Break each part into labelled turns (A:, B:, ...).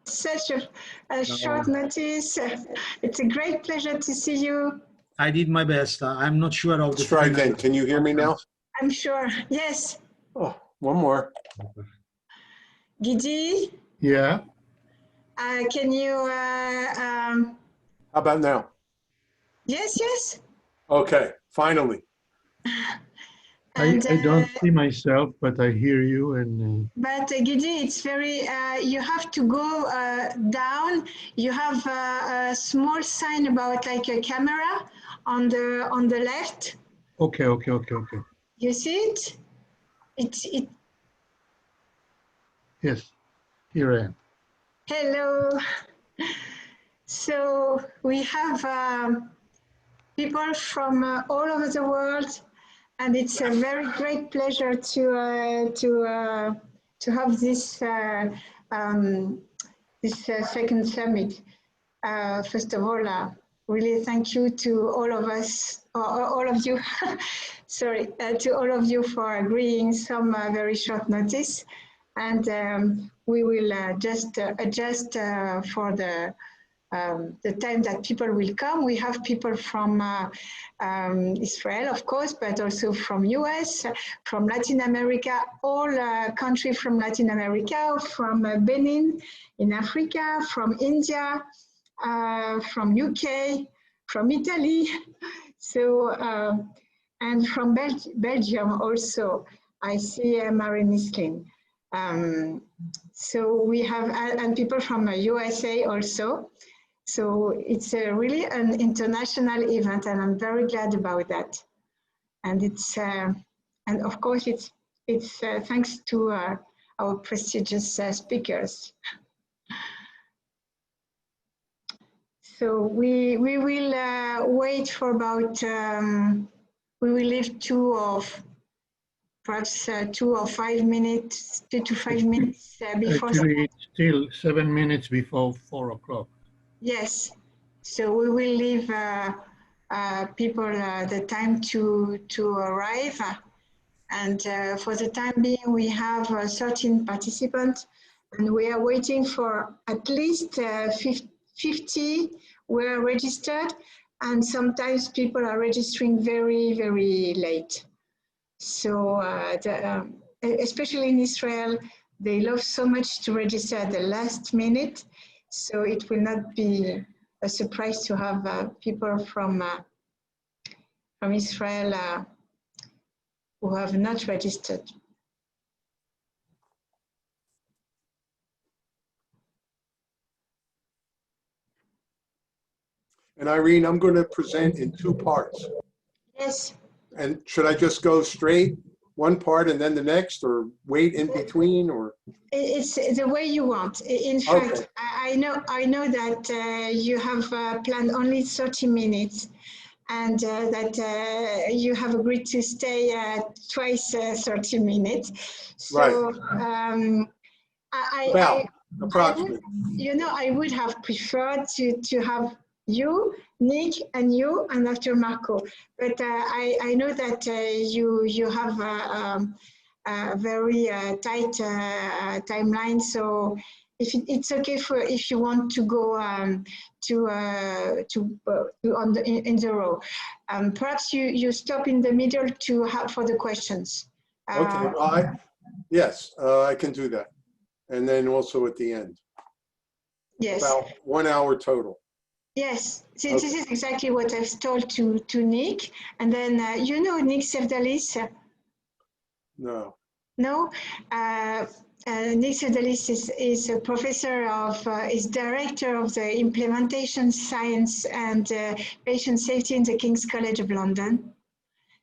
A: Such a short notice. It's a great pleasure to see you.
B: I did my best. I'm not sure of the
C: Let's try again. Can you hear me now?
A: I'm sure. Yes.
C: Oh, one more.
A: Gidi?
D: Yeah.
A: Can you...
C: How about now?
A: Yes, yes.
C: Okay, finally.
A: And,
D: I don't see myself, but I hear you. And
A: but Gidi, it's very, you have to go down. You have a small sign about like a camera on the left.
D: okay.
A: You see it? It.
D: Yes, here I am.
A: Hello. So we have people from all over the world, and it's a very great pleasure to have this second summit. First of all, really thank you to all of us, or all of you. Sorry, to all of you for agreeing some very short notice, and we will just adjust for the time that people will come. We have people from Israel, of course, but also from US, from Latin America, all countries from Latin America, from Benin in Africa, from India, from UK, from Italy, so and from Belgium also. I see Marie Niskin. So we have, and people from USA also. So it's really an international event, and I'm very glad about that. And it's, and of course, it's thanks to our prestigious speakers. So we will wait for about, we will leave perhaps 2 or 5 minutes, 2 to 5 minutes before.
D: Actually, it's still 7 minutes before 4 o'clock.
A: Yes, so we will leave people the time to arrive, and for the time being we have 13 participants, and we are waiting for at least 50 were registered, and sometimes people are registering very, very late. So especially in Israel, they love so much to register at the last minute. So it will not be a surprise to have people from Israel who have not registered.
C: And Irene, I'm going to present in 2 parts.
A: Yes.
C: And should I just go straight, one part and then the next, or wait in between, or?
A: It's the way you want. In fact, okay. I know that you have planned only 30 minutes, and that you have agreed to stay twice 30 minutes. So
C: right. Approximately.
A: I would have preferred to have you, Nick, and you, and after Marco. But I know that you have a very tight timeline. So if it's okay if you want to go in the row, perhaps you stop in the middle for the questions.
C: Okay. Yes, I can do that, and then also at the end.
A: Yes.
C: About 1 hour total.
A: Yes, this is exactly what I've told to Nick. And then, you know Nick Sevdalis?
C: No.
A: No? Nick Sevdalis is a professor is director of the Implementation Science and Patient Safety in the King's College of London.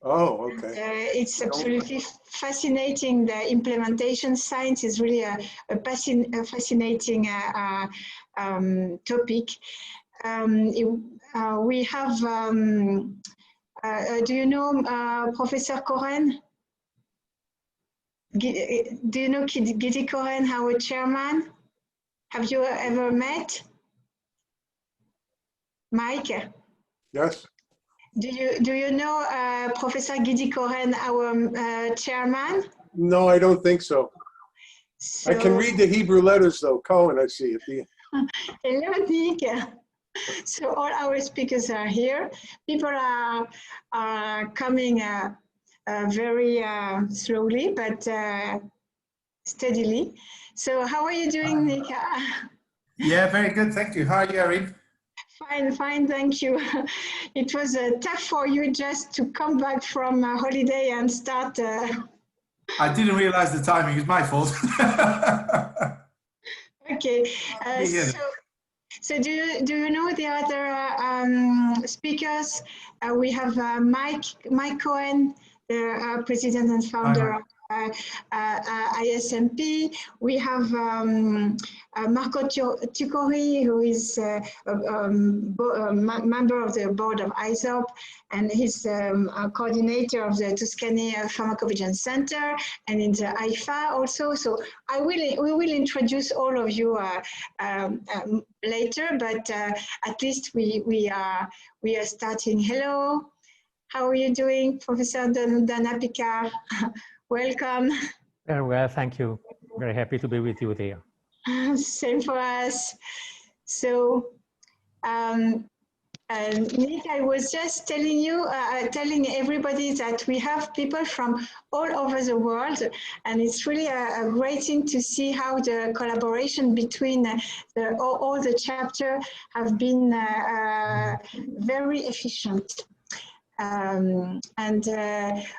C: Oh, okay.
A: And, it's absolutely fascinating. The implementation science is really a fascinating topic. We have, do you know Professor Cohen? Do you know Gidi Cohen, our chairman? Have you ever met? Mike?
C: Yes.
A: Do you know Professor Gidi Cohen, our chairman?
C: No, I don't think so.
A: So,
C: I can read the Hebrew letters though, Cohen, I see at the end.
A: hello, Nick. So all our speakers are here. People are coming very slowly, but steadily. So how are you doing, Nick?
E: Yeah, very good. Thank you. How are you, Irene?
A: Fine, fine, thank you. It was tough for you just to come back from a holiday and start.
E: I didn't realize the timing. It's my fault.
A: Okay,
E: Be here.
A: so do you know the other speakers? We have Mike Cohen, the president and founder of ISMP. We have Marco Tucori, who is a member of the board of ISOP, and he's a coordinator of the Tuscany Pharmacovigilance Center and in the IFA also. So we will introduce all of you later, but at least we are starting. Hello, how are you doing, Professor Dana Picard? Welcome.
F: Very well, thank you. Very happy to be with you there.
A: Same for us. So, Nick, I was just telling you, telling everybody that we have people from all over the world, and it's really a great thing to see how the collaboration between all the chapters have been very efficient.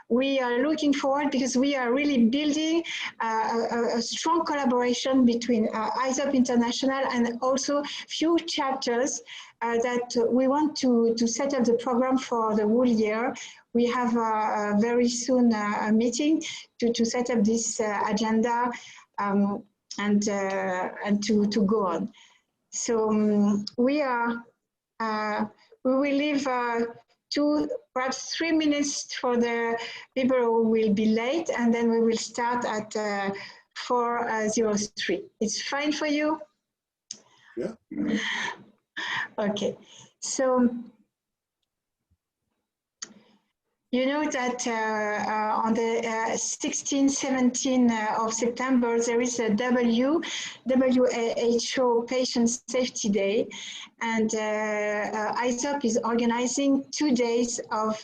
A: We are looking forward because we are really building a strong collaboration between ISOP International and also few chapters that we want to set up the program for the whole year. We have very soon a meeting to set up this agenda and to go on. So we will leave 2, perhaps 3 minutes for the people who will be late, and then we will start at 4:03. It's fine for you?
C: Yeah.
A: Okay. So you know that on the 16th, 17th of September, there is a WHO Patient Safety Day, and ISOP is organizing 2 days of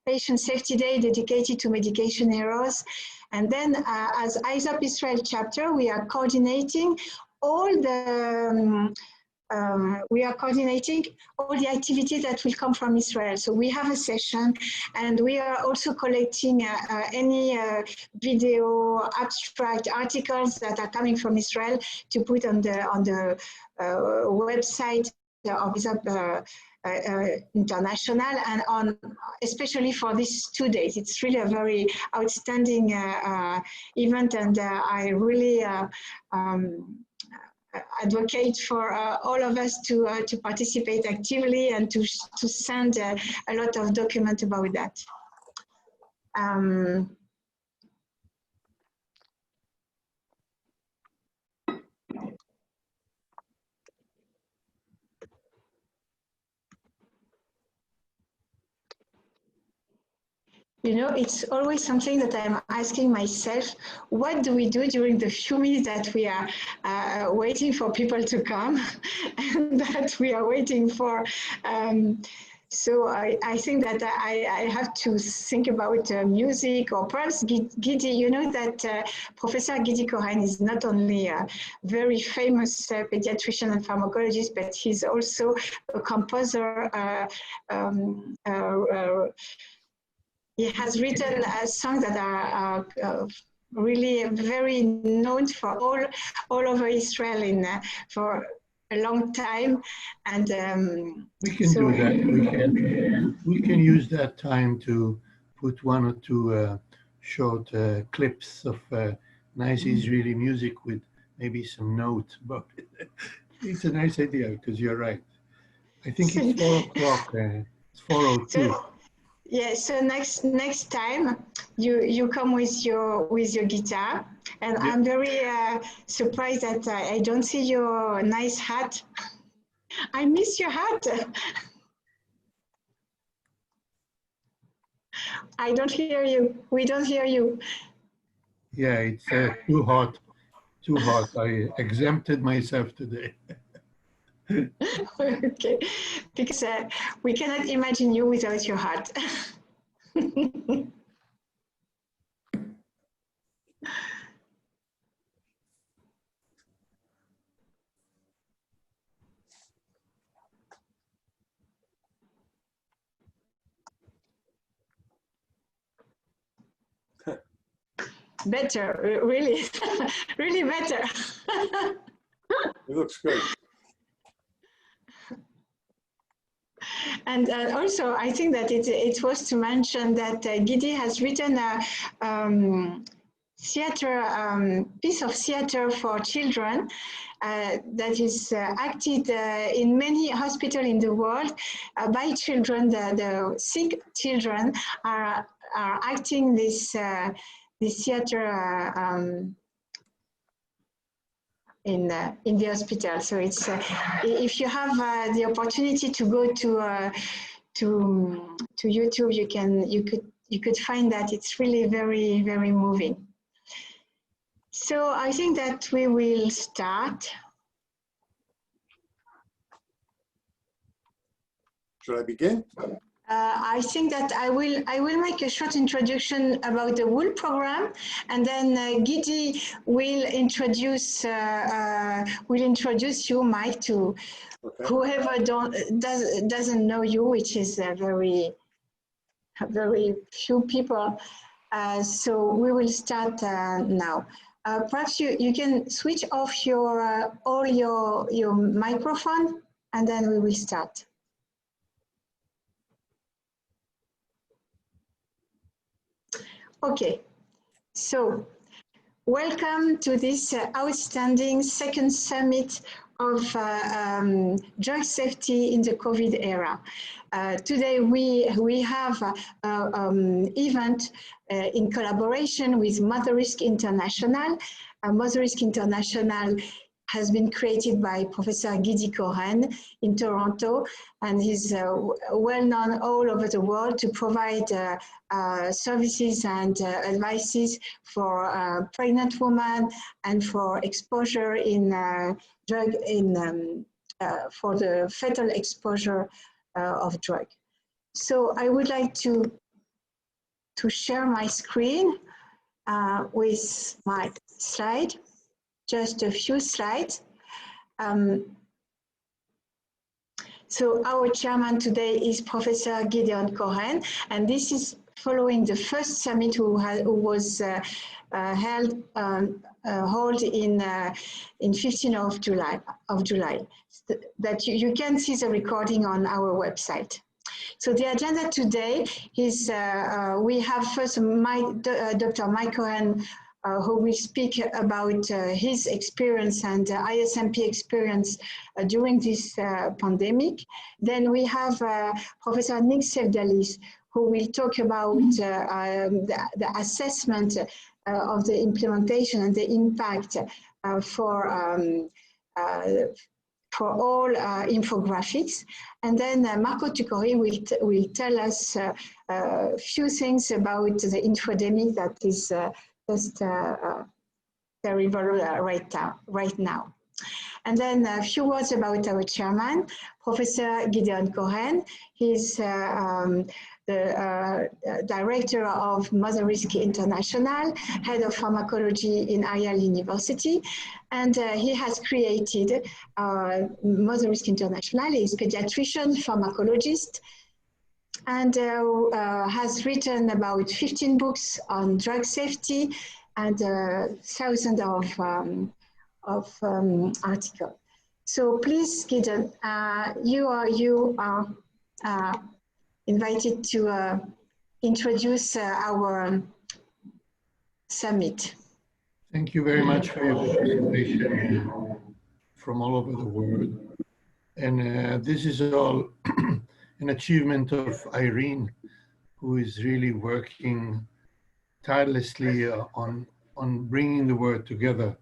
A: Patient Safety Day dedicated to medication errors. And then as ISOP Israel chapter, we are coordinating all the activities that will come from Israel. So we have a session, and we are also collecting any video, abstract articles that are coming from Israel to put on the website of ISOP International, and on especially for these 2 days. It's really a very outstanding event, and I really advocate for all of us to participate actively and to send a lot of documents about that. You know, it's always something that I'm asking myself, what do we do during the few minutes that we are waiting for people to come and that we are waiting for? So I think that I have to think about music, or perhaps Gidi. You know that Professor Gidi Cohen is not only a very famous pediatrician and pharmacologist, but he's also a composer. He has written songs that are really very known for all over Israel for a long time, and
D: we can do that. We can use that time to put 1 or 2 short clips of nice Israeli music with maybe some notes about it. It's a nice idea, because you're right. I think it's 4 o'clock. It's 4:02.
A: So, yeah, so next time you come with your guitar, and yeah. I'm very surprised that I don't see your nice hat. I miss your hat. I don't hear you. We don't hear you.
D: Yeah, it's too hot. Too hot. I exempted myself today.
A: Okay, because we cannot imagine you without your heart. Better, really, really better.
C: It looks good.
A: And also, I think that it was to mention that Gidi has written a theater piece of theater for children that is acted in many hospitals in the world by children. The sick children are acting this theater in the hospital. So it's if you have the opportunity to go to YouTube, you could find that it's really very moving. So I think that we will start.
C: Should I begin?
A: I think that I will make a short introduction about the WOOL program, and then Gidi will introduce you, Mike, to whoever doesn't know you, which is very few people. So we will start now. Perhaps you can switch off your all your microphone, and then we will start. Okay, so welcome to this outstanding second summit of drug safety in the COVID era. Today we have an event in collaboration with Mother Risk International. Mother Risk International has been created by Professor Gidi Cohen in Toronto, and he's well known all over the world to provide services and advices for pregnant women and for exposure in drug for the fatal exposure of drug. So I would like to share my screen with my slide. Just a few slides. So our chairman today is Professor Gideon Cohen, and this is following the first summit who was held in 15th of July. That you can see the recording on our website. So the agenda today is we have first Dr. Mike Cohen, who will speak about his experience and ISMP experience during this pandemic. Then we have Professor Nick Sevdalis, who will talk about the assessment of the implementation and the impact for all infographics. And then Marco Tucori will tell us a few things about the infodemic that is just terrible right now. And then a few words about our chairman, Professor Gideon Cohen. He's the director of Mother Risk International, head of pharmacology in Yale University, and he has created Mother Risk International. He's a pediatrician, pharmacologist, and has written about 15 books on drug safety and thousands of articles. So please, Gideon, you are invited to introduce our summit.
D: Thank you very much for your participation from all over the world. And this is all an achievement of Irene, who is really working tirelessly on bringing the world together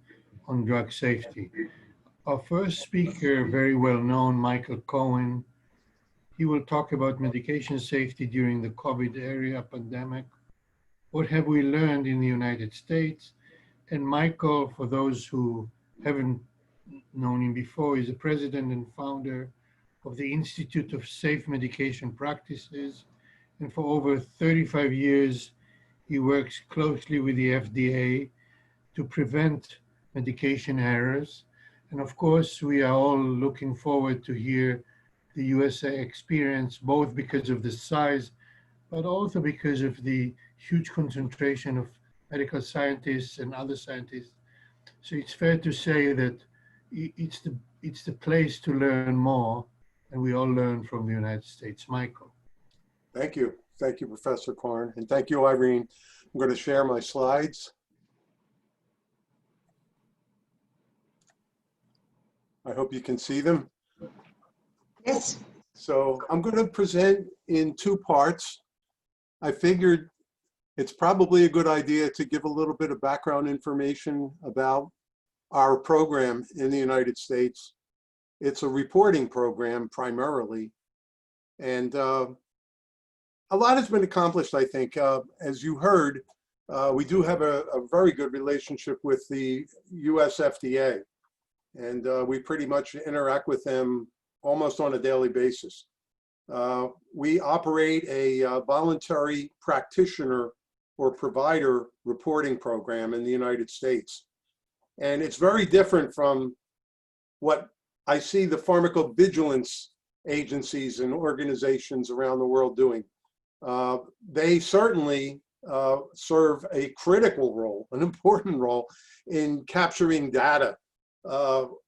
D: on drug safety. Our first speaker, very well known, Michael Cohen, he will talk about medication safety during the COVID area pandemic. What have we learned in the United States And Michael, for those who haven't known him before, is the president and founder of the Institute of Safe Medication Practices. And for over 35 years, he works closely with the FDA to prevent medication errors. And of course, we are all looking forward to hear the USA experience, both because of the size, but also because of the huge concentration of medical scientists and other scientists. So it's fair to say that it's the place to learn more, and we all learn from the United States. Michael.
C: Thank you. Thank you, Professor Cohen. And thank you, Irene. I'm going to share my slides. I hope you can see them.
A: Yes.
C: So I'm going to present in two parts. I figured it's probably a good idea to give a little bit of background information about our program in the United States. It's a reporting program primarily, and a lot has been accomplished, I think. As you heard, we do have a very good relationship with the US FDA, and we pretty much interact with them almost on a daily basis. We operate a voluntary practitioner or provider reporting program in the United States. And it's very different from what I see the pharmacovigilance agencies and organizations around the world doing. They certainly serve a critical role, an important role in capturing data,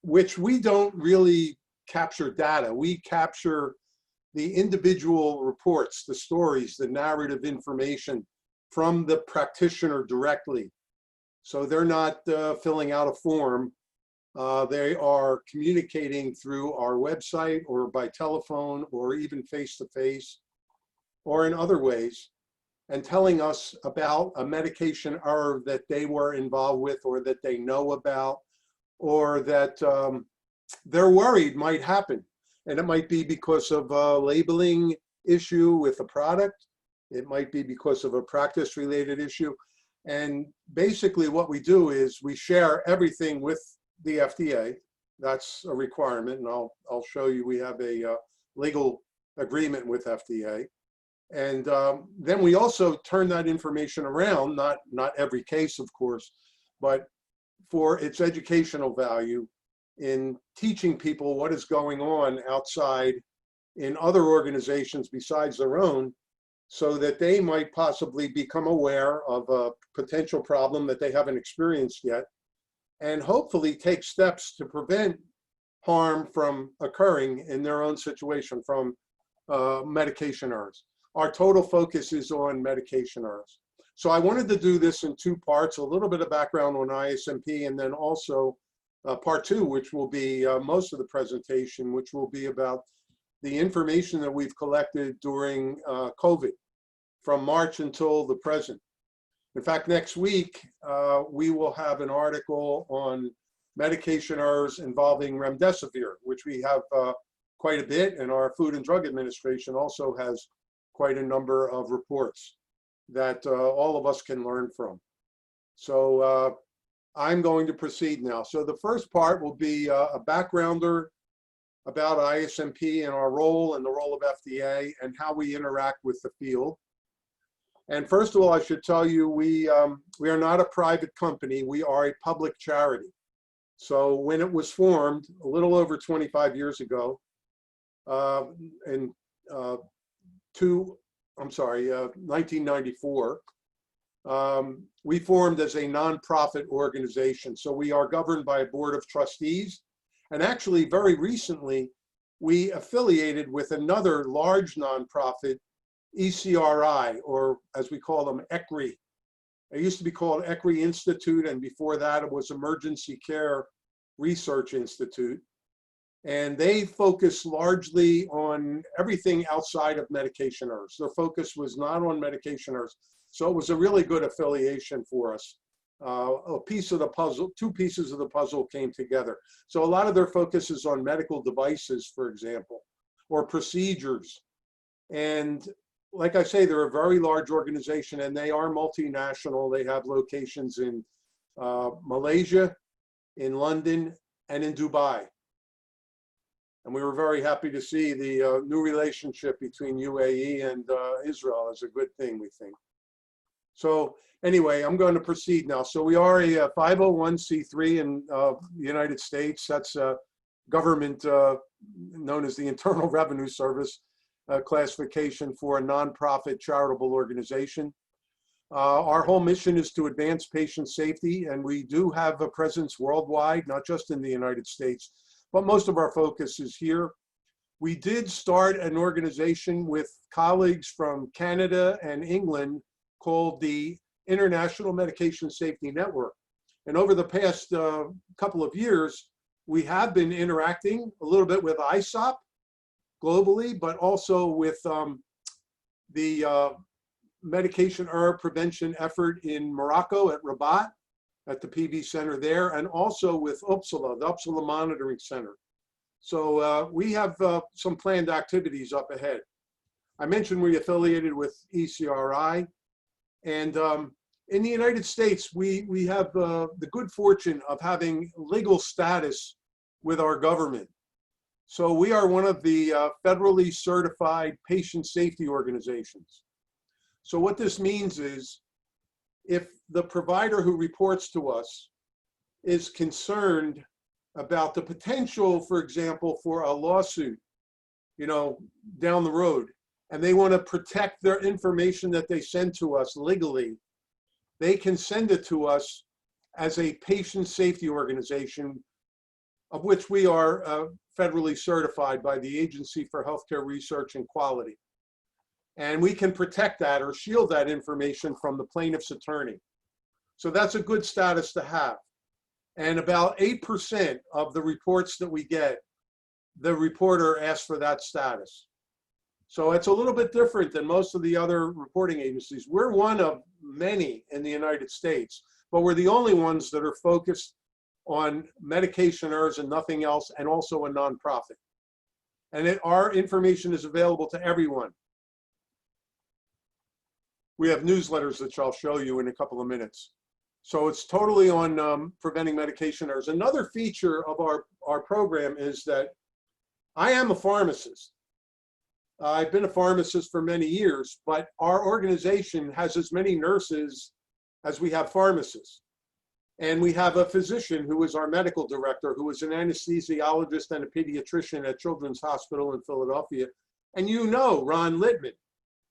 C: which we don't really capture data. We capture the individual reports, the stories, the narrative information from the practitioner directly. So they're not filling out a form. They are communicating through our website or by telephone or even face-to-face or in other ways, and telling us about a medication error that they were involved with or that they know about, or that they're worried might happen. And it might be because of a labeling issue with a product. It might be because of a practice-related issue. And basically what we do is we share everything with the FDA. That's a requirement, and I'll show you we have a legal agreement with FDA. And then we also turn that information around, not every case, of course, but for its educational value in teaching people what is going on outside in other organizations besides their own, so that they might possibly become aware of a potential problem that they haven't experienced yet, and hopefully take steps to prevent harm from occurring in their own situation from medication errors. Our total focus is on medication errors. So I wanted to do this in two parts, a little bit of background on ISMP, and then also part two, which will be most of the presentation, which will be about the information that we've collected during COVID from March until the present. In fact, next week, we will have an article on medication errors involving remdesivir, which we have quite a bit, and our Food and Drug Administration also has quite a number of reports that all of us can learn from. So I'm going to proceed now. So the first part will be a backgrounder about ISMP and our role and the role of FDA and how we interact with the field. And first of all, I should tell you, we are not a private company. We are a public charity. So when it was formed a little over 25 years ago, in 1994, we formed as a nonprofit organization. So we are governed by a board of trustees. And actually, very recently, we affiliated with another large nonprofit, ECRI, or as we call them, ECRI. It used to be called ECRI Institute, and before that, it was Emergency Care Research Institute. And they focus largely on everything outside of medication errors. Their focus was not on medication errors. So it was a really good affiliation for us. A piece of the puzzle, two pieces of the puzzle came together. So a lot of their focus is on medical devices, for example, or procedures. And like I say, they're a very large organization, and they are multinational. They have locations in Malaysia, in London, and in Dubai. And we were very happy to see the new relationship between UAE and Israel as a good thing, we think. So anyway, I'm going to proceed now. So we are a 501c3 in the United States. That's a government known as the Internal Revenue Service classification for a nonprofit charitable organization. Our whole mission is to advance patient safety, and we do have a presence worldwide, not just in the United States, but most of our focus is here. We did start an organization with colleagues from Canada and England called the International Medication Safety Network. And over the past couple of years, we have been interacting a little bit with ISOP globally, but also with the medication error prevention effort in Morocco at Rabat, at the PV Center there, and also with Uppsala, the Uppsala Monitoring Center. So we have some planned activities up ahead. I mentioned we affiliated with ECRI, and in the United States, we have the good fortune of having legal status with our government. So we are one of the federally certified patient safety organizations. So what this means is, if the provider who reports to us is concerned about the potential, for example, for a lawsuit, down the road, and they want to protect their information that they send to us legally, they can send it to us as a patient safety organization, of which we are federally certified by the Agency for Healthcare Research and Quality. And we can protect that or shield that information from the plaintiff's attorney. So that's a good status to have. And about 8% of the reports that we get, the reporter asks for that status. So it's a little bit different than most of the other reporting agencies. We're one of many in the United States, but we're the only ones that are focused on medication errors and nothing else, and also a nonprofit. And our information is available to everyone. We have newsletters that I'll show you in a couple of minutes. So it's totally on preventing medication errors. Another feature of our program is that I am a pharmacist. I've been a pharmacist for many years, but our organization has as many nurses as we have pharmacists. And we have a physician who is our medical director, who is an anesthesiologist and a pediatrician at Children's Hospital in Philadelphia. And Ron Littman.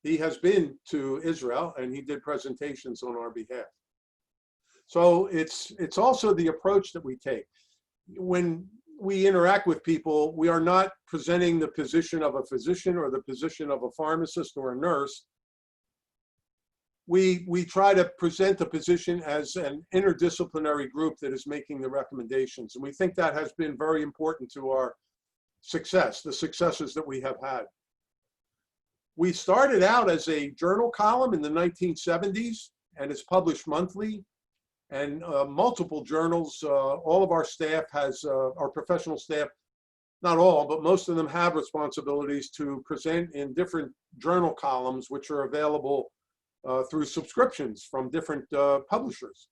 C: He has been to Israel and he did presentations on our behalf. So it's also the approach that we take. When we interact with people, we are not presenting the position of a physician or the position of a pharmacist or a nurse. We try to present the position as an interdisciplinary group that is making the recommendations. And we think that has been very important to our success, the successes that we have had. We started out as a journal column in the 1970s, and it's published monthly, and multiple journals. All of our staff has, our professional staff, not all, but most of them have responsibilities to present in different journal columns, which are available through subscriptions from different publishers.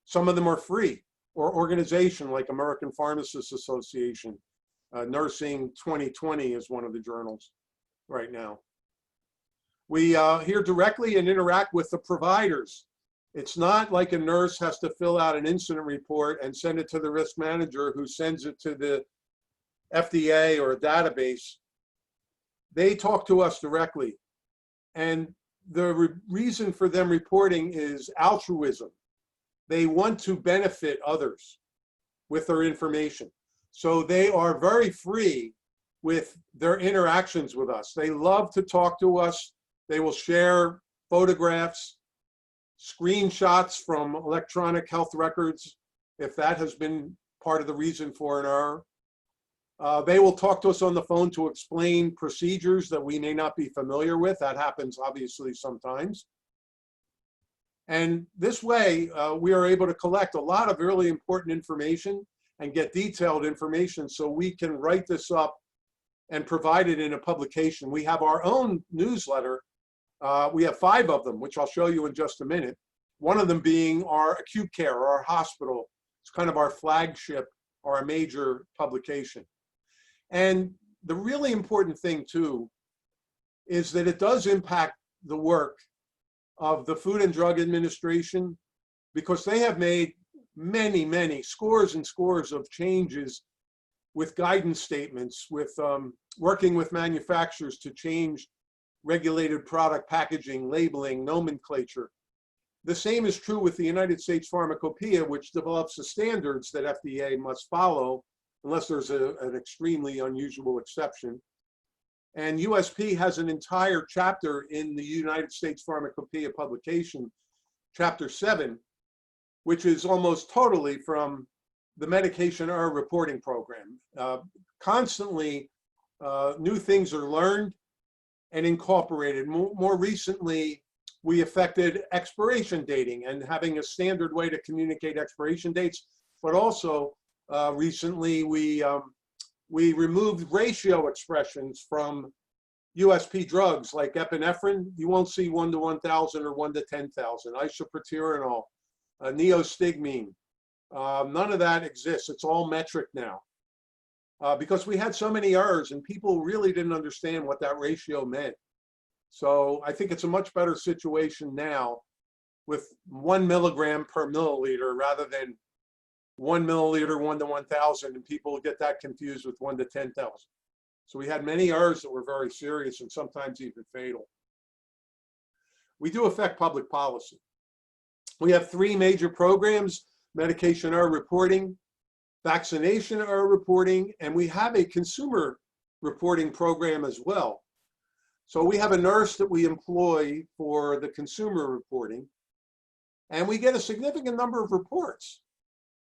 C: Some of them are free, or organization like American Pharmacists Association. Nursing 2020 is one of the journals right now. We hear directly and interact with the providers. It's not like a nurse has to fill out an incident report and send it to the risk manager who sends it to the FDA or a database. They talk to us directly. And the reason for them reporting is altruism. They want to benefit others with their information. So they are very free with their interactions with us. They love to talk to us. They will share photographs, screenshots from electronic health records, if that has been part of the reason for an error. They will talk to us on the phone to explain procedures that we may not be familiar with. That happens obviously sometimes. And this way, we are able to collect a lot of really important information and get detailed information so we can write this up and provide it in a publication. We have our own newsletter. We have 5 of them, which I'll show you in just a minute. One of them being our acute care, or our hospital. It's kind of our flagship or a major publication. And the really important thing too is that it does impact the work of the Food and Drug Administration, because they have made many scores and scores of changes with guidance statements, with working with manufacturers to change regulated product packaging, labeling, nomenclature. The same is true with the United States Pharmacopoeia, which develops the standards that FDA must follow, unless there's an extremely unusual exception. And USP has an entire chapter in the United States Pharmacopoeia publication, chapter 7, which is almost totally from the medication error reporting program. Constantly, new things are learned and incorporated. More recently, we affected expiration dating and having a standard way to communicate expiration dates, but also recently we removed ratio expressions from USP drugs like epinephrine. You won't see 1 to 1,000 or 1 to 10,000. Isoproterenol, neostigmine, none of that exists. It's all metric now. Because we had so many errors and people really didn't understand what that ratio meant. So I think it's a much better situation now with 1 milligram per milliliter rather than 1 milliliter 1 to 1,000, and people get that confused with 1 to 10,000. So we had many errors that were very serious and sometimes even fatal. We do affect public policy. We have 3 major programs: medication error reporting, vaccination error reporting, and we have a consumer reporting program as well. So we have a nurse that we employ for the consumer reporting, and we get a significant number of reports.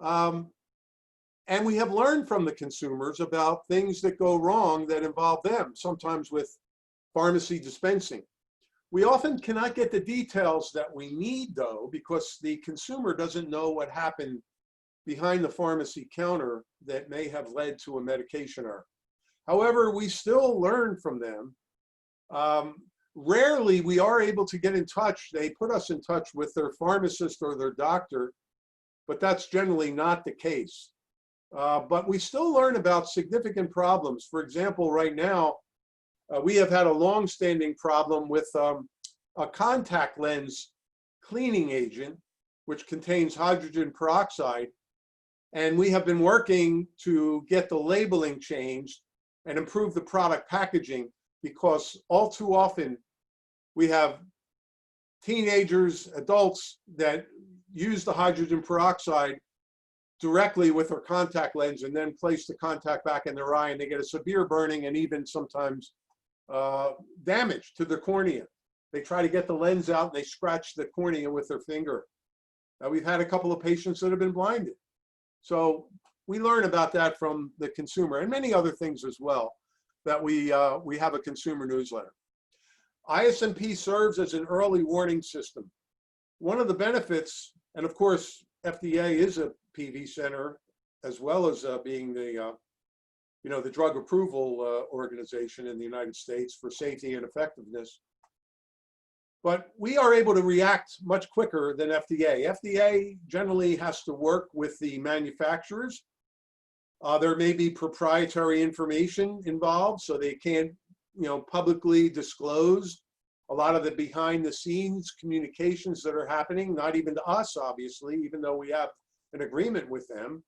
C: And we have learned from the consumers about things that go wrong that involve them, sometimes with pharmacy dispensing. We often cannot get the details that we need, though, because the consumer doesn't know what happened behind the pharmacy counter that may have led to a medication error. However, we still learn from them. Rarely we are able to get in touch. They put us in touch with their pharmacist or their doctor, but that's generally not the case. But we still learn about significant problems. For example, right now, we have had a long-standing problem with a contact lens cleaning agent, which contains hydrogen peroxide. And we have been working to get the labeling changed and improve the product packaging, because all too often we have teenagers, adults that use the hydrogen peroxide directly with their contact lens and then place the contact back in their eye, and they get a severe burning and even sometimes damage to the cornea. They try to get the lens out and they scratch the cornea with their finger. We've had a couple of patients that have been blinded. So we learn about that from the consumer, and many other things as well, that we have a consumer newsletter. ISMP serves as an early warning system. One of the benefits, and of course, FDA is a PV center, as well as being the the drug approval organization in the United States for safety and effectiveness. But we are able to react much quicker than FDA. FDA generally has to work with the manufacturers. There may be proprietary information involved, so they can't publicly disclose a lot of the behind the scenes communications that are happening, not even to us, obviously, even though we have an agreement with them.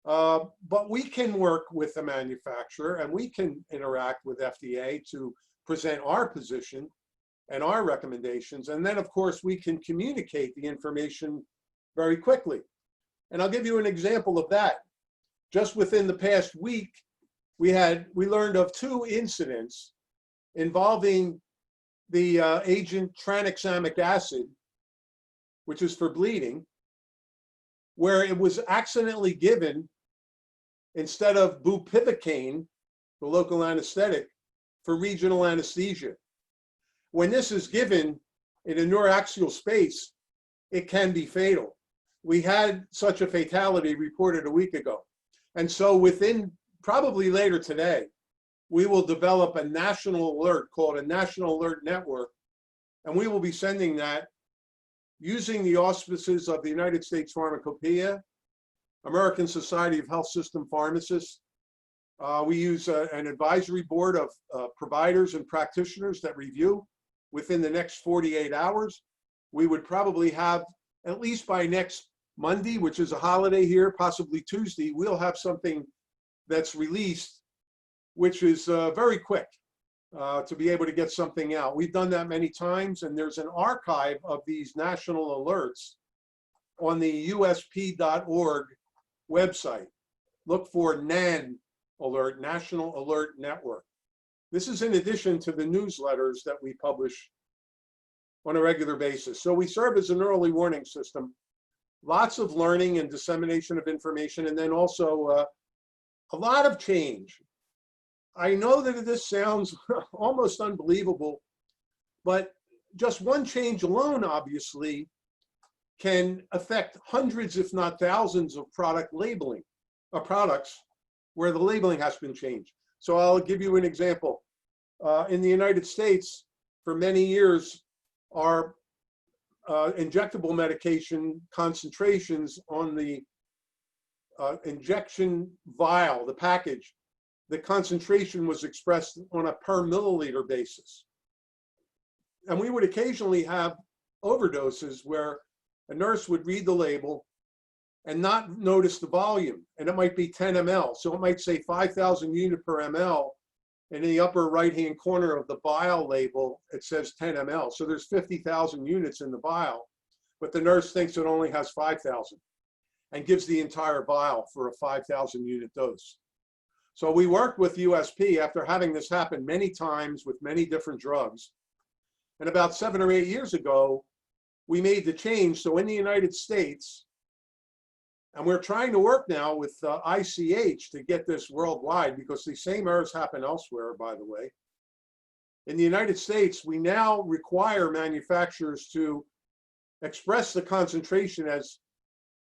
C: But we can work with the manufacturer and we can interact with FDA to present our position and our recommendations. And then, of course, we can communicate the information very quickly. And I'll give you an example of that. Just within the past week, we learned of 2 incidents involving the agent tranexamic acid, which is for bleeding, where it was accidentally given instead of bupivacaine, the local anesthetic, for regional anesthesia. When this is given in a neuraxial space, it can be fatal. We had such a fatality reported a week ago. And so within, probably later today, we will develop a national alert called a National Alert Network, and we will be sending that using the auspices of the United States Pharmacopoeia, American Society of Health System Pharmacists. We use an advisory board of providers and practitioners that review within the next 48 hours. We would probably have, at least by next Monday, which is a holiday here, possibly Tuesday, we'll have something that's released, which is very quick to be able to get something out. We've done that many times, and there's an archive of these national alerts on the USP.org website. Look for NAN alert, National Alert Network. This is in addition to the newsletters that we publish on a regular basis. So we serve as an early warning system. Lots of learning and dissemination of information, and then also a lot of change. I know that this sounds almost unbelievable, but just one change alone, obviously, can affect hundreds, if not thousands, of product labeling, products where the labeling has been changed. So I'll give you an example. In the United States, for many years, our injectable medication concentrations on the injection vial, the package, the concentration was expressed on a per milliliter basis. And we would occasionally have overdoses where a nurse would read the label and not notice the volume, and it might be 10 ml. So it might say 5,000 unit per ml, and in the upper right-hand corner of the vial label, it says 10 ml. So there's 50,000 units in the vial, but the nurse thinks it only has 5,000 and gives the entire vial for a 5,000 unit dose. So we worked with USP after having this happen many times with many different drugs. And about 7 or 8 years ago, we made the change. So in the United States, and we're trying to work now with ICH to get this worldwide, because the same errors happen elsewhere, by the way. In the United States, we now require manufacturers to express the concentration as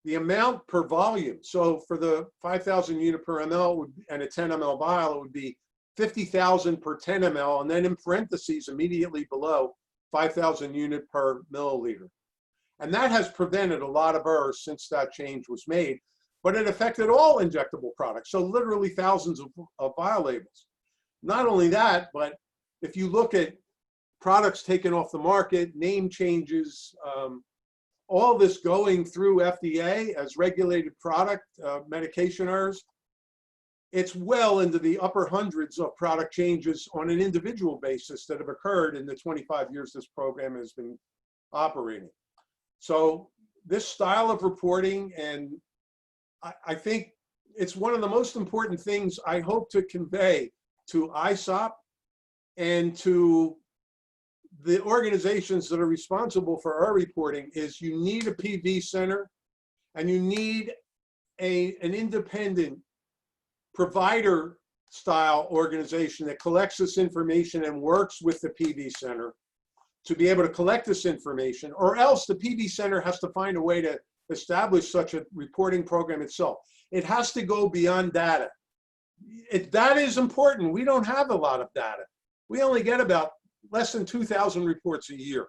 C: the amount per volume. So for the 5,000 unit per ml and a 10 ml vial, it would be 50,000 per 10 ml, and then in parentheses immediately below, 5,000 unit per milliliter. And that has prevented a lot of errors since that change was made, but it affected all injectable products. So literally thousands of vial labels. Not only that, but if you look at products taken off the market, name changes, all this going through FDA as regulated product, medication errors, it's well into the upper hundreds of product changes on an individual basis that have occurred in the 25 years this program has been operating. So this style of reporting, and I think it's one of the most important things I hope to convey to ISOP and to the organizations that are responsible for our reporting, is you need a PV center and you need an independent provider style organization that collects this information and works with the PV center to be able to collect this information, or else the PV center has to find a way to establish such a reporting program itself. It has to go beyond data. Data is important. We don't have a lot of data. We only get about less than 2,000 reports a year.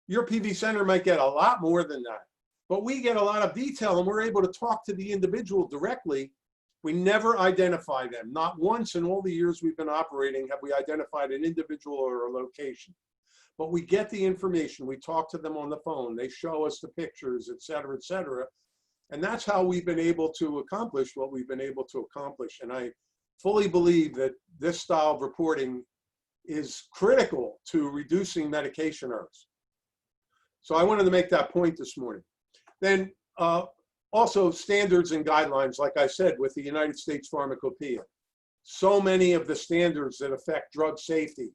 C: Your PV center might get a lot more than that, but we get a lot of detail and we're able to talk to the individual directly. We never identify them. Not once in all the years we've been operating have we identified an individual or a location. But we get the information. We talk to them on the phone. They show us the pictures, et cetera, et cetera. And that's how we've been able to accomplish what we've been able to accomplish. And I fully believe that this style of reporting is critical to reducing medication errors. So I wanted to make that point this morning. Then also standards and guidelines, like I said, with the United States Pharmacopoeia. So many of the standards that affect drug safety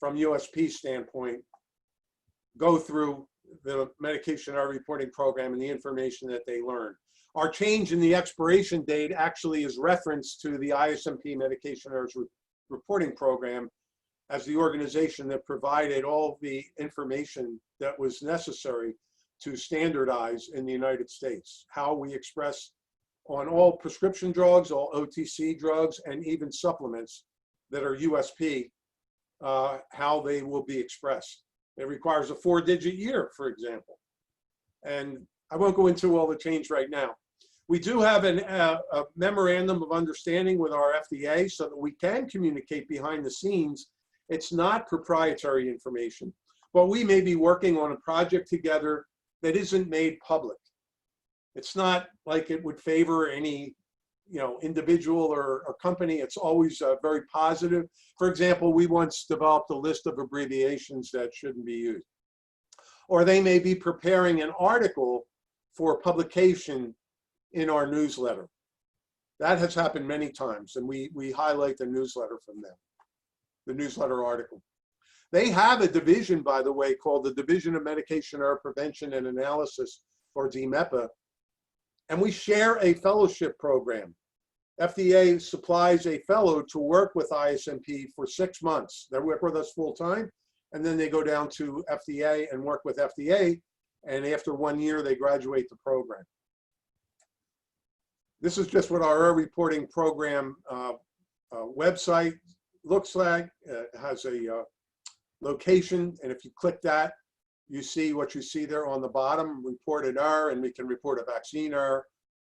C: from USP standpoint go through the medication error reporting program and the information that they learn. Our change in the expiration date actually is reference to the ISMP medication errors reporting program as the organization that provided all the information that was necessary to standardize in the United States, how we express on all prescription drugs, all OTC drugs, and even supplements that are USP, how they will be expressed. It requires a 4-digit year, for example. And I won't go into all the change right now. We do have a memorandum of understanding with our FDA so that we can communicate behind the scenes. It's not proprietary information, but we may be working on a project together that isn't made public. It's not like it would favor any individual or company. It's always very positive. For example, we once developed a list of abbreviations that shouldn't be used. Or they may be preparing an article for publication in our newsletter. That has happened many times, and we highlight the newsletter from them, the newsletter article. They have a division, by the way, called the Division of Medication Error Prevention and Analysis, or DMEPA, and we share a fellowship program. FDA supplies a fellow to work with ISMP for 6 months. They work with us full time, and then they go down to FDA and work with FDA, and after 1 year, they graduate the program. This is just what our error reporting program website looks like. It has a location, and if you click that, you see what you see there on the bottom, reported error, and we can report a vaccine error,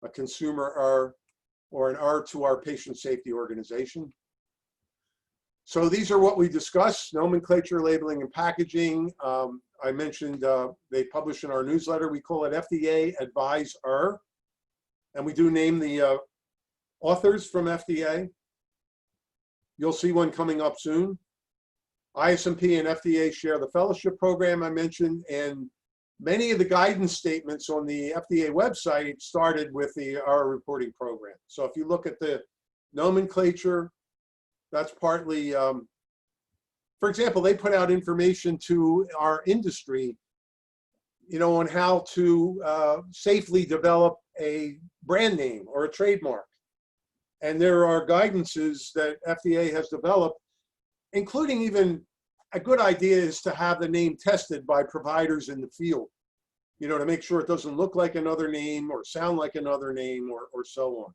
C: a consumer error, or an error to our patient safety organization. So these are what we discuss: nomenclature, labeling, and packaging. I mentioned they publish in our newsletter. We call it FDA Advise Error. And we do name the authors from FDA. You'll see one coming up soon. ISMP and FDA share the fellowship program I mentioned, and many of the guidance statements on the FDA website started with the error reporting program. So if you look at the nomenclature, that's partly, for example, they put out information to our industry, on how to safely develop a brand name or a trademark. And there are guidances that FDA has developed, including even a good idea is to have the name tested by providers in the field, to make sure it doesn't look like another name or sound like another name or so on.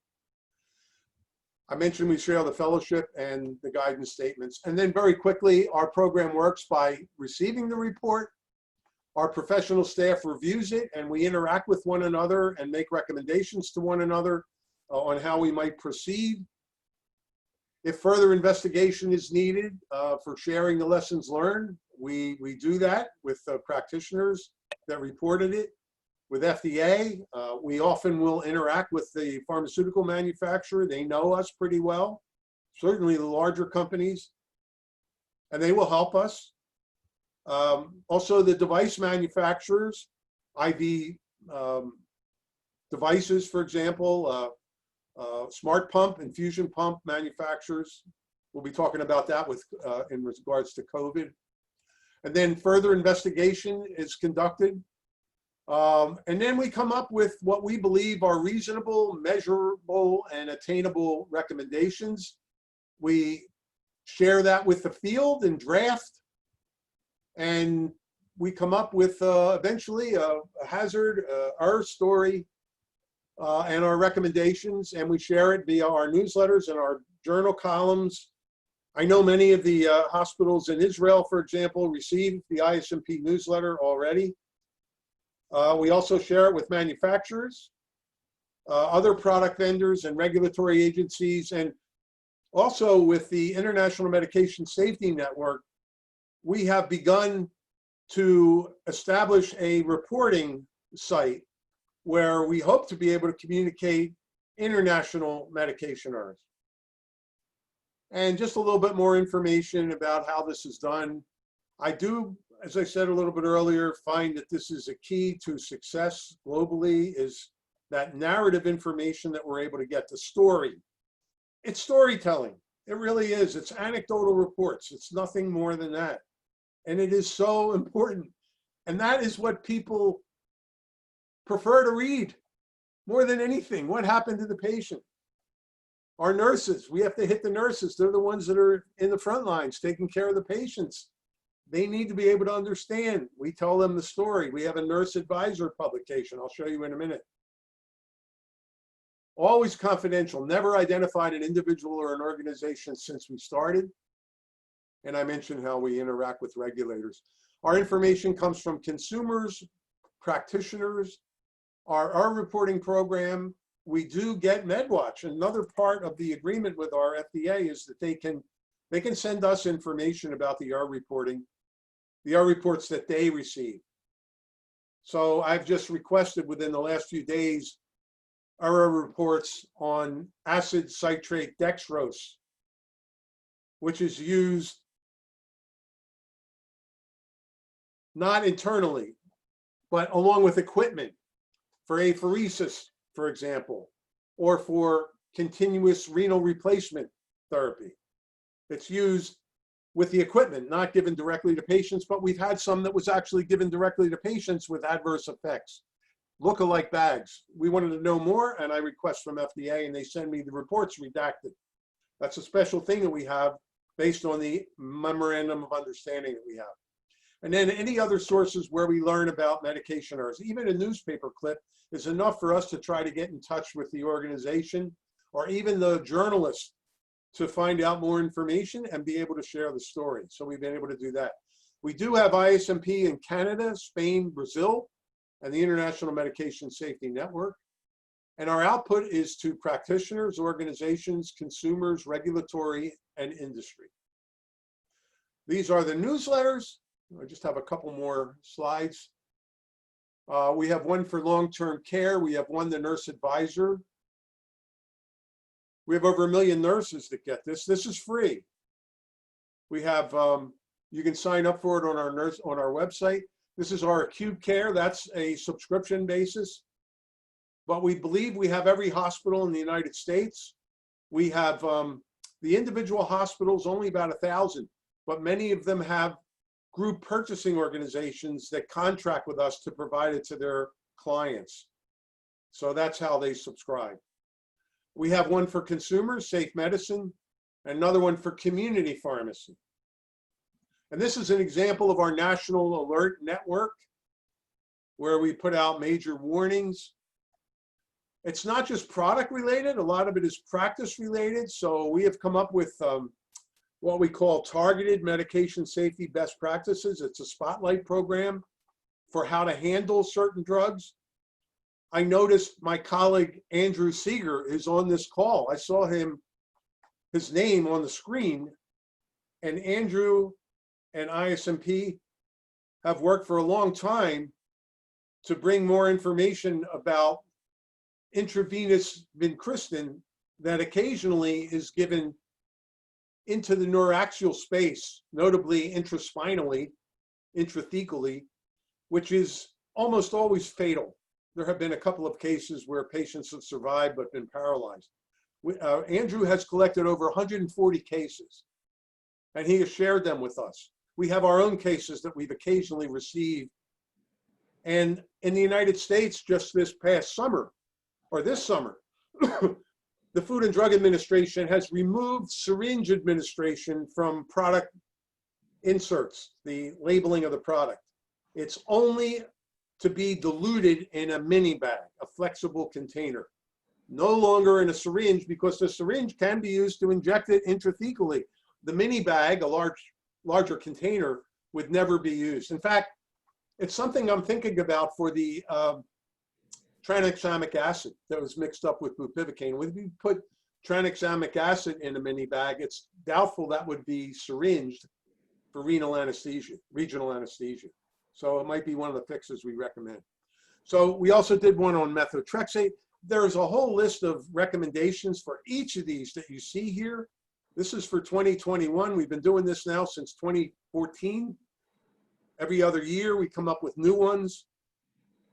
C: I mentioned we share the fellowship and the guidance statements. And then very quickly, our program works by receiving the report. Our professional staff reviews it, and we interact with one another and make recommendations to one another on how we might proceed. If further investigation is needed for sharing the lessons learned, we do that with practitioners that reported it. With FDA, we often will interact with the pharmaceutical manufacturer. They know us pretty well, certainly the larger companies, and they will help us. Also, the device manufacturers, IV devices, for example, smart pump, infusion pump manufacturers. We'll be talking about that with in regards to COVID. And then further investigation is conducted. And then we come up with what we believe are reasonable, measurable, and attainable recommendations. We share that with the field and draft. And we come up with eventually a hazard, our story, and our recommendations, and we share it via our newsletters and our journal columns. I know many of the hospitals in Israel, for example, receive the ISMP newsletter already. We also share it with manufacturers, other product vendors, and regulatory agencies, and also with the International Medication Safety Network. We have begun to establish a reporting site where we hope to be able to communicate international medication errors. And just a little bit more information about how this is done. I do, as I said a little bit earlier, find that this is a key to success globally, is that narrative information that we're able to get, the story. It's storytelling. It really is. It's anecdotal reports. It's nothing more than that. And it is so important. And that is what people prefer to read more than anything. What happened to the patient? Our nurses, we have to hit the nurses. They're the ones that are in the front lines taking care of the patients. They need to be able to understand. We tell them the story. We have a nurse advisor publication. I'll show you in a minute. Always confidential, never identified an individual or an organization since we started. And I mentioned how we interact with regulators. Our information comes from consumers, practitioners, our reporting program. We do get MedWatch. Another part of the agreement with our FDA is that they can send us information about the ER reporting, the ER reports that they receive. So I've just requested within the last few days ER reports on acid citrate dextrose, which is used not internally, but along with equipment for apheresis, for example, or for continuous renal replacement therapy. It's used with the equipment, not given directly to patients, but we've had some that was actually given directly to patients with adverse effects. Look-alike bags. We wanted to know more, and I request from FDA, and they send me the reports redacted. That's a special thing that we have based on the memorandum of understanding that we have. And then any other sources where we learn about medication errors, even a newspaper clip is enough for us to try to get in touch with the organization or even the journalist to find out more information and be able to share the story. So we've been able to do that. We do have ISMP in Canada, Spain, Brazil, and the International Medication Safety Network. And our output is to practitioners, organizations, consumers, regulatory, and industry. These are the newsletters. I just have a couple more slides. We have one for long-term care. We have one, the nurse advisor. We have over 1 million nurses that get this. This is free. We have, you can sign up for it on our website. This is our acute care. That's a subscription basis. But we believe we have every hospital in the United States. We have the individual hospitals, only about 1,000, but many of them have group purchasing organizations that contract with us to provide it to their clients. So that's how they subscribe. We have one for consumers, Safe Medicine, and another one for community pharmacy. And this is an example of our national alert network where we put out major warnings. It's not just product related, a lot of it is practice related. So we have come up with what we call targeted medication safety best practices. It's a spotlight program for how to handle certain drugs. I noticed my colleague Andrew Seeger is on this call. I saw his name on the screen, and Andrew and ISMP have worked for a long time to bring more information about intravenous vincristine that occasionally is given into the neuraxial space, notably intraspinally, intrathecally, which is almost always fatal. There have been a couple of cases where patients have survived but been paralyzed. Andrew has collected over 140 cases, and he has shared them with us. We have our own cases that we've occasionally received. And in the United States, just this past summer, or this summer, the Food and Drug Administration has removed syringe administration from product inserts, the labeling of the product. It's only to be diluted in a mini bag, a flexible container. No longer in a syringe, because the syringe can be used to inject it intrathecally. The mini bag, a larger container, would never be used. In fact, it's something I'm thinking about for the tranexamic acid that was mixed up with bupivacaine. When we put tranexamic acid in a mini bag, it's doubtful that would be syringed for regional anesthesia. So it might be one of the fixes we recommend. So we also did one on methotrexate. There's a whole list of recommendations for each of these that you see here. This is for 2021. We've been doing this now since 2014. Every other year we come up with new ones.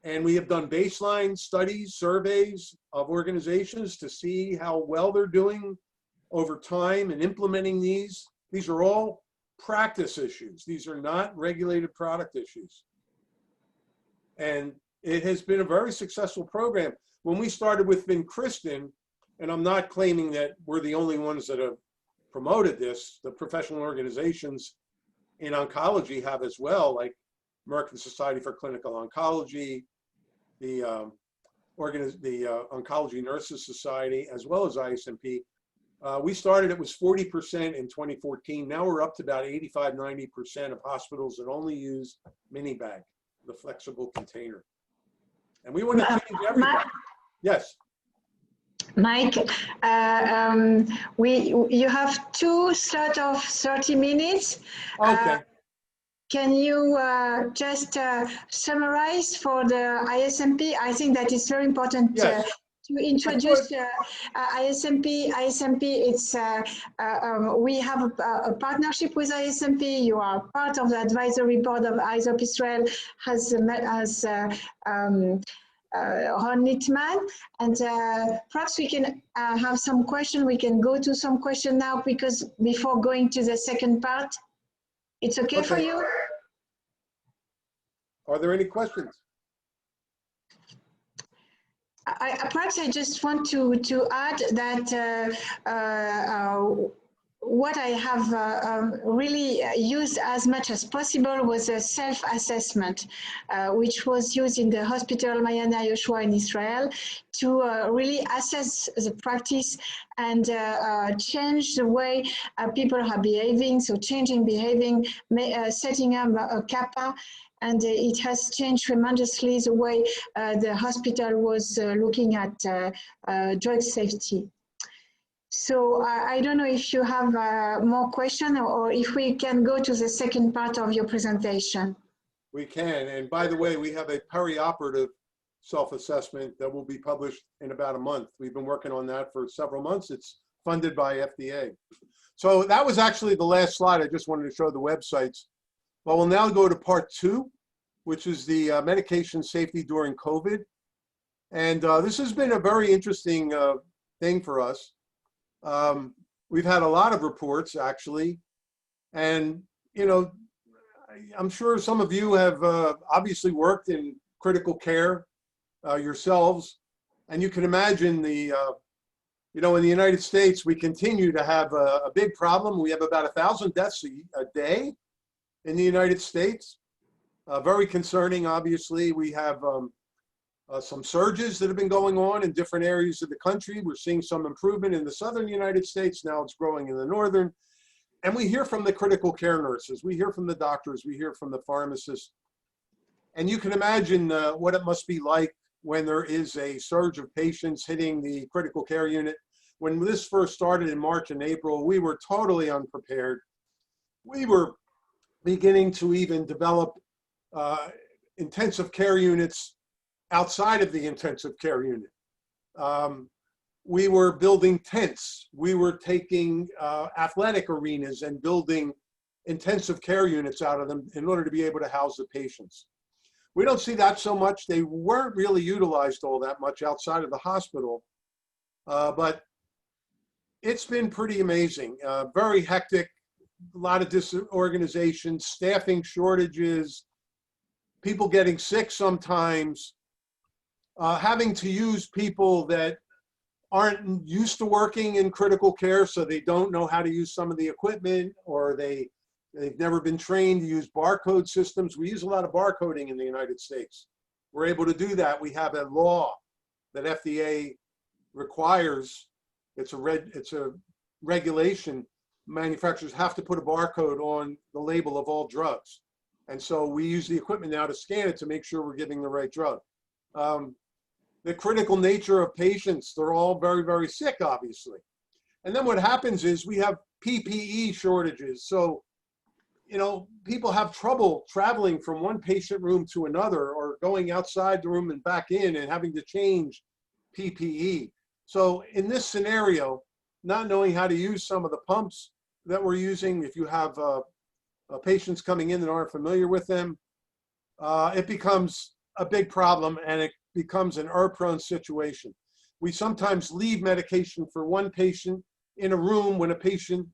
C: And we have done baseline studies, surveys of organizations to see how well they're doing over time in implementing these. These are all practice issues. These are not regulated product issues. And it has been a very successful program. When we started with vincristine, and I'm not claiming that we're the only ones that have promoted this, the professional organizations in oncology have as well, like American Society for Clinical Oncology, the Oncology Nurses Society, as well as ISMP. We started, it was 40% in 2014. Now we're up to about 85, 90% of hospitals that only use mini bag, the flexible container. And we want to change everything. Yes.
A: Mike, you have 2 slots of 30 minutes.
C: Okay.
A: Can you just summarize for the ISMP? I think that is very important
C: Yes.
A: to introduce ISMP. ISMP, it's we have a partnership with ISMP. You are part of the advisory board of ISOP Israel, has Ron Littman, and perhaps we can have some question. We can go to some question now, because before going to the second part, it's okay for you?
C: Are there any questions?
A: Perhaps I just want to add that what I have really used as much as possible was a self-assessment, which was used in the hospital Mayana Yoshua in Israel to really assess the practice and change the way people are behaving, so changing behaving, setting up a kappa, and it has changed tremendously the way the hospital was looking at drug safety. So I don't know if you have more questions, or if we can go to the second part of your presentation.
C: We can. And by the way, we have a perioperative self-assessment that will be published in about a month. We've been working on that for several months. It's funded by FDA. So that was actually the last slide. I just wanted to show the websites. Well, we'll now go to part 2, which is the medication safety during COVID. And this has been a very interesting thing for us. We've had a lot of reports, actually, and you know, I'm sure some of you have obviously worked in critical care yourselves, and you can imagine the you know, in the United States we continue to have a big problem. We have about 1,000 deaths a day in the United States. Very concerning, obviously. We have some surges that have been going on in different areas of the country. We're seeing some improvement in the southern United States. Now it's growing in the northern. And we hear from the critical care nurses. We hear from the doctors. We hear from the pharmacists. And you can imagine what it must be like when there is a surge of patients hitting the critical care unit. When this first started in March and April, we were totally unprepared. We were beginning to even develop intensive care units outside of the intensive care unit. We were building tents. We were taking athletic arenas and building intensive care units out of them in order to be able to house the patients. We don't see that so much. They weren't really utilized all that much outside of the hospital, but it's been pretty amazing. Very hectic, a lot of disorganization, staffing shortages, people getting sick sometimes, having to use people that aren't used to working in critical care, so they don't know how to use some of the equipment, or they've never been trained to use barcode systems. We use a lot of barcoding in the United States. We're able to do that. We have a law that FDA requires. It's a regulation. Manufacturers have to put a barcode on the label of all drugs. And so we use the equipment now to scan it to make sure we're giving the right drug. The critical nature of patients, they're all very, very sick, obviously. And then what happens is we have PPE shortages. So, you know, people have trouble traveling from one patient room to another, or going outside the room and back in and having to change PPE. So in this scenario, not knowing how to use some of the pumps that we're using, if you have patients coming in that aren't familiar with them, it becomes a big problem, and it becomes an error-prone situation. We sometimes leave medication for one patient in a room when a patient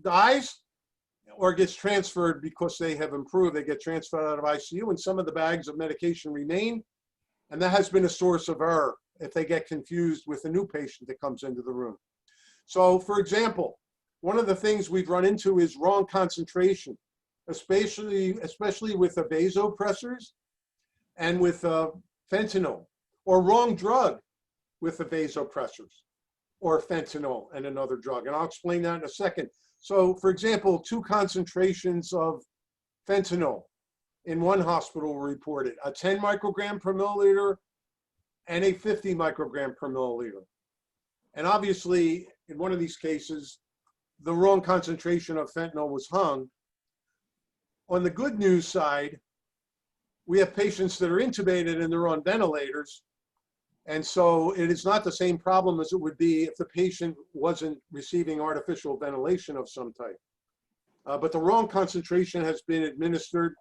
C: dies or gets transferred because they have improved. They get transferred out of ICU, and some of the bags of medication remain, and that has been a source of error if they get confused with a new patient that comes into the room. So, for example, one of the things we've run into is wrong concentration, especially with the vasopressors and with fentanyl, or wrong drug with the vasopressors. or fentanyl and another drug. And I'll explain that in a second. So for example, 2 concentrations of fentanyl in one hospital were reported, a 10 microgram per milliliter and a 50 microgram per milliliter. And obviously, in one of these cases, the wrong concentration of fentanyl was hung. On the good news side, we have patients that are intubated and they're on ventilators. And so it is not the same problem as it would be if the patient wasn't receiving artificial ventilation of some type. But the wrong concentration has been administered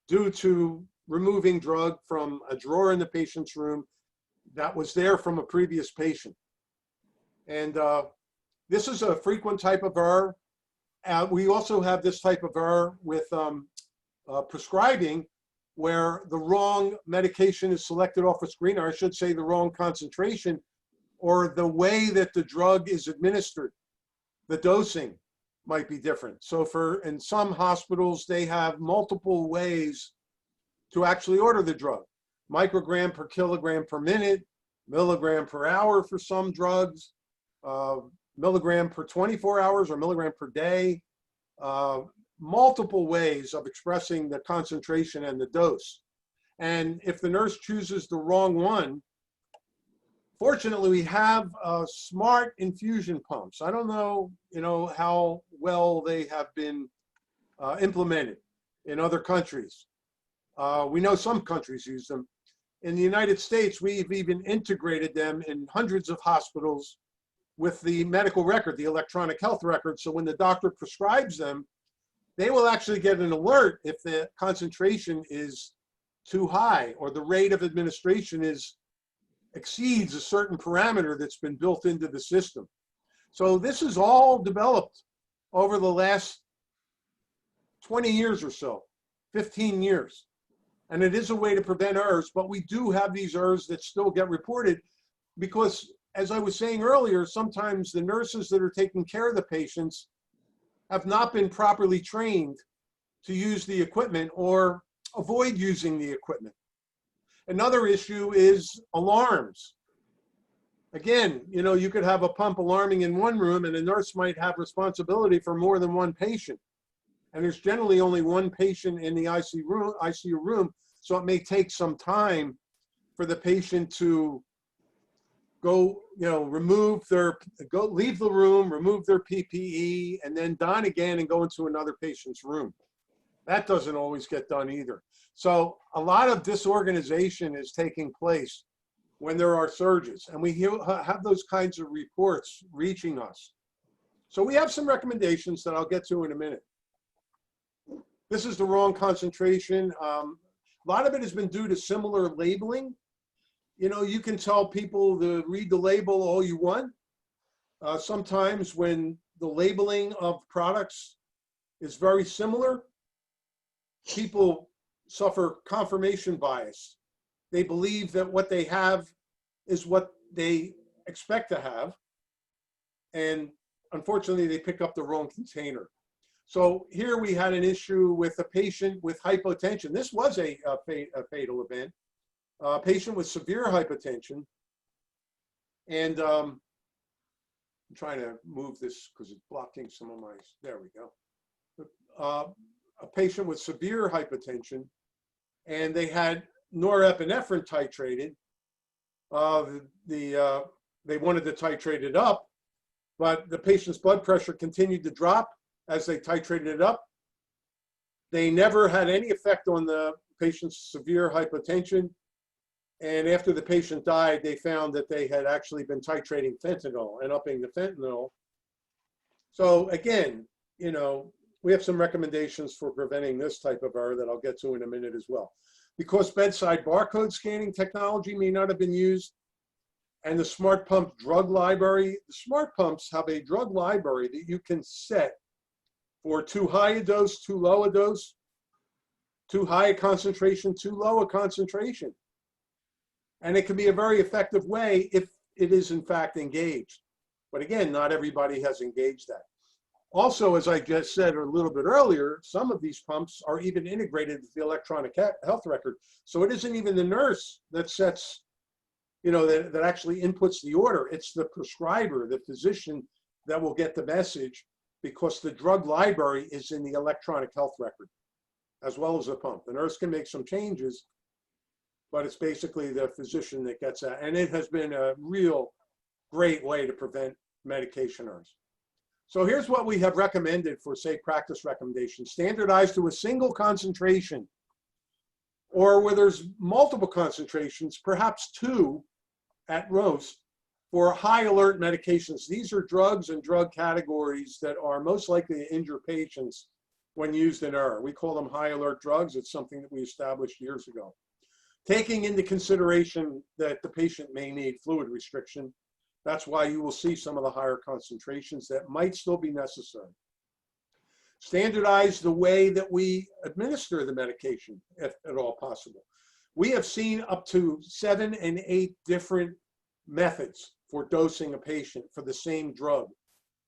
C: due to removing drug from a drawer in the patient's room that was there from a previous patient. And this is a frequent type of error. We also have this type of error with prescribing, where the wrong medication is selected off a screen, or I should say the wrong concentration, or the way that the drug is administered. The dosing might be different. So in some hospitals, they have multiple ways to actually order the drug. Microgram per kilogram per minute, milligram per hour for some drugs, milligram per 24 hours or milligram per day, multiple ways of expressing the concentration and the dose. And if the nurse chooses the wrong one, fortunately we have smart infusion pumps. I don't know, how well they have been implemented in other countries. We know some countries use them. In the United States, we've even integrated them in hundreds of hospitals with the medical record, the electronic health record. So when the doctor prescribes them, they will actually get an alert if the concentration is too high or the rate of administration exceeds a certain parameter that's been built into the system. So this is all developed over the last 20 years or so, 15 years. And it is a way to prevent errors, but we do have these errors that still get reported because, as I was saying earlier, sometimes the nurses that are taking care of the patients have not been properly trained to use the equipment or avoid using the equipment. Another issue is alarms. Again, you could have a pump alarming in one room and a nurse might have responsibility for more than one patient. And there's generally only one patient in the ICU room, so it may take some time for the patient to go, leave the room, remove their PPE, and then don again and go into another patient's room. That doesn't always get done either. So a lot of disorganization is taking place when there are surges, and we have those kinds of reports reaching us. So we have some recommendations that I'll get to in a minute. This is the wrong concentration. A lot of it has been due to similar labeling. You can tell people to read the label all you want. Sometimes when the labeling of products is very similar, people suffer confirmation bias. They believe that what they have is what they expect to have. And unfortunately, they pick up the wrong container. So here we had an issue with a patient with hypotension. This was a fatal event. A patient with severe hypertension. And I'm trying to move this because it's blocking some of my, there we go. A patient with severe hypertension, and they had norepinephrine titrated. They wanted to titrate it up, but the patient's blood pressure continued to drop as they titrated it up. They never had any effect on the patient's severe hypotension. And after the patient died, they found that they had actually been titrating fentanyl and upping the fentanyl. So again, we have some recommendations for preventing this type of error that I'll get to in a minute as well. Because bedside barcode scanning technology may not have been used, and the smart pump drug library, the smart pumps have a drug library that you can set for too high a dose, too low a dose, too high a concentration, too low a concentration. And it can be a very effective way if it is in fact engaged. But again, not everybody has engaged that. Also, as I just said a little bit earlier, some of these pumps are even integrated with the electronic health record. So it isn't even the nurse that sets that actually inputs the order. It's the prescriber, the physician, that will get the message, because the drug library is in the electronic health record, as well as the pump. The nurse can make some changes, but it's basically the physician that gets that. And it has been a real great way to prevent medication errors. So here's what we have recommended for safe practice recommendations: standardized to a single concentration, or where there's multiple concentrations, perhaps 2 at most, for high alert medications. These are drugs and drug categories that are most likely to injure patients when used in error. We call them high alert drugs. It's something that we established years ago. Taking into consideration that the patient may need fluid restriction, that's why you will see some of the higher concentrations that might still be necessary. Standardize the way that we administer the medication, if at all possible. We have seen up to 7 and 8 different methods for dosing a patient for the same drug.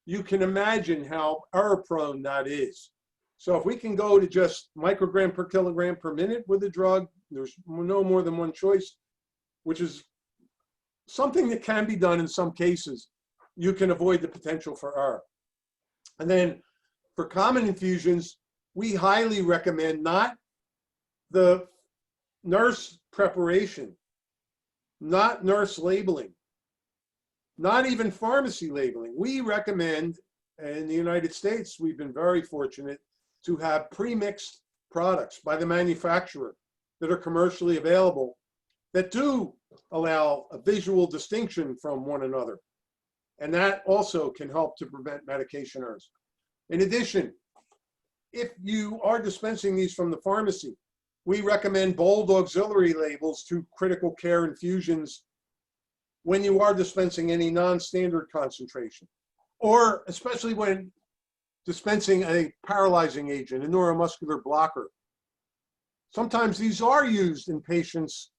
C: You can imagine how error-prone that is. So if we can go to just microgram per kilogram per minute with a drug, there's no more than one choice, which is something that can be done in some cases. You can avoid the potential for error. And then for common infusions, we highly recommend not the nurse preparation, not nurse labeling, not even pharmacy labeling. We recommend, in the United States, we've been very fortunate to have pre-mixed products by the manufacturer that are commercially available that do allow a visual distinction from one another. And that also can help to prevent medication errors. In addition, if you are dispensing these from the pharmacy, we recommend bold auxiliary labels to critical care infusions when you are dispensing any non-standard concentration, or especially when dispensing a paralyzing agent, a neuromuscular blocker. Sometimes these are used in patients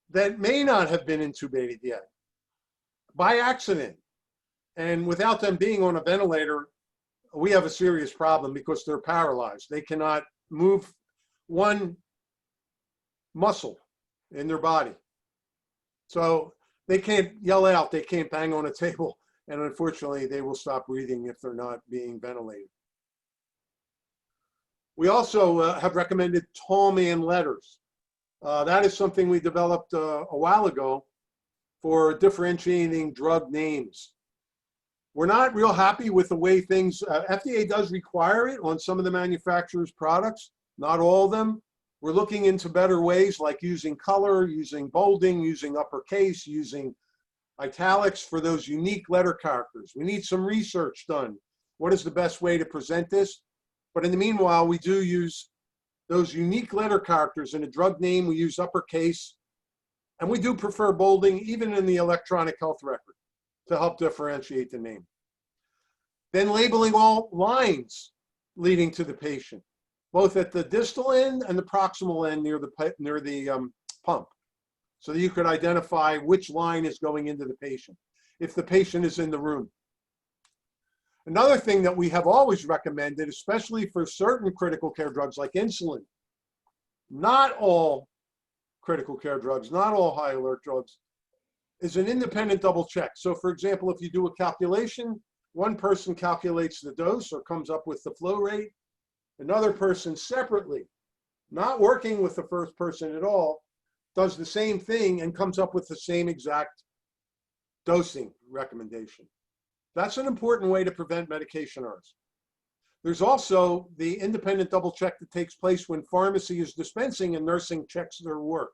C: that may not have been intubated yet by accident. And without them being on a ventilator, we have a serious problem because they're paralyzed. They cannot move one muscle in their body. So they can't yell out, they can't bang on a table, and unfortunately they will stop breathing if they're not being ventilated. We also have recommended tall man letters. That is something we developed a while ago for differentiating drug names. We're not real happy with the way things, FDA does require it on some of the manufacturer's products, not all of them. We're looking into better ways like using color, using bolding, using uppercase, using italics for those unique letter characters. We need some research done. What is the best way to present this? But in the meanwhile, we do use those unique letter characters. In a drug name, we use uppercase, and we do prefer bolding even in the electronic health record to help differentiate the name. Then labeling all lines leading to the patient, both at the distal end and the proximal end near the pump, so that you could identify which line is going into the patient if the patient is in the room. Another thing that we have always recommended, especially for certain critical care drugs like insulin, not all critical care drugs, not all high alert drugs, is an independent double check. So for example, if you do a calculation, one person calculates the dose or comes up with the flow rate, another person separately, not working with the first person at all, does the same thing and comes up with the same exact dosing recommendation. That's an important way to prevent medication errors. There's also the independent double check that takes place when pharmacy is dispensing and nursing checks their work.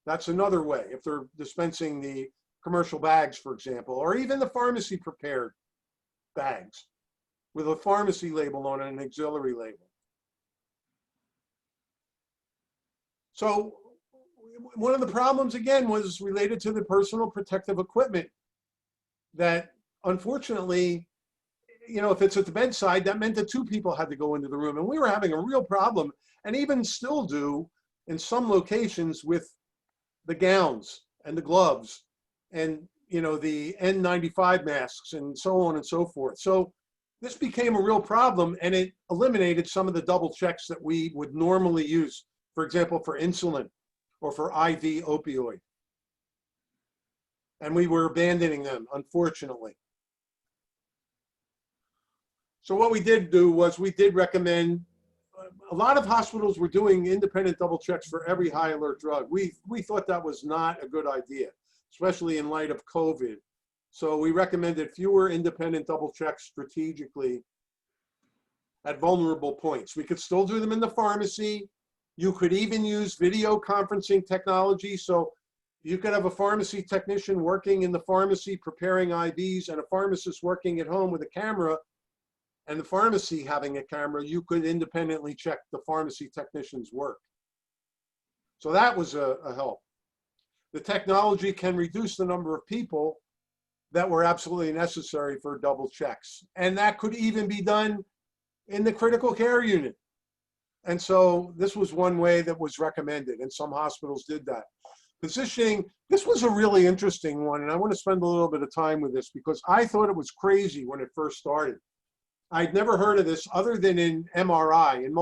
C: That's another way, if they're dispensing the commercial bags, for example, or even the pharmacy prepared bags with a pharmacy label on it, an auxiliary label. So one of the problems, again, was related to the personal protective equipment that, unfortunately, if it's at the bedside, that meant that 2 people had to go into the room. And we were having a real problem, and even still do in some locations, with the gowns and the gloves and the N95 masks and so on and so forth. So this became a real problem, and it eliminated some of the double checks that we would normally use, for example, for insulin or for IV opioid. and we were abandoning them, unfortunately. So what we did do was we did recommend, a lot of hospitals were doing independent double checks for every high alert drug. We thought that was not a good idea, especially in light of COVID. So we recommended fewer independent double checks strategically at vulnerable points. We could still do them in the pharmacy. You could even use video conferencing technology. So you could have a pharmacy technician working in the pharmacy preparing IVs and a pharmacist working at home with a camera, and the pharmacy having a camera. You could independently check the pharmacy technician's work. So that was a help. The technology can reduce the number of people that were absolutely necessary for double checks. And that could even be done in the critical care unit. And so this was one way that was recommended, and some hospitals did that. Positioning, this was a really interesting one, and I want to spend a little bit of time with this because I thought it was crazy when it first started. I'd never heard of this other than in MRI, in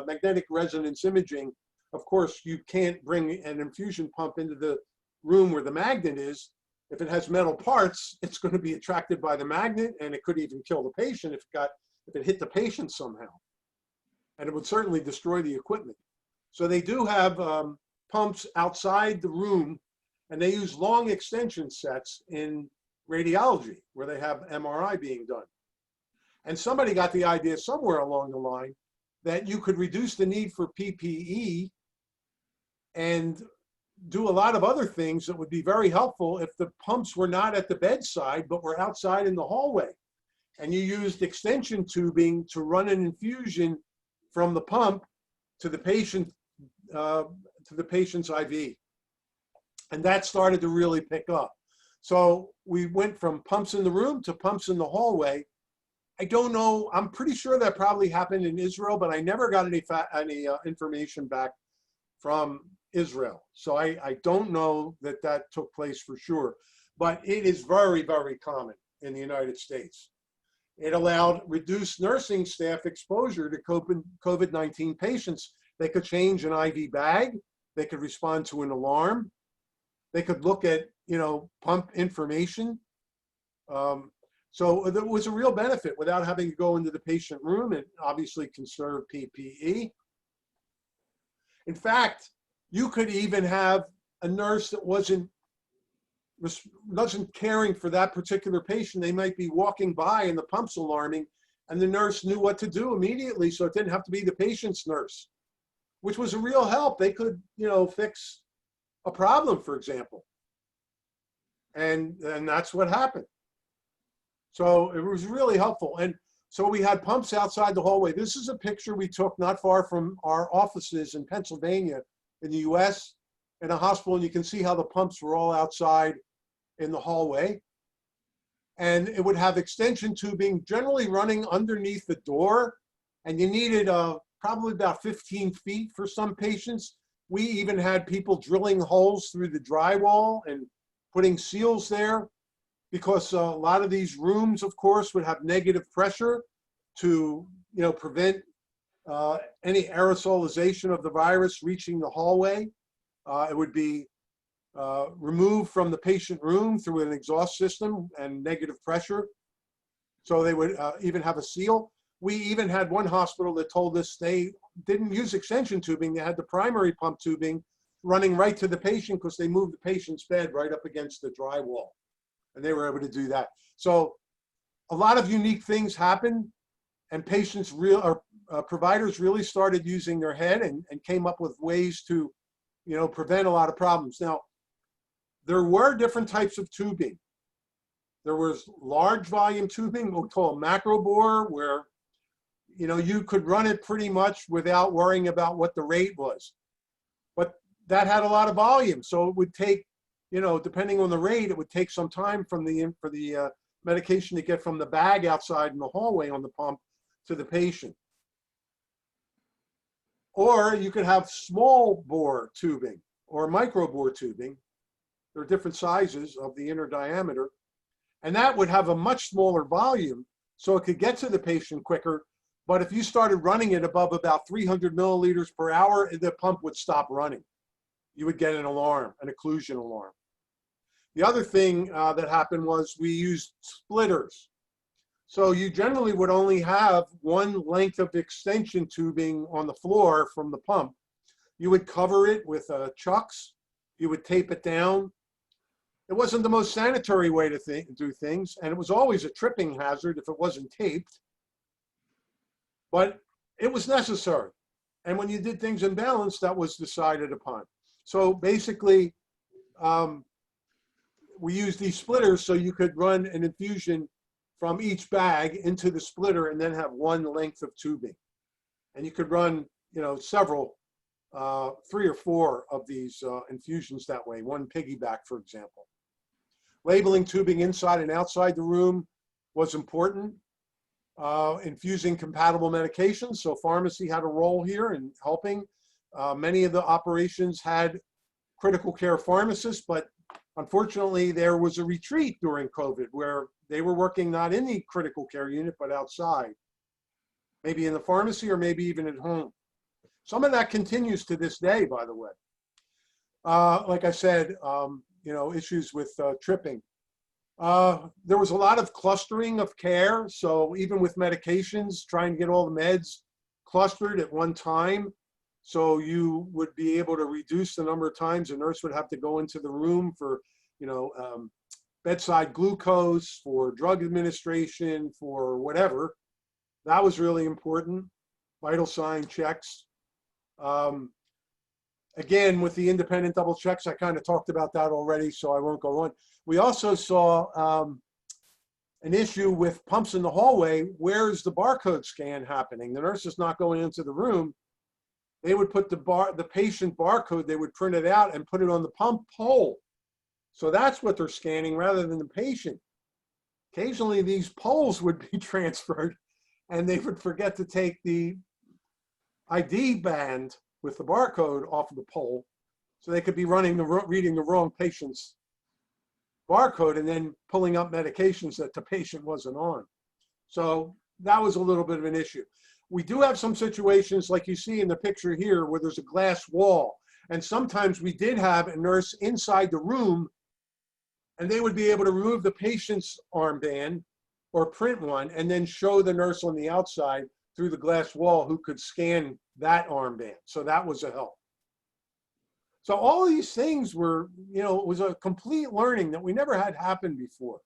C: magnetic resonance imaging. Of course, you can't bring an infusion pump into the room where the magnet is. If it has metal parts, it's going to be attracted by the magnet, and it could even kill the patient if it hit the patient somehow. And it would certainly destroy the equipment. So they do have pumps outside the room, and they use long extension sets in radiology where they have MRI being done. And somebody got the idea somewhere along the line that you could reduce the need for PPE and do a lot of other things that would be very helpful if the pumps were not at the bedside, but were outside in the hallway. And you used extension tubing to run an infusion from the pump to the patient, to the patient's IV. And that started to really pick up. So we went from pumps in the room to pumps in the hallway. I don't know, I'm pretty sure that probably happened in Israel, but I never got any information back from Israel. So I don't know that that took place for sure, but it is very, very common in the United States. It allowed reduced nursing staff exposure to COVID-19 patients. They could change an IV bag. They could respond to an alarm. They could look at, pump information. So there was a real benefit without having to go into the patient room and obviously conserve PPE. In fact, you could even have a nurse that wasn't caring for that particular patient. They might be walking by and the pump's alarming, and the nurse knew what to do immediately, so it didn't have to be the patient's nurse, which was a real help. They could, fix a problem, for example. And that's what happened. So it was really helpful. And so we had pumps outside the hallway. This is a picture we took not far from our offices in Pennsylvania in the US, in a hospital, and you can see how the pumps were all outside in the hallway. And it would have extension tubing generally running underneath the door, and you needed probably about 15 feet for some patients. We even had people drilling holes through the drywall and putting seals there, because a lot of these rooms, of course, would have negative pressure to prevent any aerosolization of the virus reaching the hallway. It would be removed from the patient room through an exhaust system and negative pressure. So they would even have a seal. We even had one hospital that told us they didn't use extension tubing. They had the primary pump tubing running right to the patient because they moved the patient's bed right up against the drywall. And they were able to do that. So a lot of unique things happened, and patients providers really started using their head and came up with ways to prevent a lot of problems. Now, there were different types of tubing. There was large volume tubing, what we call macro bore, where you could run it pretty much without worrying about what the rate was. But that had a lot of volume, so it would take, depending on the rate, it would take some time for the medication to get from the bag outside in the hallway on the pump to the patient. Or you could have small bore tubing or micro bore tubing. There are different sizes of the inner diameter, and that would have a much smaller volume, so it could get to the patient quicker. But if you started running it above about 300 milliliters per hour, the pump would stop running. You would get an alarm, an occlusion alarm. The other thing that happened was we used splitters. So you generally would only have one length of extension tubing on the floor from the pump. You would cover it with chucks. You would tape it down. It wasn't the most sanitary way to do things, and it was always a tripping hazard if it wasn't taped. But it was necessary. And when you did things in balance, that was decided upon. So basically, we used these splitters so you could run an infusion from each bag into the splitter and then have one length of tubing. And you could run, several, 3 or 4 of these infusions that way, one piggyback, for example. Labeling tubing inside and outside the room was important. Infusing compatible medications, so pharmacy had a role here in helping. Many of the operations had critical care pharmacists, but unfortunately there was a retreat during COVID where they were working not in the critical care unit, but outside, maybe in the pharmacy or maybe even at home. Some of that continues to this day, by the way. Like I said, issues with tripping. There was a lot of clustering of care. So even with medications, trying to get all the meds clustered at one time. So you would be able to reduce the number of times a nurse would have to go into the room for, bedside glucose, for drug administration, for whatever. That was really important. Vital sign checks. Again, with the independent double checks, I kind of talked about that already, so I won't go on. We also saw an issue with pumps in the hallway. Where is the barcode scan happening? The nurse is not going into the room. They would put the patient barcode, they would print it out and put it on the pump pole. So that's what they're scanning rather than the patient. Occasionally these poles would be transferred and they would forget to take the ID band with the barcode off of the pole. So they could be reading the wrong patient's barcode and then pulling up medications that the patient wasn't on. So that was a little bit of an issue. We do have some situations like you see in the picture here where there's a glass wall. And sometimes we did have a nurse inside the room and they would be able to remove the patient's armband or print one and then show the nurse on the outside through the glass wall who could scan that armband. So that was a help. So all of these things were, it was a complete learning that we never had happen before.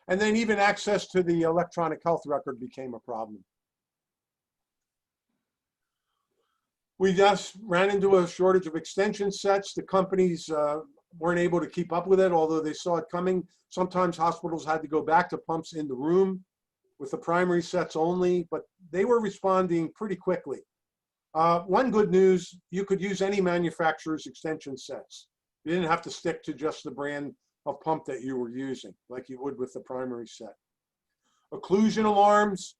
C: And then even access to the electronic health record became a problem. We just ran into a shortage of extension sets. The companies weren't able to keep up with it, although they saw it coming. Sometimes hospitals had to go back to pumps in the room with the primary sets only, but they were responding pretty quickly. One good news, you could use any manufacturer's extension sets. You didn't have to stick to just the brand of pump that you were using, like you would with the primary set. Occlusion alarms,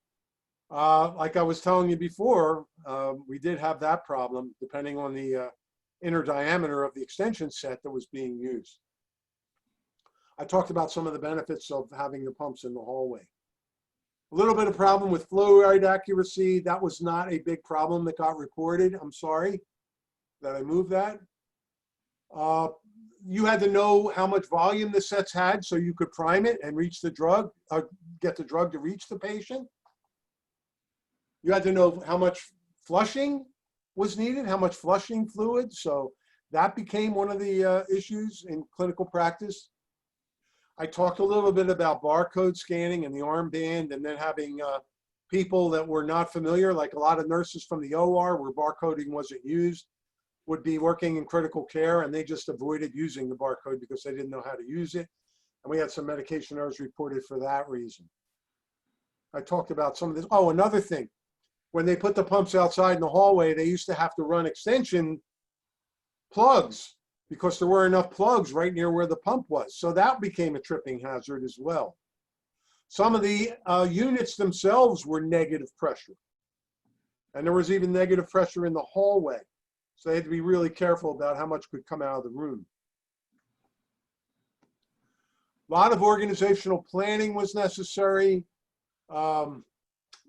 C: like I was telling you before, we did have that problem depending on the inner diameter of the extension set that was being used. I talked about some of the benefits of having the pumps in the hallway. A little bit of problem with flow rate accuracy. That was not a big problem that got reported. I'm sorry that I moved that. You had to know how much volume the sets had so you could prime it and reach the drug, get the drug to reach the patient. You had to know how much flushing was needed, how much flushing fluid. So that became one of the issues in clinical practice. I talked a little bit about barcode scanning and the armband, and then having people that were not familiar, like a lot of nurses from the OR where barcoding wasn't used, would be working in critical care, and they just avoided using the barcode because they didn't know how to use it. And we had some medication errors reported for that reason. I talked about some of this. Oh, another thing. When they put the pumps outside in the hallway, they used to have to run extension plugs because there weren't enough plugs right near where the pump was. So that became a tripping hazard as well. Some of the units themselves were negative pressure. And there was even negative pressure in the hallway. So they had to be really careful about how much could come out of the room. A lot of organizational planning was necessary. A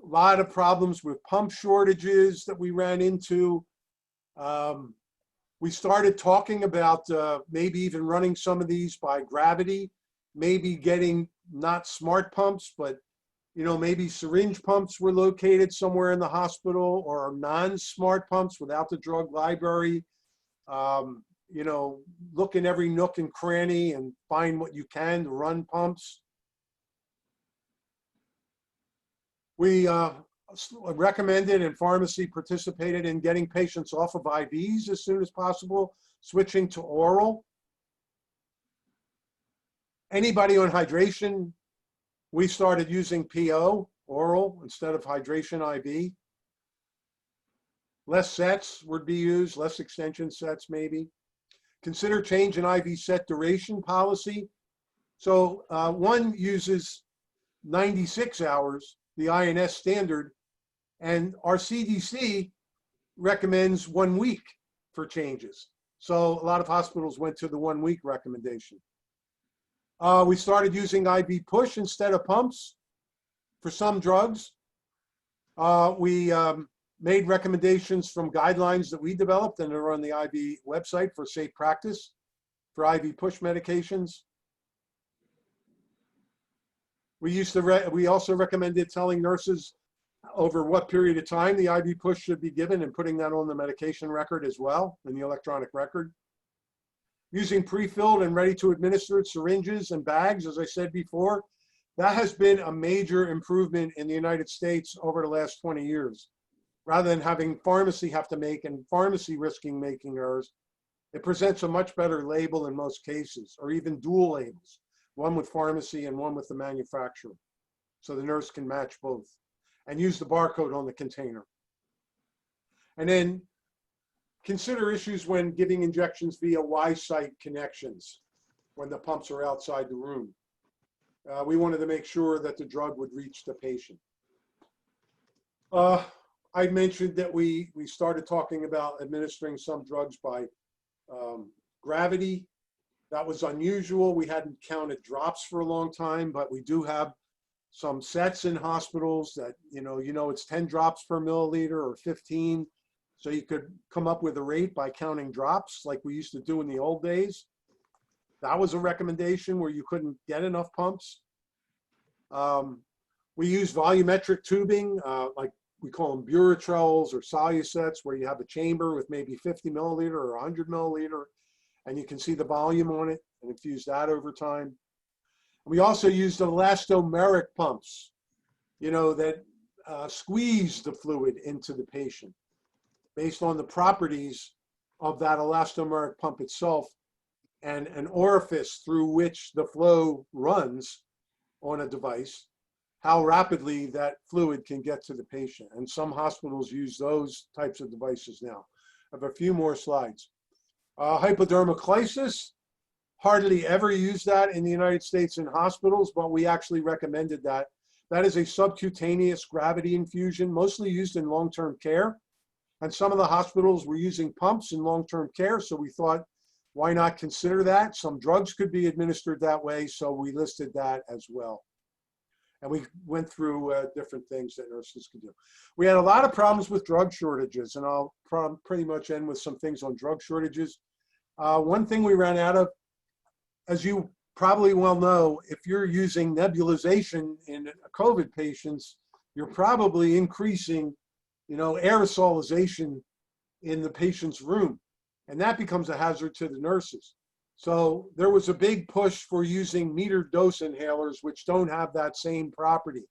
C: lot of problems with pump shortages that we ran into. We started talking about maybe even running some of these by gravity, maybe getting not smart pumps, but maybe syringe pumps were located somewhere in the hospital, or non-smart pumps without the drug library. Look in every nook and cranny and find what you can to run pumps. We recommended, and pharmacy participated in, getting patients off of IVs as soon as possible, switching to oral. Anybody on hydration, we started using PO, oral, instead of hydration IV. Less sets would be used, less extension sets maybe. Consider change in IV set duration policy. So one uses 96 hours, the INS standard, and our CDC recommends 1 week for changes. So a lot of hospitals went to the 1 week recommendation. We started using IV push instead of pumps for some drugs. We made recommendations from guidelines that we developed and are on the IV website for safe practice for IV push medications. We also recommended telling nurses over what period of time the IV push should be given, and putting that on the medication record as well, in the electronic record. Using pre-filled and ready-to-administer syringes and bags, as I said before, that has been a major improvement in the United States over the last 20 years. Rather than having pharmacy have to make, and pharmacy risking making errors, it presents a much better label in most cases, or even dual labels, one with pharmacy and one with the manufacturer. So the nurse can match both and use the barcode on the container. And then consider issues when giving injections via Y-site connections when the pumps are outside the room. We wanted to make sure that the drug would reach the patient. I mentioned that we started talking about administering some drugs by gravity. That was unusual. We hadn't counted drops for a long time, but we do have some sets in hospitals that, it's 10 drops per milliliter or 15. So you could come up with a rate by counting drops like we used to do in the old days. That was a recommendation where you couldn't get enough pumps. We use volumetric tubing, like we call them Buratrels or Solusets, where you have a chamber with maybe 50 milliliter or 100 milliliter, and you can see the volume on it and infuse that over time. We also used elastomeric pumps, that squeeze the fluid into the patient based on the properties of that elastomeric pump itself and an orifice through which the flow runs on a device, how rapidly that fluid can get to the patient. And some hospitals use those types of devices now. I have a few more slides. Hypodermoclysis, hardly ever use that in the United States in hospitals, but we actually recommended that. That is a subcutaneous gravity infusion, mostly used in long-term care. And some of the hospitals were using pumps in long-term care, so we thought, why not consider that? Some drugs could be administered that way, so we listed that as well. And we went through different things that nurses could do. We had a lot of problems with drug shortages, and I'll pretty much end with some things on drug shortages. One thing we ran out of, as you probably well know, if you're using nebulization in COVID patients, you're probably increasing, aerosolization in the patient's room, and that becomes a hazard to the nurses. So there was a big push for using metered dose inhalers, which don't have that same property.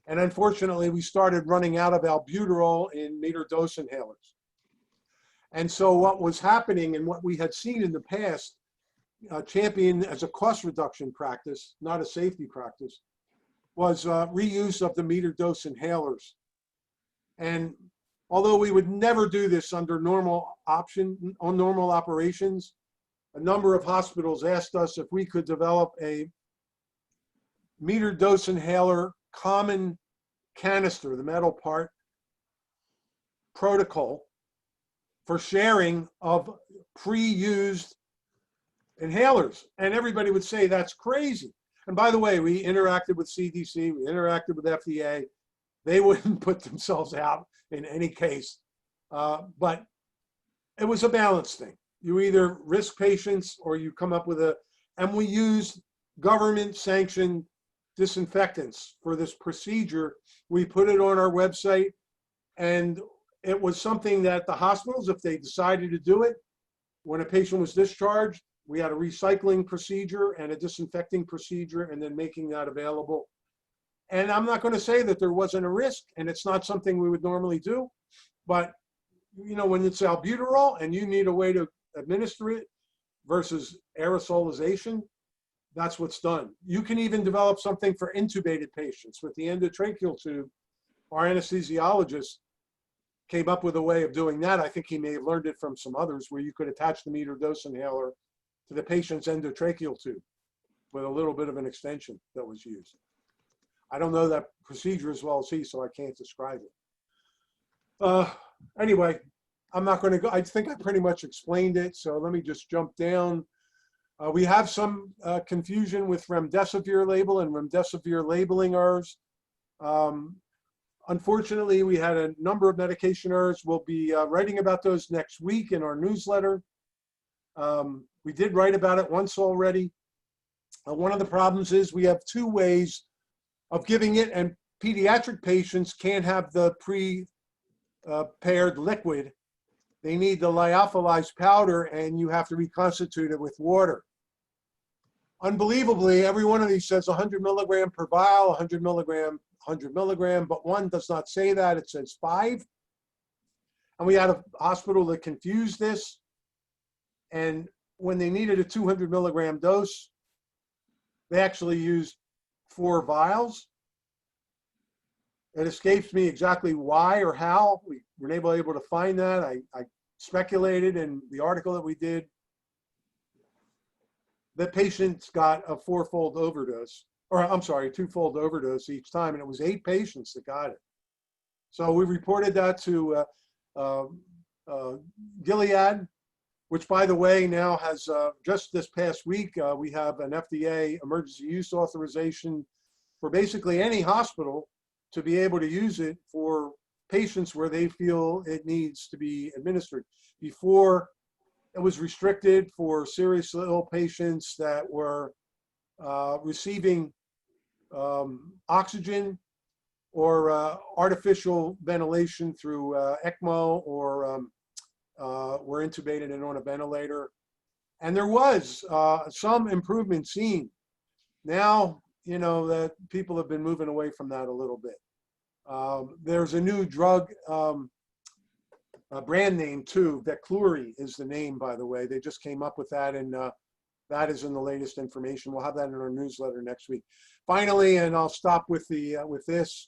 C: And unfortunately, we started running out of albuterol in metered dose inhalers. And so what was happening, and what we had seen in the past, championed as a cost reduction practice, not a safety practice, was reuse of the metered dose inhalers. And although we would never do this under normal operations, a number of hospitals asked us if we could develop a metered dose inhaler common canister, the metal part, protocol for sharing of pre-used inhalers. And everybody would say that's crazy. And by the way, we interacted with CDC, we interacted with FDA. They wouldn't put themselves out in any case. But it was a balance thing. You either risk patients or you come up with and we used government sanctioned disinfectants for this procedure. We put it on our website, and it was something that the hospitals, if they decided to do it, when a patient was discharged, we had a recycling procedure and a disinfecting procedure, and then making that available. And I'm not going to say that there wasn't a risk, and it's not something we would normally do, but you know, when it's albuterol and you need a way to administer it versus aerosolization, that's what's done. You can even develop something for intubated patients with the endotracheal tube. Our anesthesiologist came up with a way of doing that. I think he may have learned it from some others, where you could attach the metered dose inhaler to the patient's endotracheal tube with a little bit of an extension that was used. I don't know that procedure as well as he, so I can't describe it. Anyway, I'm not going to go. I think I pretty much explained it, so let me just jump down. We have some confusion with remdesivir label and remdesivir labeling errors. Unfortunately, we had a number of medication errors. We'll be writing about those next week in our newsletter. We did write about it once already. One of the problems is we have two ways of giving it, and pediatric patients can't have the pre-paired liquid. They need the lyophilized powder, and you have to reconstitute it with water. Unbelievably, every one of these says 100 milligram per vial, 100 milligram, 100 milligram, but one does not say that. It says 5. And we had a hospital that confused this. And when they needed a 200 milligram dose, they actually used 4 vials. It escapes me exactly why or how. We were able to find that. I speculated in the article that we did. The patients got a 4-fold overdose, or I'm sorry, 2-fold overdose each time, and it was 8 patients that got it. So we reported that to Gilead, which, by the way, now has just this past week, we have an FDA emergency use authorization for basically any hospital to be able to use it for patients where they feel it needs to be administered. Before, it was restricted for seriously ill patients that were receiving oxygen or artificial ventilation through ECMO, or were intubated and on a ventilator. And there was some improvement seen. Now, you know, that people have been moving away from that a little bit. There's a new drug brand name too. Veklury is the name, by the way. They just came up with that, and that is in the latest information. We'll have that in our newsletter next week. Finally, and I'll stop with the with this.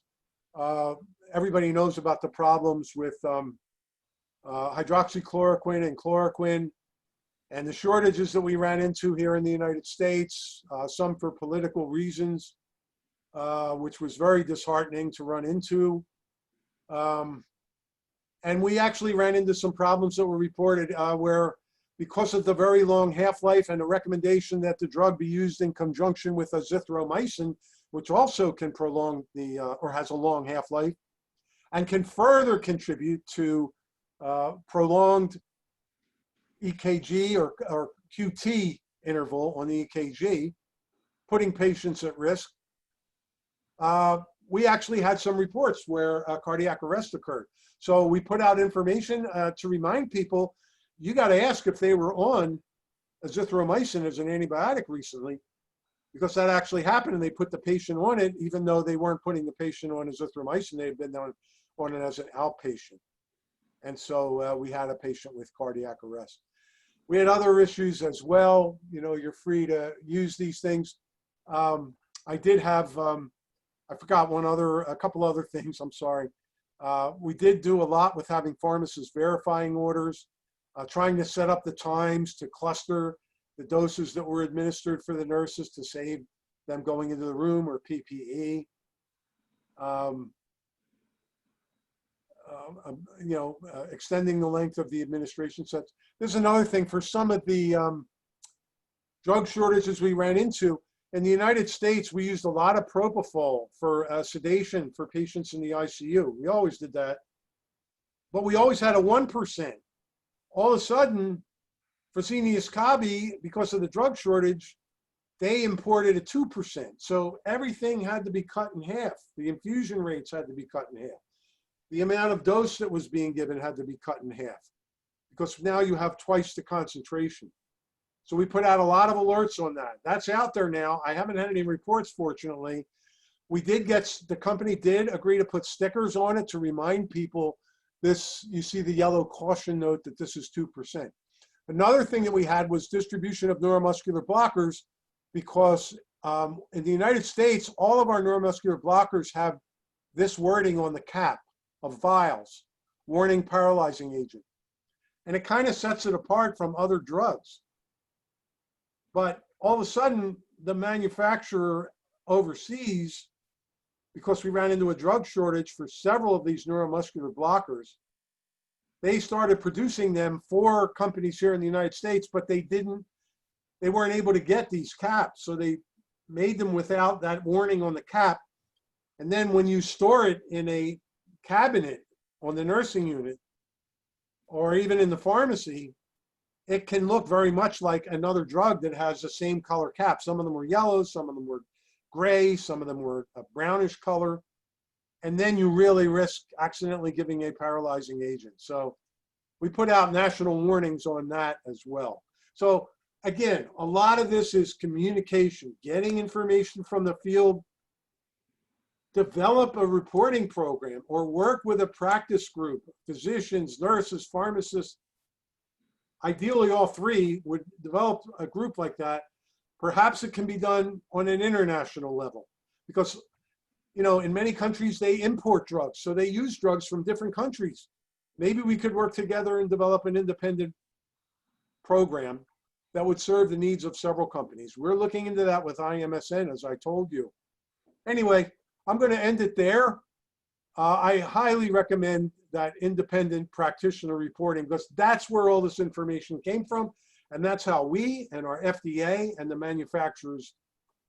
C: Everybody knows about the problems with hydroxychloroquine and chloroquine, and the shortages that we ran into here in the United States. Some for political reasons, which was very disheartening to run into. And we actually ran into some problems that were reported where, because of the very long half-life and the recommendation that the drug be used in conjunction with azithromycin, which also can prolong the, or has a long half-life, and can further contribute to prolonged EKG or QT interval on the EKG, putting patients at risk. We actually had some reports where cardiac arrest occurred. So we put out information to remind people, you got to ask if they were on azithromycin as an antibiotic recently, because that actually happened, and they put the patient on it, even though they weren't putting the patient on azithromycin. They had been on it as an outpatient. And so we had a patient with cardiac arrest. We had other issues as well. You know, you're free to use these things. I did have, I forgot a couple other things, I'm sorry. We did do a lot with having pharmacists verifying orders, trying to set up the times to cluster the doses that were administered for the nurses to save them going into the room, or PPE. You know, extending the length of the administration sets. There's another thing for some of the drug shortages we ran into. In the United States, we used a lot of propofol for sedation for patients in the ICU. We always did that. But we always had a 1%. all of a sudden, Fresenius Kabi, because of the drug shortage, they imported at 2%. So everything had to be cut in half. The infusion rates had to be cut in half. The amount of dose that was being given had to be cut in half, because now you have twice the concentration. So we put out a lot of alerts on that. That's out there now. I haven't had any reports, fortunately. We did get, the company did agree to put stickers on it to remind people this, you see the yellow caution note that this is 2%. Another thing that we had was distribution of neuromuscular blockers, because in the United States, all of our neuromuscular blockers have this wording on the cap of vials, warning paralyzing agent. And it kind of sets it apart from other drugs. But all of a sudden, the manufacturer overseas, because we ran into a drug shortage for several of these neuromuscular blockers, they started producing them for companies here in the United States, but they weren't able to get these caps. So they made them without that warning on the cap. And then when you store it in a cabinet on the nursing unit, or even in the pharmacy, it can look very much like another drug that has the same color cap. Some of them were yellow, some of them were gray, some of them were a brownish color. And then you really risk accidentally giving a paralyzing agent. So we put out national warnings on that as well. So again, a lot of this is communication, getting information from the field, develop a reporting program, or work with a practice group, physicians, nurses, pharmacists. Ideally, all three would develop a group like that. Perhaps it can be done on an international level, because you know, in many countries, they import drugs. So they use drugs from different countries. Maybe we could work together and develop an independent program that would serve the needs of several companies. We're looking into that with IMSN, as I told you. Anyway, I'm going to end it there. I highly recommend that independent practitioner reporting, because that's where all this information came from. And that's how we and our FDA and the manufacturers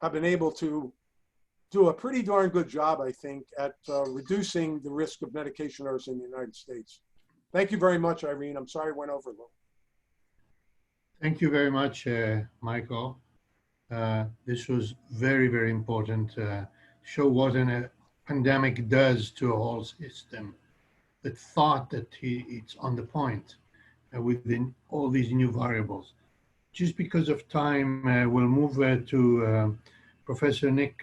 C: have been able to do a pretty darn good job, I think, at reducing the risk of medication errors in the United States. Thank you very much, Irene. I'm sorry I went over a little.
D: Thank you very much, Michael. This was very, very important. Show what a pandemic does to a whole system. The thought that it's on the point within all these new variables. Just because of time, we'll move to Professor Nick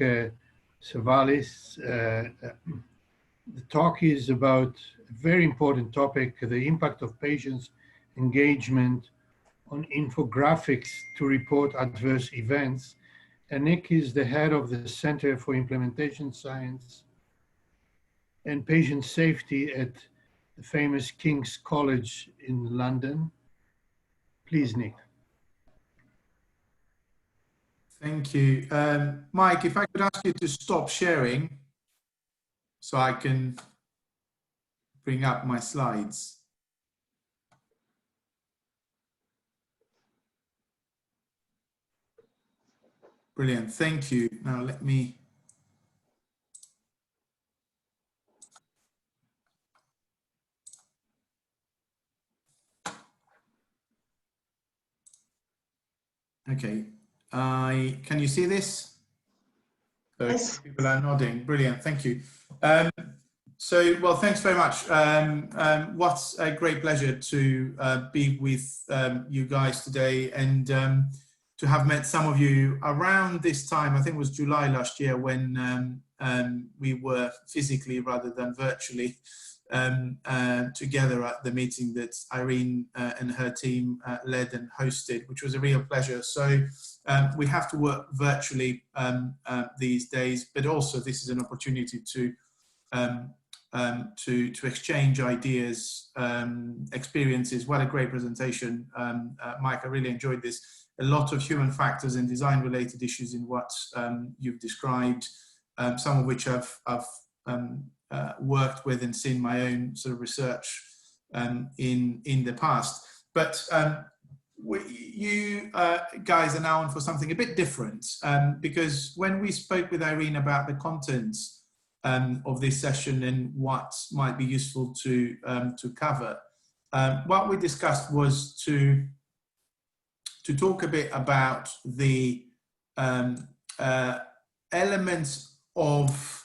D: Savalis. The talk is about a very important topic, the impact of patients' engagement on infographics to report adverse events. And Nick is the head of the Center for Implementation Science and Patient Safety at the famous King's College in London. Please, Nick.
E: Thank you. Mike, if I could ask you to stop sharing so I can bring up my slides. Brilliant, thank you. Now let me... Okay, can you see this? So
A: Yes.
E: people are nodding. Brilliant, thank you. Well, thanks very much. What a great pleasure to be with you guys today, and to have met some of you around this time. I think it was July last year when we were physically rather than virtually together at the meeting that Irene and her team led and hosted, which was a real pleasure. So we have to work virtually these days, but also this is an opportunity to exchange ideas, experiences. What a great presentation, Mike. I really enjoyed this. A lot of human factors and design related issues in what you've described, some of which I've worked with and seen my own sort of research in the past. But you guys are now on for something a bit different, because when we spoke with Irene about the contents of this session and what might be useful to cover, what we discussed was to talk a bit about the elements of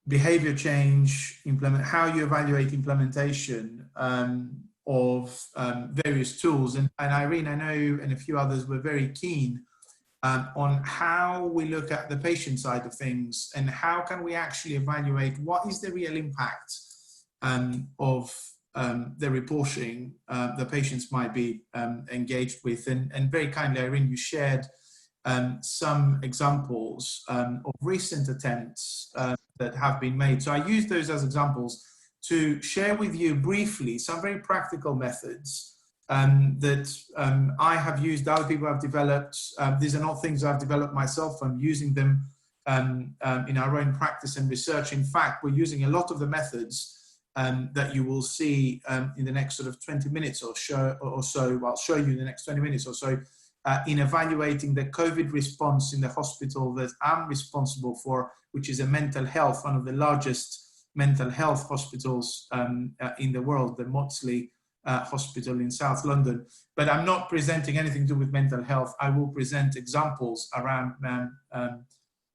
E: behavior change, how you evaluate implementation of various tools. And Irene, I know, and a few others were very keen on how we look at the patient side of things and how can we actually evaluate what is the real impact of the reporting the patients might be engaged with. And very kindly, Irene, you shared some examples of recent attempts that have been made. So I use those as examples to share with you briefly some very practical methods that I have used, other people have developed. These are not things I've developed myself. I'm using them in our own practice and research. In fact, we're using a lot of the methods that you will see in the next sort of 20 minutes or so. I'll show you in the next 20 minutes or so in evaluating the COVID response in the hospital that I'm responsible for, which is a mental health, one of the largest mental health hospitals in the world, the Maudsley Hospital in South London. But I'm not presenting anything to do with mental health. I will present examples around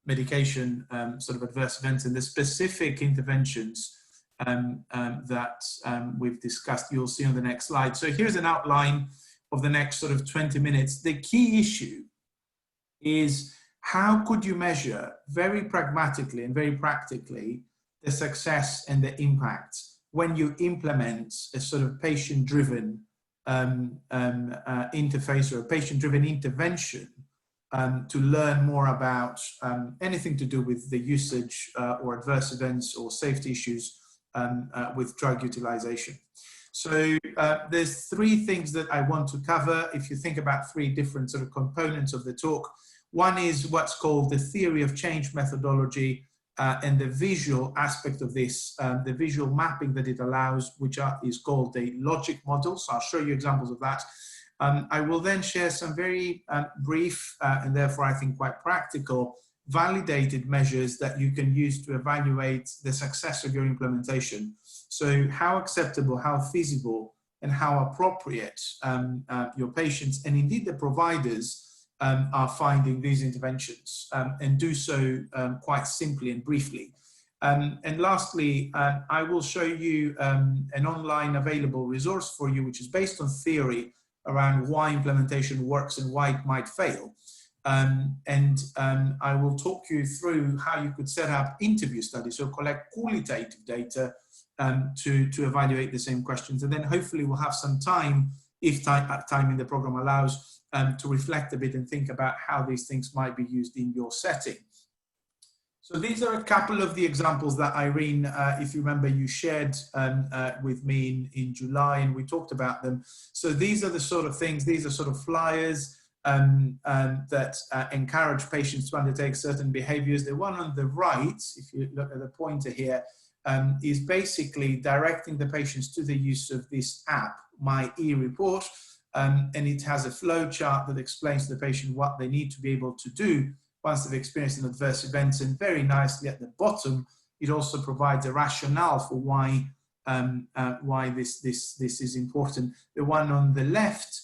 E: medication sort of adverse events and the specific interventions that we've discussed. You'll see on the next slide. So here's an outline of the next sort of 20 minutes. The key issue is how could you measure very pragmatically and very practically the success and the impact when you implement a sort of patient-driven interface or a patient-driven intervention to learn more about anything to do with the usage or adverse events or safety issues with drug utilization. So there's three things that I want to cover. If you think about three different sort of components of the talk, one is what's called the theory of change methodology and the visual aspect of this, the visual mapping that it allows, which is called the logic model. So I'll show you examples of that. I will then share some very brief and therefore I think quite practical validated measures that you can use to evaluate the success of your implementation. So how acceptable, how feasible, and how appropriate your patients and indeed the providers are finding these interventions and do so quite simply and briefly. And lastly, I will show you an online available resource for you, which is based on theory around why implementation works and why it might fail. I will talk you through how you could set up interview studies, so collect qualitative data to evaluate the same questions. And then hopefully we'll have some time, if time in the program allows, to reflect a bit and think about how these things might be used in your setting. So these are a couple of the examples that Irene, if you remember, you shared with me in July, and we talked about them. So these are the sort of things, these are sort of flyers that encourage patients to undertake certain behaviors. The one on the right, if you look at the pointer here, is basically directing the patients to the use of this app, My E-Report, and it has a flow chart that explains to the patient what they need to be able to do once they've experienced an adverse event. And very nicely at the bottom, it also provides a rationale for why this is important. The one on the left,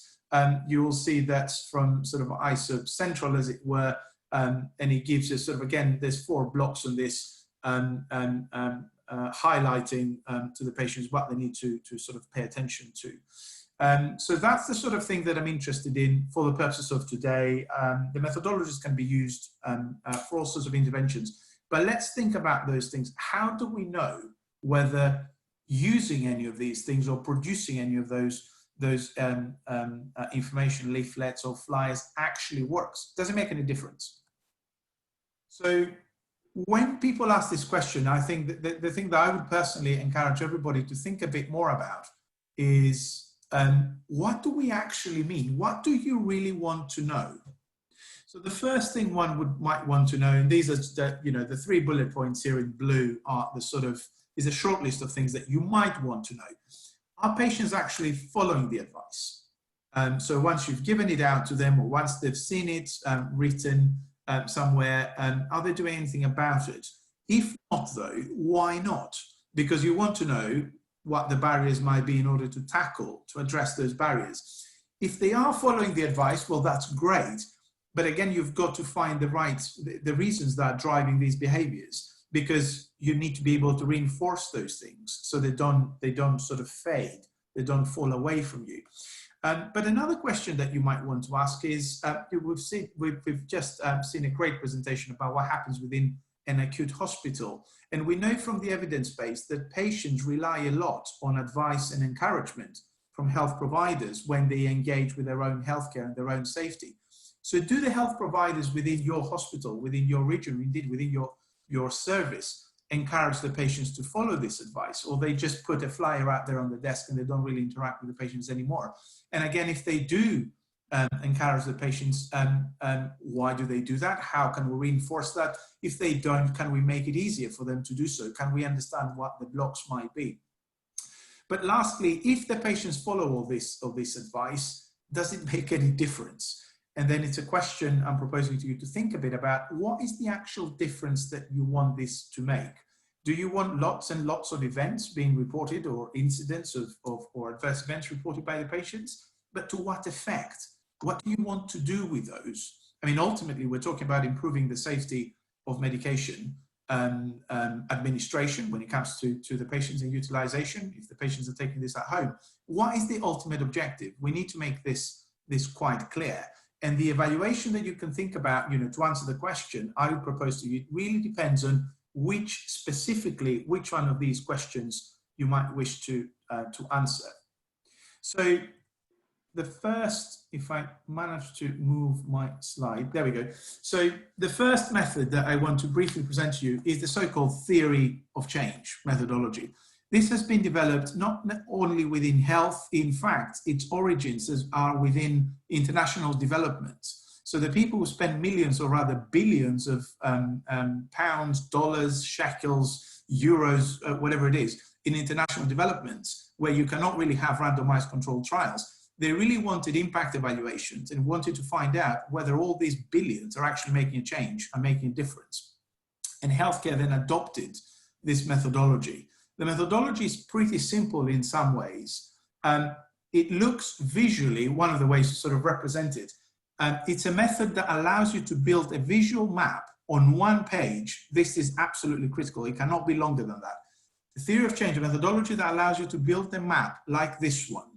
E: you will see that's from sort of ISOP Central, as it were, and it gives us sort of, again, there's 4 blocks on this, highlighting to the patients what they need to sort of pay attention to. So that's the sort of thing that I'm interested in for the purposes of today. The methodologies can be used for all sorts of interventions, but let's think about those things. How do we know whether using any of these things or producing any of those information leaflets or flyers actually works? Does it make any difference? So when people ask this question, I think that the thing that I would personally encourage everybody to think a bit more about is what do we actually mean? What do you really want to know? So the first thing one might want to know, and these are the 3 bullet points here in blue are the sort of is a short list of things that you might want to know. Are patients actually following the advice? So once you've given it out to them, or once they've seen it written somewhere, are they doing anything about it? If not, though, why not? Because you want to know what the barriers might be in order to address those barriers. If they are following the advice, well, that's great. But again, you've got to find the reasons that are driving these behaviors, because you need to be able to reinforce those things so they don't sort of fade, they don't fall away from you. But another question that you might want to ask is, we've just seen a great presentation about what happens within an acute hospital. And we know from the evidence base that patients rely a lot on advice and encouragement from health providers when they engage with their own healthcare and their own safety. So do the health providers within your hospital, within your region, indeed within your service, encourage the patients to follow this advice, or they just put a flyer out there on the desk and they don't really interact with the patients anymore? And again, if they do encourage the patients, why do they do that? How can we reinforce that? If they don't, can we make it easier for them to do so? Can we understand what the blocks might be? But lastly, if the patients follow all this advice, does it make any difference? And then it's a question I'm proposing to you to think a bit about: what is the actual difference that you want this to make? Do you want lots and lots of events being reported, or incidents or adverse events reported by the patients? But to what effect? What do you want to do with those? I mean, ultimately, we're talking about improving the safety of medication administration when it comes to the patients and utilization, if the patients are taking this at home. What is the ultimate objective? We need to make this quite clear. And the evaluation that you can think about, to answer the question, I would propose to you, it really depends on which one of these questions you might wish to answer. So the first, if I manage to move my slide, there we go. So the first method that I want to briefly present to you is the so-called theory of change methodology. This has been developed not only within health. In fact, its origins are within international development. So the people who spend millions, or rather billions of pounds, dollars, shekels, euros, whatever it is, in international developments, where you cannot really have randomized controlled trials, they really wanted impact evaluations and wanted to find out whether all these billions are actually making a change and making a difference. And healthcare then adopted this methodology. The methodology is pretty simple in some ways. It looks visually, one of the ways to sort of represent it, it's a method that allows you to build a visual map on one page. This is absolutely critical. It cannot be longer than that. The theory of change, a methodology that allows you to build a map like this one,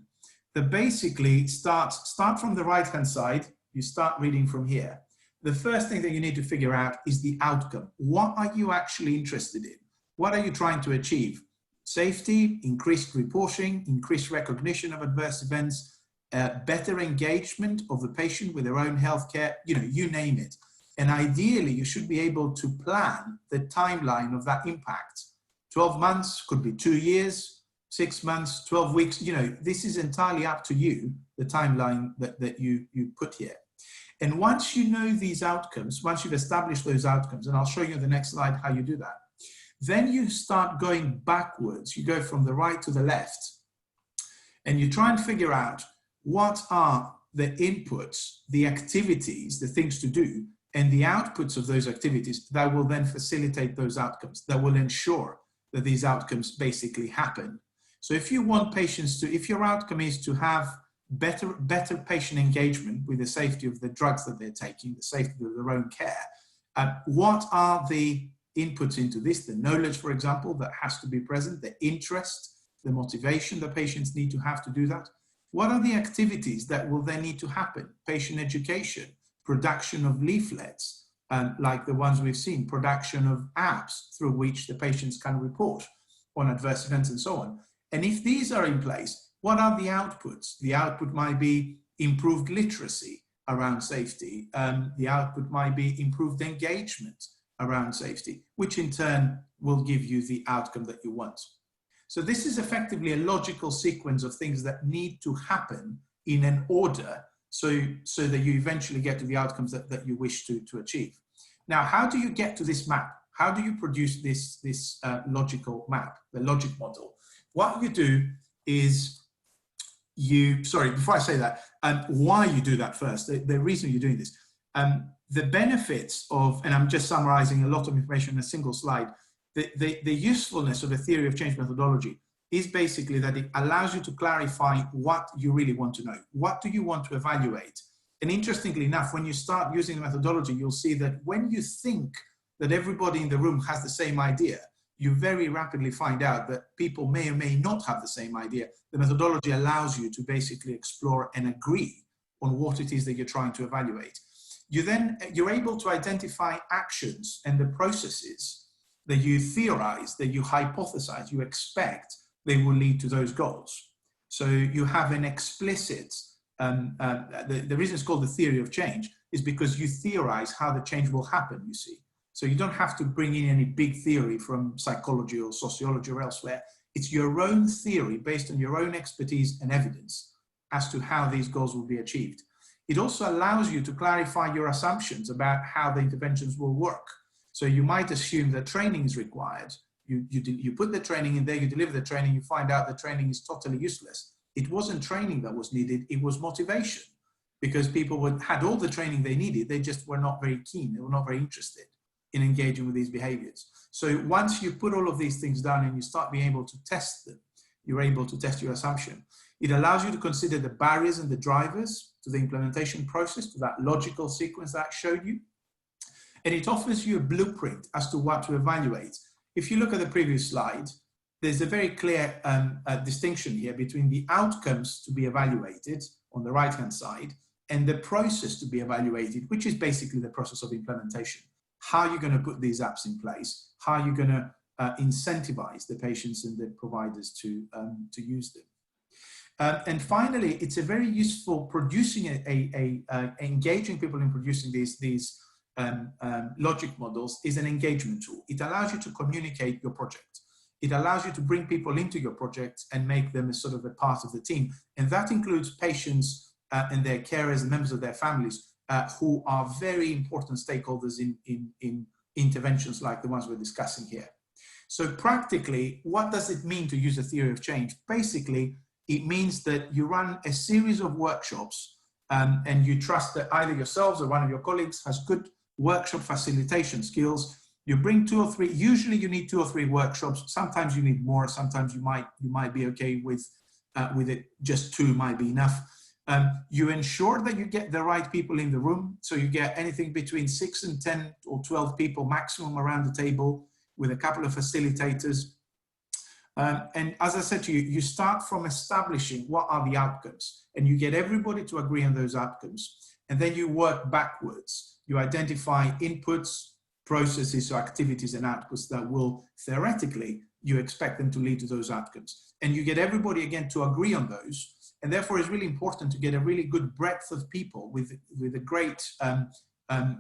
E: that basically start from the right-hand side. You start reading from here. The first thing that you need to figure out is the outcome. What are you actually interested in? What are you trying to achieve? Safety, increased reporting, increased recognition of adverse events, better engagement of the patient with their own healthcare, you name it. And ideally, you should be able to plan the timeline of that impact. 12 months, could be 2 years, 6 months, 12 weeks, this is entirely up to you, the timeline that you put here. And once you know these outcomes, once you've established those outcomes, and I'll show you in the next slide how you do that, then you start going backwards. You go from the right to the left, and you try and figure out what are the inputs, the activities, the things to do, and the outputs of those activities that will then facilitate those outcomes, that will ensure that these outcomes basically happen. So if you want patients to, if your outcome is to have better patient engagement with the safety of the drugs that they're taking, the safety of their own care, what are the inputs into this? The knowledge, for example, that has to be present, the interest, the motivation that patients need to have to do that. What are the activities that will then need to happen? Patient education, production of leaflets, like the ones we've seen, production of apps through which the patients can report on adverse events and so on. And if these are in place, what are the outputs? The output might be improved literacy around safety. The output might be improved engagement around safety, which in turn will give you the outcome that you want. So this is effectively a logical sequence of things that need to happen in an order so that you eventually get to the outcomes that you wish to achieve. Now, how do you get to this map? How do you produce this logical map, the logic model? What you do is before I say that, why you do that first, the reason you're doing this, the benefits of, and I'm just summarizing a lot of information in a single slide, the usefulness of a theory of change methodology is basically that it allows you to clarify what you really want to know. What do you want to evaluate? And interestingly enough, when you start using the methodology, you'll see that when you think that everybody in the room has the same idea, you very rapidly find out that people may or may not have the same idea. The methodology allows you to basically explore and agree on what it is that you're trying to evaluate. You're able to identify actions and the processes that you theorize, that you hypothesize, you expect they will lead to those goals. So you have an explicit, the reason it's called the theory of change is because you theorize how the change will happen, you see. So you don't have to bring in any big theory from psychology or sociology or elsewhere. It's your own theory based on your own expertise and evidence as to how these goals will be achieved. It also allows you to clarify your assumptions about how the interventions will work. So you might assume that training is required. You put the training in there, you deliver the training, you find out the training is totally useless. It wasn't training that was needed, it was motivation, because people had all the training they needed, they just were not very keen, they were not very interested in engaging with these behaviors. So once you put all of these things down and you start being able to test them, you're able to test your assumption. It allows you to consider the barriers and the drivers to the implementation process, to that logical sequence that I showed you. And it offers you a blueprint as to what to evaluate. If you look at the previous slide, there's a very clear distinction here between the outcomes to be evaluated on the right-hand side and the process to be evaluated, which is basically the process of implementation. How are you going to put these apps in place? How are you going to incentivize the patients and the providers to use them? And finally, it's a very useful producing engaging people in producing these logic models is an engagement tool. It allows you to communicate your project. It allows you to bring people into your project and make them as sort of a part of the team. And that includes patients and their carers and members of their families who are very important stakeholders in interventions like the ones we're discussing here. So practically, what does it mean to use a theory of change? Basically, it means that you run a series of workshops and you trust that either yourselves or one of your colleagues has good workshop facilitation skills. You bring 2 or 3, usually you need 2 or 3 workshops. Sometimes you need more, sometimes you might be okay with it, just 2 might be enough. You ensure that you get the right people in the room. So you get anything between 6 and 10 or 12 people maximum around the table with a couple of facilitators. And as I said to you, you start from establishing what are the outcomes and you get everybody to agree on those outcomes. And then you work backwards. You identify inputs, processes, or activities and outputs that will theoretically, you expect them to lead to those outcomes. And you get everybody again to agree on those. And therefore it's really important to get a really good breadth of people with a great,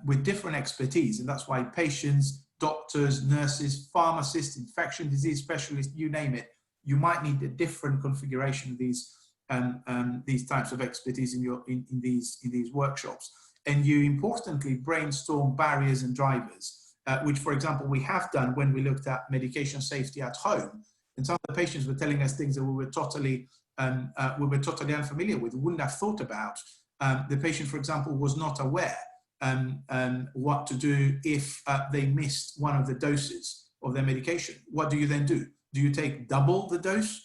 E: with different expertise. And that's why patients, doctors, nurses, pharmacists, infection disease specialists, you name it, you might need a different configuration of these types of expertise in these workshops. And you importantly brainstorm barriers and drivers, which, for example, we have done when we looked at medication safety at home. And some of the patients were telling us things that we were totally unfamiliar with, wouldn't have thought about. The patient, for example, was not aware what to do if they missed one of the doses of their medication. What do you then do? Do you take double the dose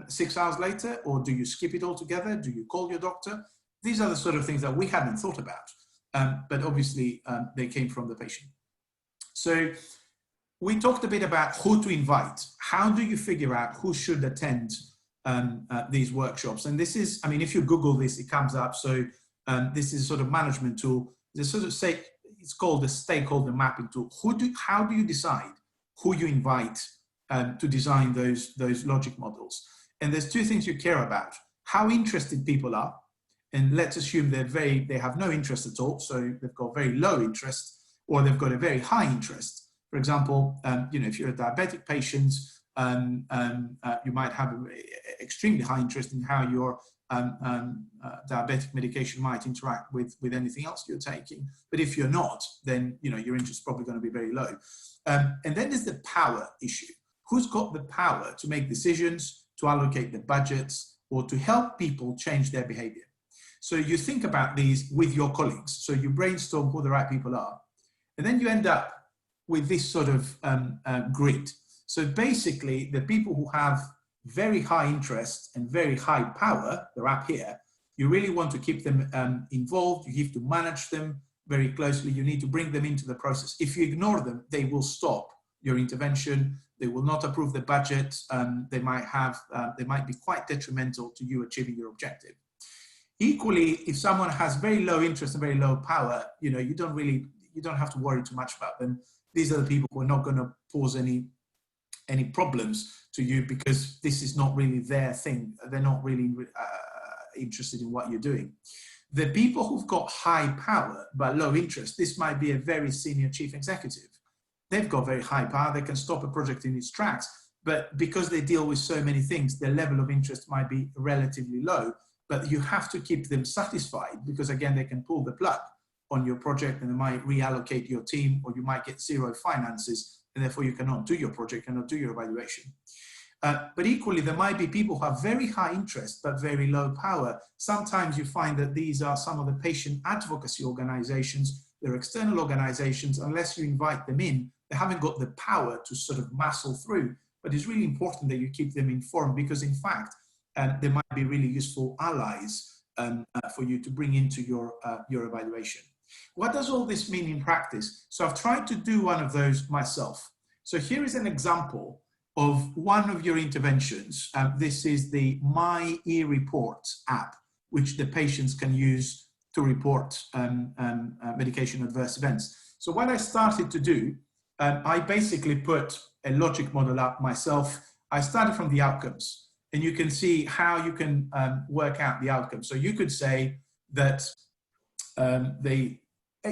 E: 6 hours later, or do you skip it altogether? Do you call your doctor? These are the sort of things that we hadn't thought about, but obviously they came from the patient. So we talked a bit about who to invite. How do you figure out who should attend these workshops? And this is, I mean, if you Google this, it comes up. So this is a sort of management tool. It's called the stakeholder mapping tool. How do you decide who you invite to design those logic models? And there's 2 things you care about: how interested people are, and let's assume they have no interest at all, so they've got very low interest, or they've got a very high interest. For example, if you're a diabetic patient, you might have an extremely high interest in how your diabetic medication might interact with anything else you're taking. But if you're not, then your interest is probably going to be very low. And then there's the power issue. Who's got the power to make decisions, to allocate the budgets, or to help people change their behavior? So you think about these with your colleagues. So you brainstorm who the right people are. And then you end up with this sort of grid. So basically, the people who have very high interest and very high power, they're up here, you really want to keep them involved. You have to manage them very closely. You need to bring them into the process. If you ignore them, they will stop your intervention. They will not approve the budget. They might be quite detrimental to you achieving your objective. Equally, if someone has very low interest and very low power, you know, you don't have to worry too much about them. These are the people who are not going to cause any problems to you, because this is not really their thing. They're not really interested in what you're doing. The people who've got high power but low interest, this might be a very senior chief executive. They've got very high power. They can stop a project in its tracks, but because they deal with so many things, their level of interest might be relatively low. But you have to keep them satisfied, because again, they can pull the plug on your project and they might reallocate your team, or you might get zero finances, and therefore you cannot do your project, cannot do your evaluation. But equally, there might be people who have very high interest but very low power. Sometimes you find that these are some of the patient advocacy organizations. They're external organizations. Unless you invite them in, they haven't got the power to sort of muscle through. But it's really important that you keep them informed, because in fact, they might be really useful allies for you to bring into your evaluation. What does all this mean in practice? So I've tried to do one of those myself. So here is an example of one of your interventions. This is the My eReport app, which the patients can use to report medication adverse events. So what I started to do, I basically put a logic model up myself. I started from the outcomes, and you can see how you can work out the outcomes. So you could say that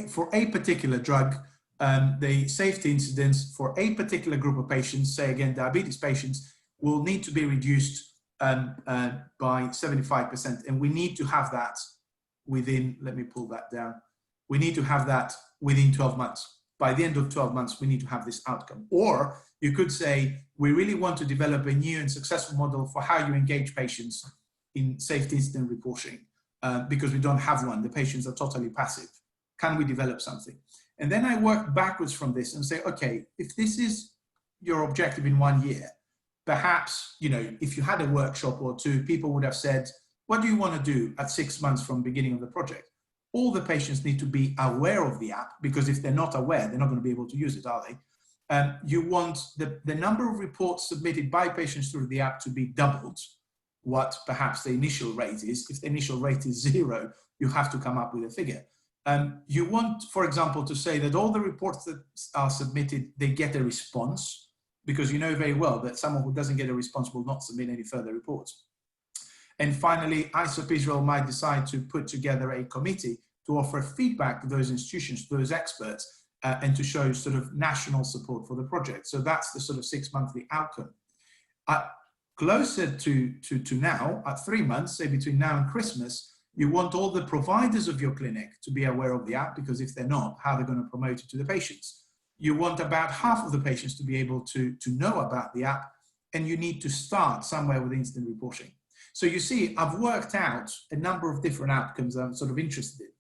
E: for a particular drug, the safety incidence for a particular group of patients, say again diabetes patients, will need to be reduced by 75%, and we need to have that within, let me pull that down, we need to have that within 12 months. By the end of 12 months, we need to have this outcome. Or you could say, we really want to develop a new and successful model for how you engage patients in safety incident reporting, because we don't have one. The patients are totally passive. Can we develop something? And then I work backwards from this and say, okay, if this is your objective in 1 year, perhaps, you know, if you had a workshop or two, people would have said, what do you want to do at 6 months from the beginning of the project? All the patients need to be aware of the app, because if they're not aware, they're not going to be able to use it, are they? You want the number of reports submitted by patients through the app to be doubled what perhaps the initial rate is. If the initial rate is 0, you have to come up with a figure. You want, for example, to say that all the reports that are submitted, they get a response, because you know very well that someone who doesn't get a response will not submit any further reports. And finally, ISOP Israel might decide to put together a committee to offer feedback to those institutions, to those experts, and to show sort of national support for the project. So that's the sort of 6-monthly outcome. Closer to now, at 3 months, say between now and Christmas, you want all the providers of your clinic to be aware of the app, because if they're not, how they're going to promote it to the patients. You want about half of the patients to be able to know about the app, and you need to start somewhere with instant reporting. So you see, I've worked out a number of different outcomes I'm sort of interested in.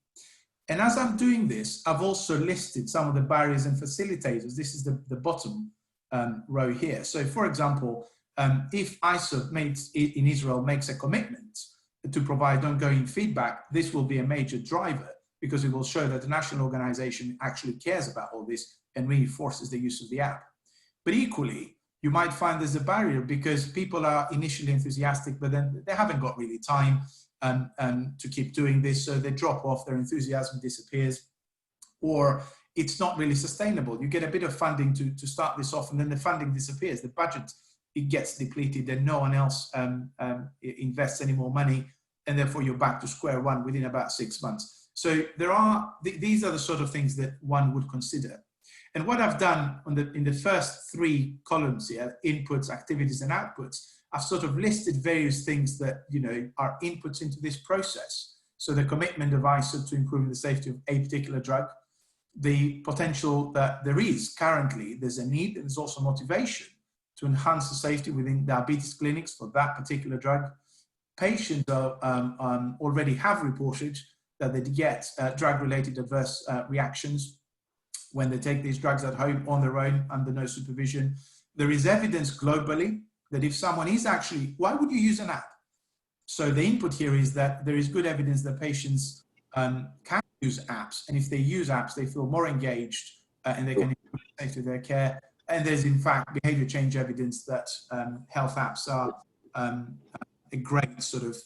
E: And as I'm doing this, I've also listed some of the barriers and facilitators. This is the bottom row here. So for example, if ISOP in Israel makes a commitment to provide ongoing feedback, this will be a major driver, because it will show that the national organization actually cares about all this and reinforces the use of the app. But equally, you might find there's a barrier, because people are initially enthusiastic, but then they haven't got really time to keep doing this, so they drop off, their enthusiasm disappears, or it's not really sustainable. You get a bit of funding to start this off, and then the funding disappears, the budget, it gets depleted, and no one else invests any more money, and therefore you're back to square one within about 6 months. So these are the sort of things that one would consider. And what I've done in the first 3 columns here, inputs, activities, and outputs, I've sort of listed various things that, you know, are inputs into this process. So the commitment of ISOP to improving the safety of a particular drug, the potential that there is currently, there's a need, and there's also motivation to enhance the safety within diabetes clinics for that particular drug. Patients already have reported that they get drug-related adverse reactions when they take these drugs at home on their own under no supervision. There is evidence globally that if someone is actually, why would you use an app? So the input here is that there is good evidence that patients can use apps, and if they use apps, they feel more engaged and they can improve the safety of their care. And there's in fact behavior change evidence that health apps are a great sort of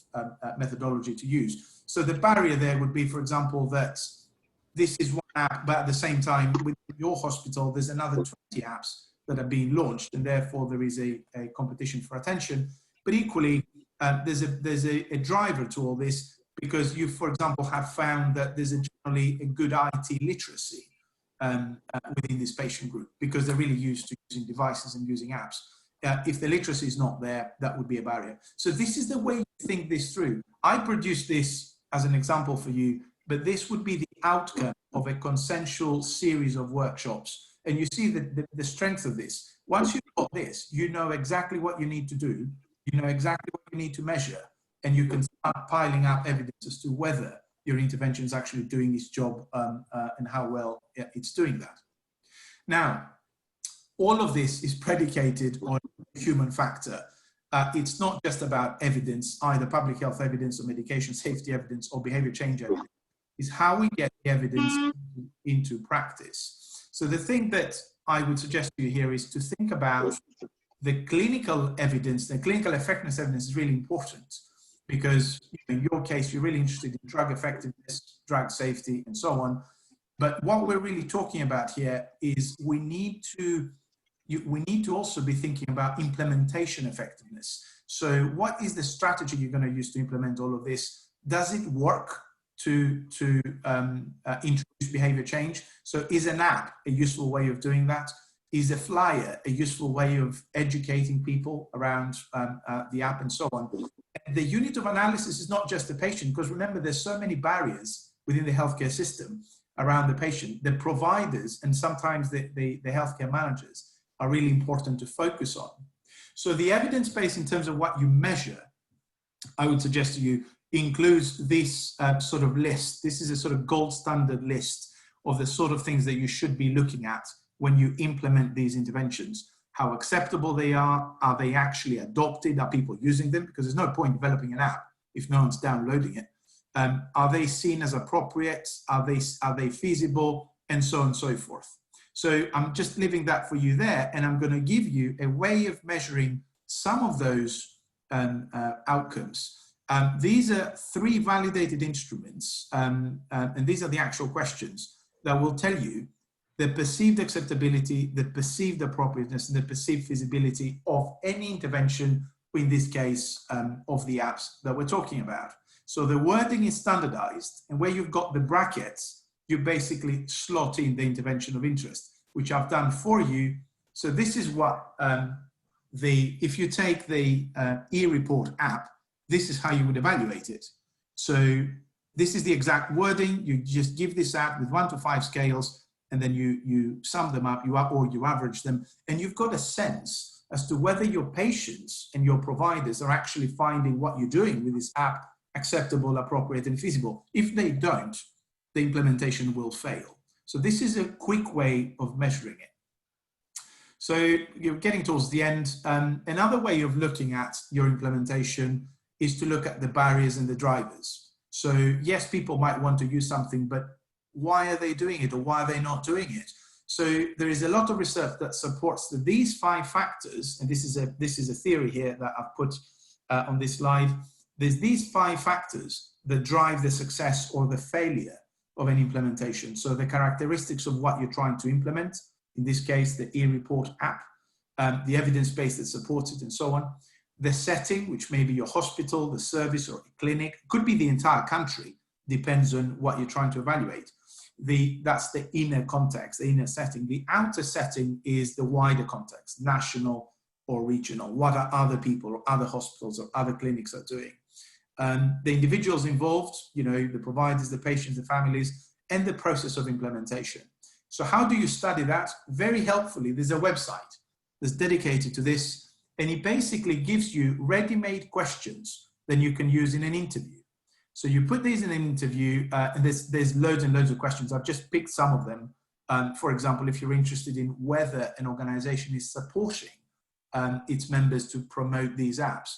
E: methodology to use. So the barrier there would be, for example, that this is one app, but at the same time, with your hospital, there's another 20 apps that are being launched, and therefore there is a competition for attention. But equally, there's a driver to all this, because you, for example, have found that there's generally a good IT literacy within this patient group, because they're really used to using devices and using apps. If the literacy is not there, that would be a barrier. So this is the way you think this through. I produced this as an example for you, but this would be the outcome of a consensual series of workshops. And you see the strength of this. Once you've got this, you know exactly what you need to do, you know exactly what you need to measure, and you can start piling up evidence as to whether your intervention is actually doing its job and how well it's doing that. Now, all of this is predicated on human factor. It's not just about evidence, either public health evidence or medication safety evidence or behavior change evidence. It's how we get the evidence into practice. So the thing that I would suggest to you here is to think about the clinical evidence. The clinical effectiveness evidence is really important, because in your case, you're really interested in drug effectiveness, drug safety, and so on. But what we're really talking about here is we need to also be thinking about implementation effectiveness. So what is the strategy you're going to use to implement all of this? Does it work to introduce behavior change? So is an app a useful way of doing that? Is a flyer a useful way of educating people around the app, and so on? And the unit of analysis is not just the patient, because remember, there's so many barriers within the healthcare system around the patient. The providers and sometimes the healthcare managers are really important to focus on. So the evidence base in terms of what you measure, I would suggest to you, includes this sort of list. This is a sort of gold standard list of the sort of things that you should be looking at when you implement these interventions. How acceptable they are they actually adopted, are people using them? Because there's no point developing an app if no one's downloading it. Are they seen as appropriate? Are they feasible? And so on and so forth. So I'm just leaving that for you there, and I'm going to give you a way of measuring some of those outcomes. These are 3 validated instruments, and these are the actual questions that will tell you the perceived acceptability, the perceived appropriateness, and the perceived feasibility of any intervention, in this case, of the apps that we're talking about. So the wording is standardized, and where you've got the brackets, you basically slot in the intervention of interest, which I've done for you. So this is what if you take the e-report app, this is how you would evaluate it. So this is the exact wording. You just give this app with 1 to 5 scales, and then you sum them up, or you average them, and you've got a sense as to whether your patients and your providers are actually finding what you're doing with this app acceptable, appropriate, and feasible. If they don't, the implementation will fail. So this is a quick way of measuring it. So you're getting towards the end. Another way of looking at your implementation is to look at the barriers and the drivers. So yes, people might want to use something, but why are they doing it, or why are they not doing it? So there is a lot of research that supports that these 5 factors, and this is a theory here that I've put on this slide. There's these 5 factors that drive the success or the failure of an implementation. So the characteristics of what you're trying to implement, in this case, the e-report app, the evidence base that supports it, and so on. The setting, which may be your hospital, the service, or a clinic, could be the entire country, depends on what you're trying to evaluate. That's the inner context, the inner setting. The outer setting is the wider context, national or regional. What are other people or other hospitals or other clinics are doing? The individuals involved, the providers, the patients, the families, and the process of implementation. So how do you study that? Very helpfully, there's a website that's dedicated to this, and it basically gives you ready-made questions that you can use in an interview. So you put these in an interview, and there's loads and loads of questions. I've just picked some of them. For example, if you're interested in whether an organization is supporting its members to promote these apps?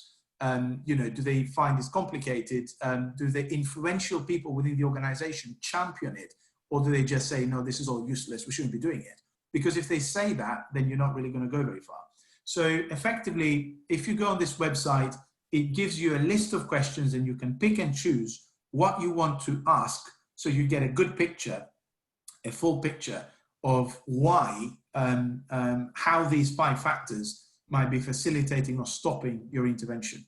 E: You know, do they find this complicated? Do the influential people within the organization champion it? Or do they just say, no, this is all useless, we shouldn't be doing it? Because if they say that, then you're not really going to go very far. So effectively, if you go on this website, it gives you a list of questions and you can pick and choose what you want to ask. So you get a good picture, a full picture of why, how these 5 factors might be facilitating or stopping your intervention.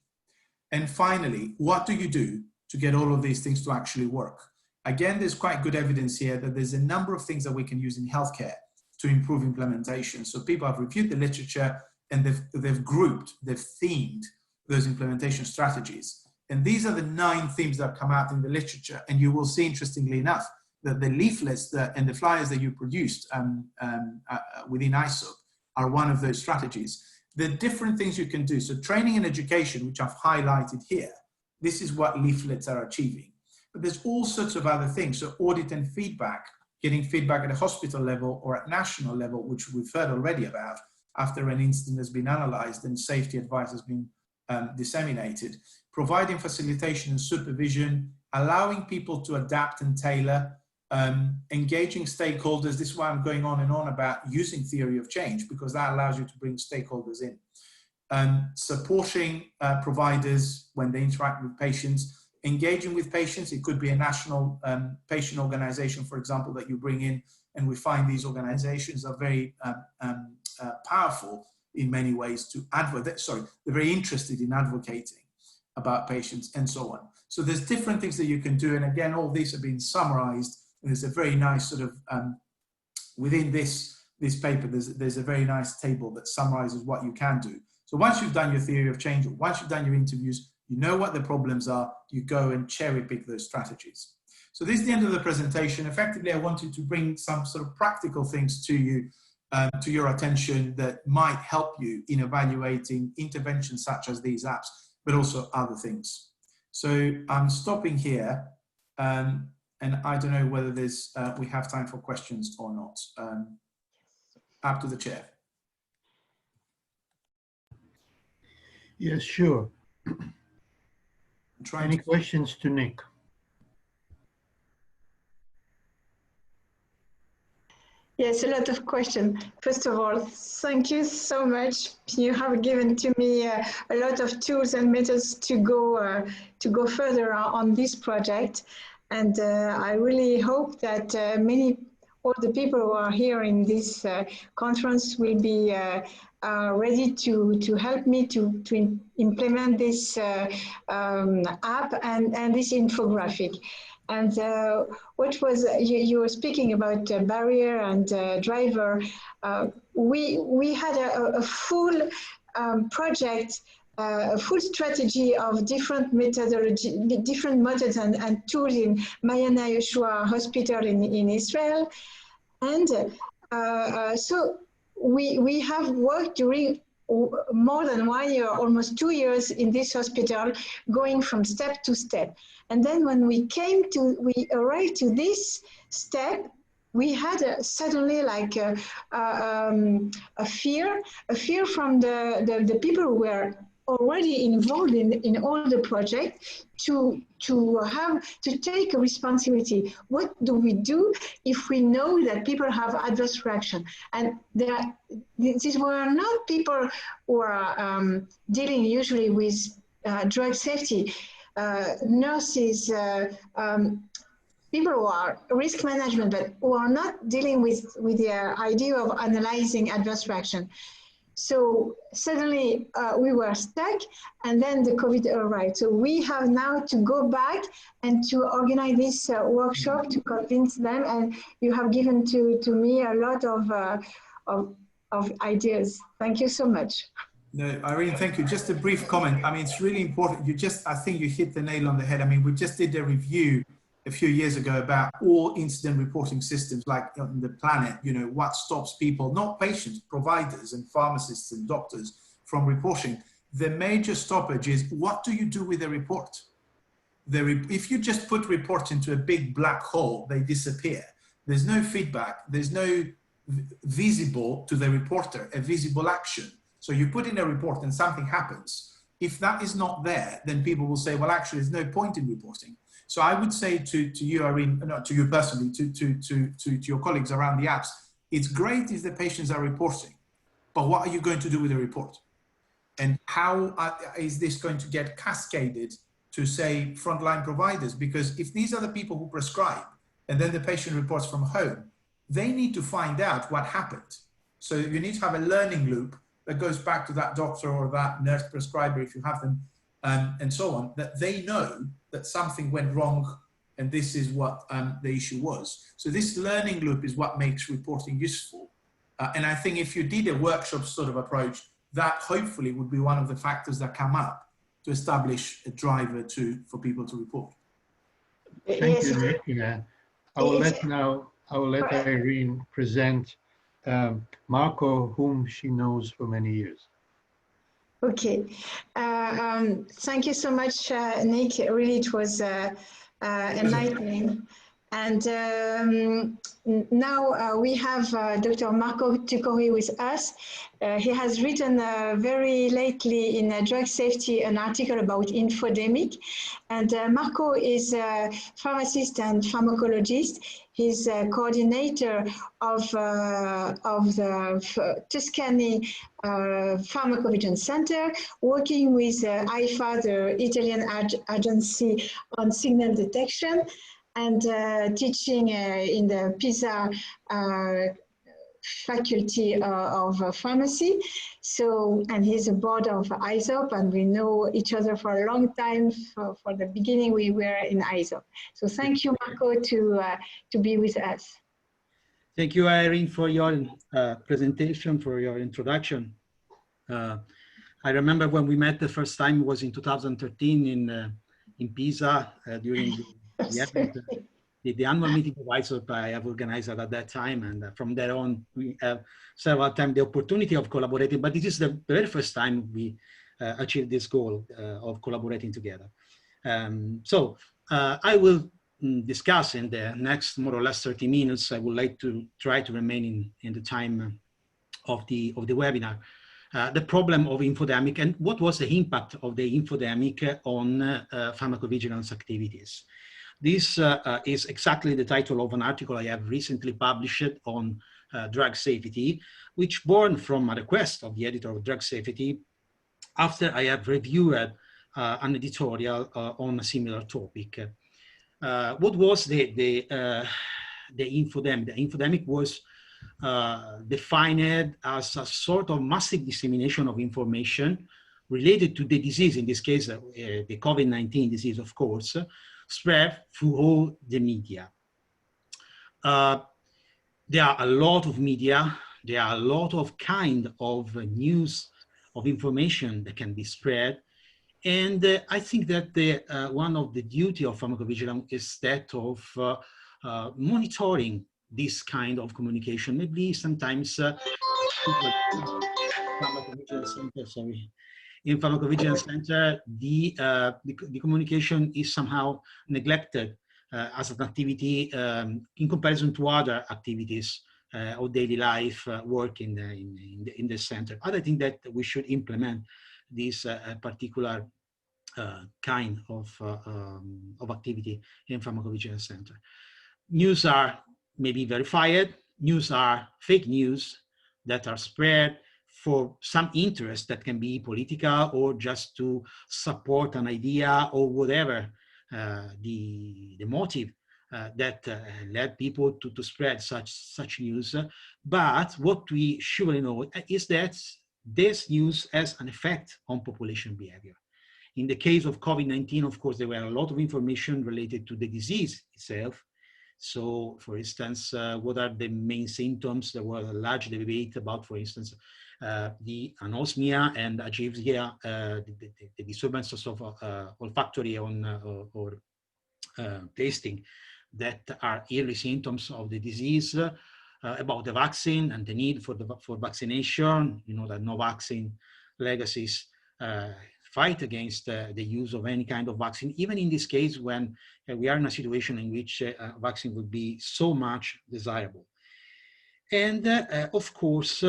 E: And finally, what do you do to get all of these things to actually work? Again, there's quite good evidence here that there's a number of things that we can use in healthcare to improve implementation. So people have reviewed the literature and they've grouped, they've themed those implementation strategies. And these are the 9 themes that come out in the literature. And you will see, interestingly enough, that the leaflets and the flyers that you produced within ISOP are one of those strategies. The different things you can do. So training and education, which I've highlighted here, this is what leaflets are achieving. But there's all sorts of other things. So audit and feedback, getting feedback at a hospital level or at national level, which we've heard already about after an incident has been analyzed and safety advice has been disseminated. Providing facilitation and supervision, allowing people to adapt and tailor, engaging stakeholders. This is why I'm going on and on about using theory of change, because that allows you to bring stakeholders in. Supporting providers when they interact with patients, engaging with patients. It could be a national patient organization, for example, that you bring in, and we find these organizations are very powerful in many ways to advocate. Sorry, they're very interested in advocating about patients and so on. So there's different things that you can do, and again, all these have been summarized. And there's a very nice sort of within this paper. There's a very nice table that summarizes what you can do. So once you've done your theory of change, or once you've done your interviews, you know what the problems are, you go and cherry pick those strategies. So this is the end of the presentation. Effectively, I wanted to bring some sort of practical things to you, to your attention that might help you in evaluating interventions such as these apps, but also other things. So I'm stopping here, and I don't know whether there's, we have time for questions or not. Up to the chair.
D: Yes, sure. Any questions to Nick?
A: Yes, a lot of questions. First of all, thank you so much. You have given to me a lot of tools and methods to go further on this project. And I really hope that all the people who are here in this conference will be ready to help me to implement this app and this infographic. And what was, you were speaking about barrier and driver. We had a full project, a full strategy of different methodology, different methods and tools in Mayana Yoshua Hospital in Israel. And so we have worked during more than 1 year, almost 2 years in this hospital, going from step to step. And then when we arrived to this step, we had suddenly like a fear from the people who were already involved in all the project to take a responsibility. What do we do if we know that people have adverse reaction? And these were not people who are dealing usually with drug safety, nurses, people who are risk management, but who are not dealing with the idea of analyzing adverse reaction. So suddenly we were stuck, and then the COVID arrived. So we have now to go back and to organize this workshop to convince them. And you have given to me a lot of ideas. Thank you so much.
E: No, Irene, thank you. Just a brief comment. I mean, it's really important. I think you hit the nail on the head. I mean, we just did a review a few years ago about all incident reporting systems like on the planet, you know, what stops people, not patients, providers and pharmacists and doctors from reporting. The major stoppage is, what do you do with the report? If you just put reports into a big black hole, they disappear. There's no feedback. There's no visible to the reporter, a visible action. So you put in a report and something happens. If that is not there, then people will say, well, actually, there's no point in reporting. So I would say to you, Irene, not to you personally, to your colleagues around the apps, it's great if the patients are reporting, but what are you going to do with the report? And how is this going to get cascaded to, say, frontline providers? Because if these are the people who prescribe and then the patient reports from home, they need to find out what happened. So you need to have a learning loop that goes back to that doctor or that nurse prescriber, if you have them, and so on, that they know that something went wrong and this is what the issue was. So this learning loop is what makes reporting useful. And I think if you did a workshop sort of approach, that hopefully would be one of the factors that come up to establish a driver for people to report.
D: Thank you, Nick. I will let Irene present Marco, whom she knows for many years.
A: Okay. Thank you so much, Nick. Really, it was enlightening. And now we have Dr. Marco Tucori with us. He has written very lately in Drug Safety an article about infodemic. And Marco is a pharmacist and pharmacologist. He's a coordinator of the Tuscany Pharmacovigilance Center, working with IFA, the Italian agency on signal detection, and teaching in the Pisa faculty of pharmacy. So, and he's a board of ISOP, and we know each other for a long time. For the beginning, we were in ISOP. So thank you, Marco, to be with us.
B: Thank you, Irene, for your presentation, for your introduction. I remember when we met the first time was in 2013 in Pisa during the annual meeting of ISOP I have organized at that time, and from there on we have several times the opportunity of collaborating, but this is the very first time we achieved this goal of collaborating together. So I will discuss in the next more or less 30 minutes. I would like to try to remain in the time of the webinar. The problem of infodemic and what was the impact of the infodemic on pharmacovigilance activities. This is exactly the title of an article I have recently published on drug safety, which born from a request of the editor of Drug Safety after I have reviewed an editorial on a similar topic. What was the infodemic? The infodemic was defined as a sort of massive dissemination of information related to the disease, in this case, the COVID-19 disease, of course, spread through all the media. There are a lot of media, there are a lot of kind of news, of information that can be spread. And I think that one of the duty of pharmacovigilance is that of monitoring this kind of communication. Maybe sometimes in pharmacovigilance center, the communication is somehow neglected as an activity in comparison to other activities of daily life work in the center. I think that we should implement this particular kind of activity in pharmacovigilance center. News are maybe verified, news are fake news that are spread for some interest that can be political or just to support an idea or whatever the motive that led people to spread such news. But what we surely know is that this news has an effect on population behavior. In the case of COVID-19, of course, there were a lot of information related to the disease itself. So, for instance, what are the main symptoms? There was a large debate about, for instance, the anosmia and ageusia, the disturbances of olfactory or tasting that are early symptoms of the disease, about the vaccine and the need for vaccination. You know that no vaccine legacies fight against the use of any kind of vaccine, even in this case when we are in a situation in which vaccine would be so much desirable. And of course,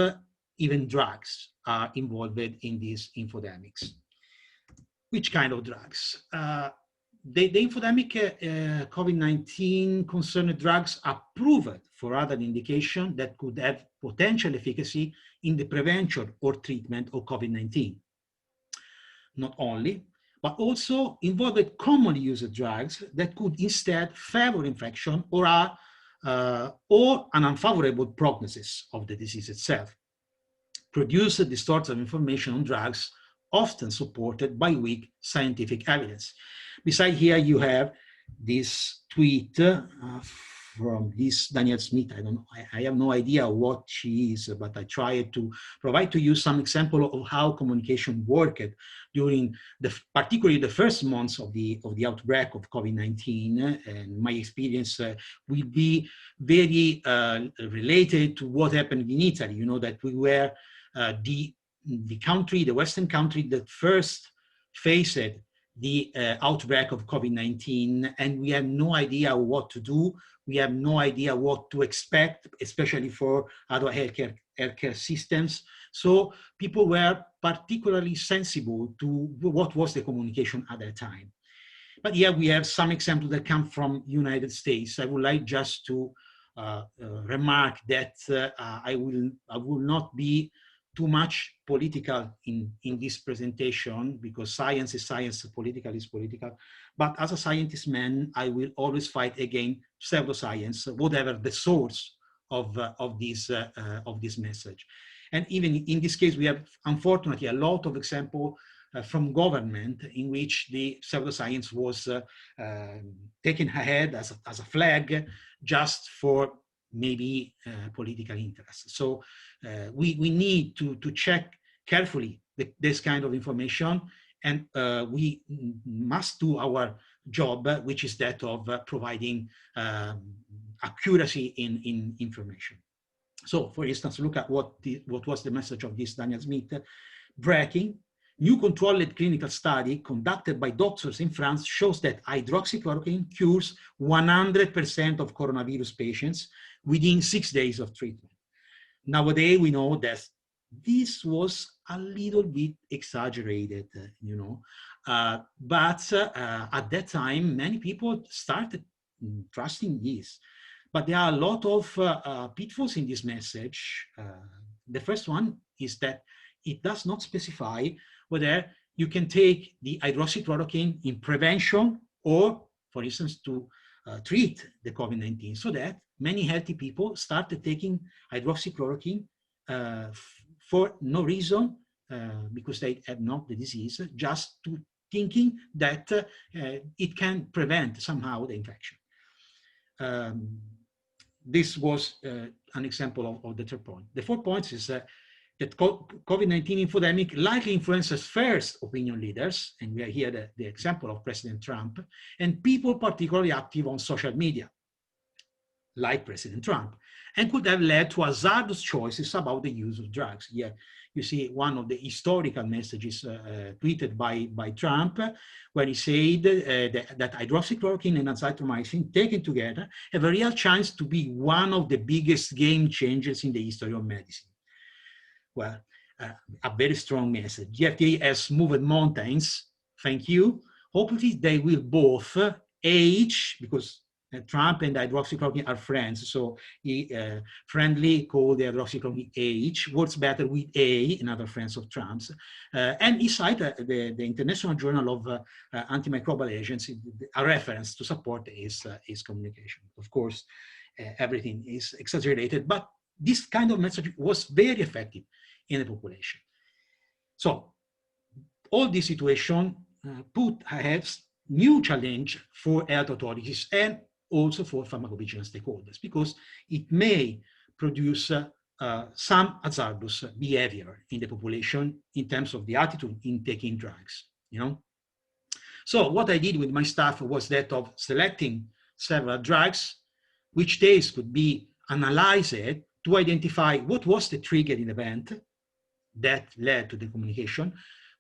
B: even drugs. are involved in these infodemics. Which kind of drugs? The infodemic COVID-19 concerned drugs approved for other indications that could have potential efficacy in the prevention or treatment of COVID-19. Not only, but also involved commonly used drugs that could instead favor infection or are or an unfavorable prognosis of the disease itself. Produce distorts of information on drugs often supported by weak scientific evidence. Besides here, you have this tweet from this Daniel Smith. I don't know, I have no idea what she is, but I tried to provide to you some example of how communication worked during particularly the first months of the outbreak of COVID-19. And my experience will be very related to what happened in Italy. You know that we were the country, the Western country that first faced the outbreak of COVID-19, and we have no idea what to do. We have no idea what to expect, especially for other healthcare systems. So people were particularly sensible to what was the communication at that time. But here we have some examples that come from United States. I would like just to remark that I will not be too much political in this presentation, because science is science, political is political. But as a scientist man, I will always fight against pseudoscience, whatever the source of this message. And even in this case, we have unfortunately a lot of examples from government in which the pseudoscience was taken ahead as a flag just for maybe political interest. So we need to check carefully this kind of information, and we must do our job, which is that of providing accuracy in information. So for instance, look at what was the message of this Daniel Smith. Breaking: new controlled clinical study conducted by doctors in France shows that hydroxychloroquine cures 100% of coronavirus patients within 6 days of treatment. Nowadays, we know that this was a little bit exaggerated, you know, but at that time, many people started trusting this. But there are a lot of pitfalls in this message. The first one is that it does not specify whether you can take the hydroxychloroquine in prevention or, for instance, to treat the COVID-19, so that many healthy people started taking hydroxychloroquine for no reason, because they have not the disease, just to thinking that it can prevent somehow the infection. This was an example of the third point. The fourth point is that COVID-19 infodemic likely influences first opinion leaders, and we are here the example of President Trump, and people particularly active on social media, like President Trump, and could have led to hazardous choices about the use of drugs. Here you see one of the historical messages tweeted by Trump, where he said that hydroxychloroquine and azithromycin taken together have a real chance to be one of the biggest game changers in the history of medicine. Well, a very strong message. The FDA has moved mountains, thank you. Hopefully they will both age, because Trump and hydroxychloroquine are friends, so he friendly called the hydroxychloroquine H, works better with A, another friends of Trump's. And he cited the International Journal of Antimicrobial Agents, a reference to support his communication. Of course, everything is exaggerated, but this kind of message was very effective in the population. So all this situation put ahead new challenge for health authorities and also for pharmacovigilance stakeholders, because it may produce some hazardous behavior in the population in terms of the attitude in taking drugs, you know. So what I did with my staff was that of selecting several drugs, which days could be analyzed to identify what was the triggering event that led to the communication,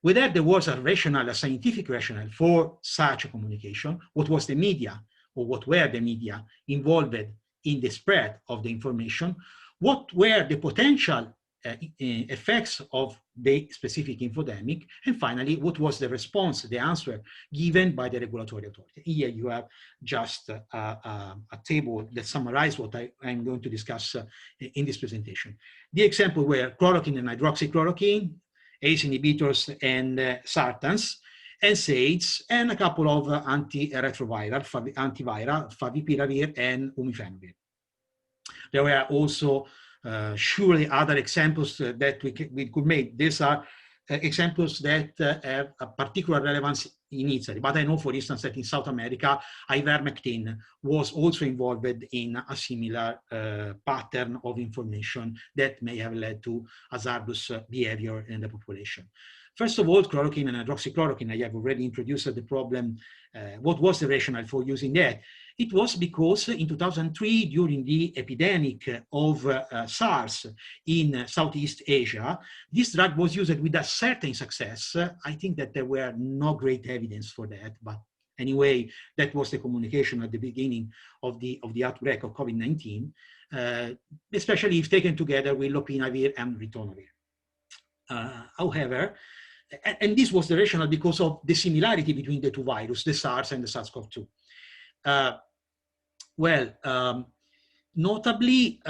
B: whether there was a rationale, a scientific rationale for such a communication, what was the media, or what were the media involved in the spread of the information, what were the potential effects of the specific infodemic, and finally, what was the response, the answer given by the regulatory authority. Here you have just a table that summarizes what I'm going to discuss in this presentation. The example were chloroquine and hydroxychloroquine, ACE inhibitors and sartans, NSAIDs, and a couple of antiretroviral, antiviral, favipiravir and umifenvir. There were also surely other examples that we could make. These are examples that have a particular relevance in Italy, but I know, for instance, that in South America, ivermectin was also involved in a similar pattern of information that may have led to hazardous behavior in the population. First of all, chloroquine and hydroxychloroquine, I have already introduced the problem. What was the rationale for using that? It was because in 2003, during the epidemic of SARS in Southeast Asia, this drug was used with a certain success. I think that there were no great evidence for that, but anyway, that was the communication at the beginning of the outbreak of COVID-19, especially if taken together with lopinavir and ritonavir. However, and this was the rationale because of the similarity between the two viruses, the SARS and the SARS-CoV-2. Notably,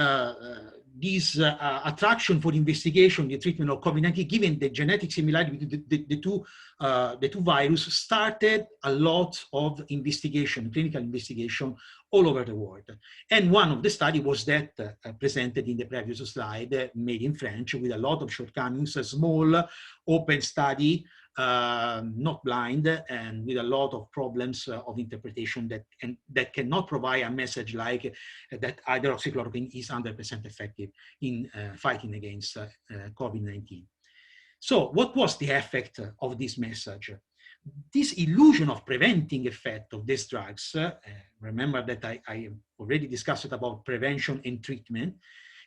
B: this attraction for investigation, the treatment of COVID-19, given the genetic similarity between the two viruses, started a lot of investigation, clinical investigation all over the world. And one of the studies was that presented in the previous slide, made in French, with a lot of shortcomings, a small open study, not blind, and with a lot of problems of interpretation that cannot provide a message like that hydroxychloroquine is 100% effective in fighting against COVID-19. So what was the effect of this message? This illusion of preventing effect of these drugs, remember that I already discussed about prevention and treatment,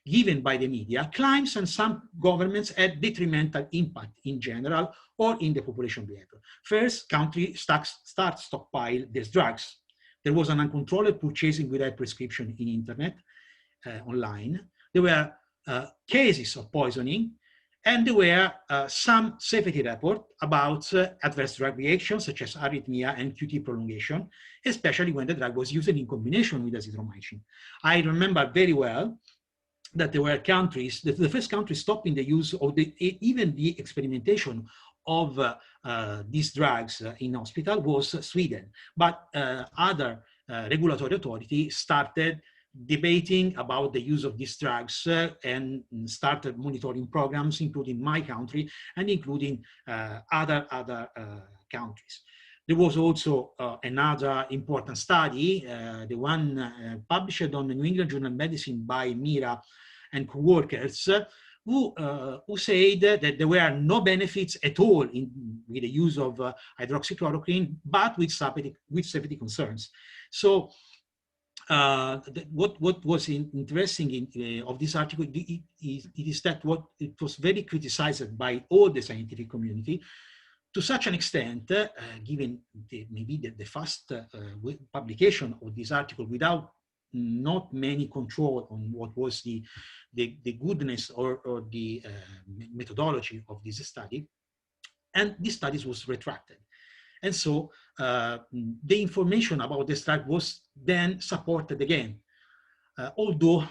B: given by the media, claims and some governments had detrimental impact in general or in the population behavior. First, countries start stockpile these drugs. There was an uncontrolled purchasing without prescription in internet, online. There were cases of poisoning, and there were some safety reports about adverse drug reactions such as arrhythmia and QT prolongation, especially when the drug was used in combination with azithromycin. I remember very well that there were countries, the first country stopping the use of even the experimentation of these drugs in hospital was Sweden. But other regulatory authorities started debating about the use of these drugs and started monitoring programs, including my country and including other countries. There was also another important study, the one published on the New England Journal of Medicine by Mira and co-workers, who said that there were no benefits at all with the use of hydroxychloroquine, but with safety concerns. So what was interesting of this article is that it was very criticized by all the scientific community, to such an extent, given maybe the fast publication of this article without not many control on what was the goodness or the methodology of this study, and this study was retracted. And so the information about this drug was then supported again, although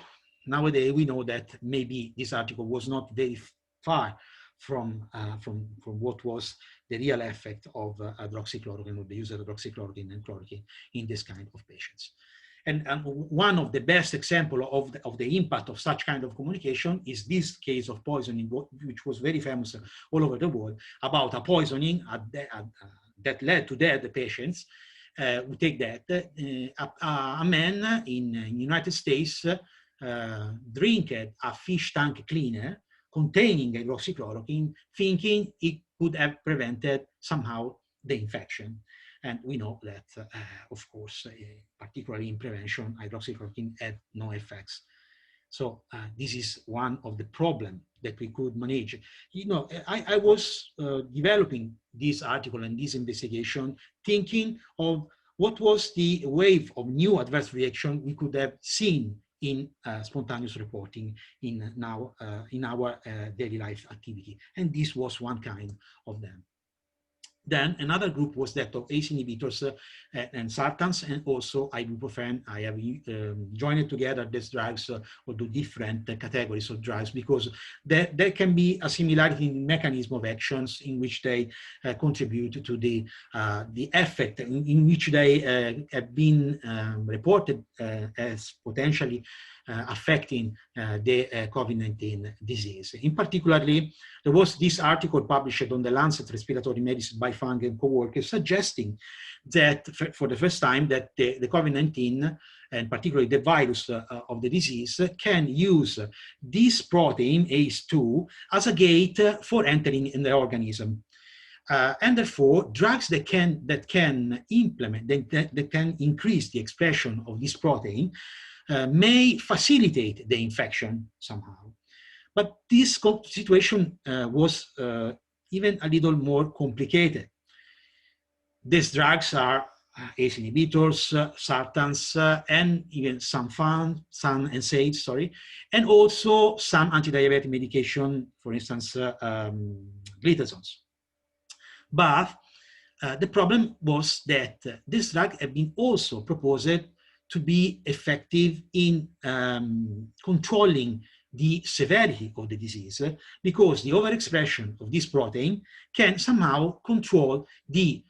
B: nowadays we know that maybe this article was not very far from what was the real effect of hydroxychloroquine, or the use of hydroxychloroquine and chloroquine in this kind of patients. And one of the best examples of the impact of such kind of communication is this case of poisoning, which was very famous all over the world, about a poisoning that led to dead patients. We take that. A man in the United States drank a fish tank cleaner containing hydroxychloroquine, thinking it could have prevented somehow the infection. And we know that, of course, particularly in prevention, hydroxychloroquine had no effects. So this is one of the problems that we could manage. You know, I was developing this article and this investigation, thinking of what was the wave of new adverse reaction we could have seen in spontaneous reporting in our daily life activity. And this was one kind of them. Then another group was that of ACE inhibitors and sartans, and also ibuprofen. I have joined together these drugs or the different categories of drugs because there can be a similarity in mechanism of actions in which they contribute to the effect in which they have been reported as potentially affecting the COVID-19 disease. In particularly, there was this article published on the Lancet Respiratory Medicine by Fang and co-workers suggesting that for the first time that the COVID-19 and particularly the virus of the disease can use this protein ACE2 as a gate for entering in the organism. And therefore, drugs that can increase the expression of this protein may facilitate the infection somehow. But this situation was even a little more complicated. These drugs are ACE inhibitors, sartans, and even some NSAIDs, sorry, and also some anti-diabetic medication, for instance, glitazones. But the problem was that this drug had been also proposed to be effective in controlling the severity of the disease, because the overexpression of this protein can somehow control the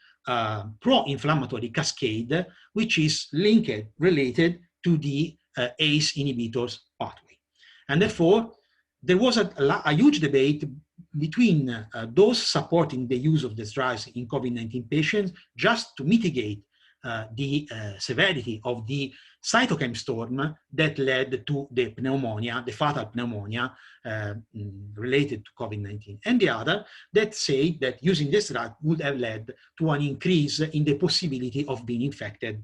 B: pro-inflammatory cascade, which is related to the ACE inhibitors pathway. And therefore, there was a huge debate between those supporting the use of these drugs in COVID-19 patients just to mitigate the severity of the cytokine storm that led to the pneumonia, the fatal pneumonia related to COVID-19, and the other that say that using this drug would have led to an increase in the possibility of being infected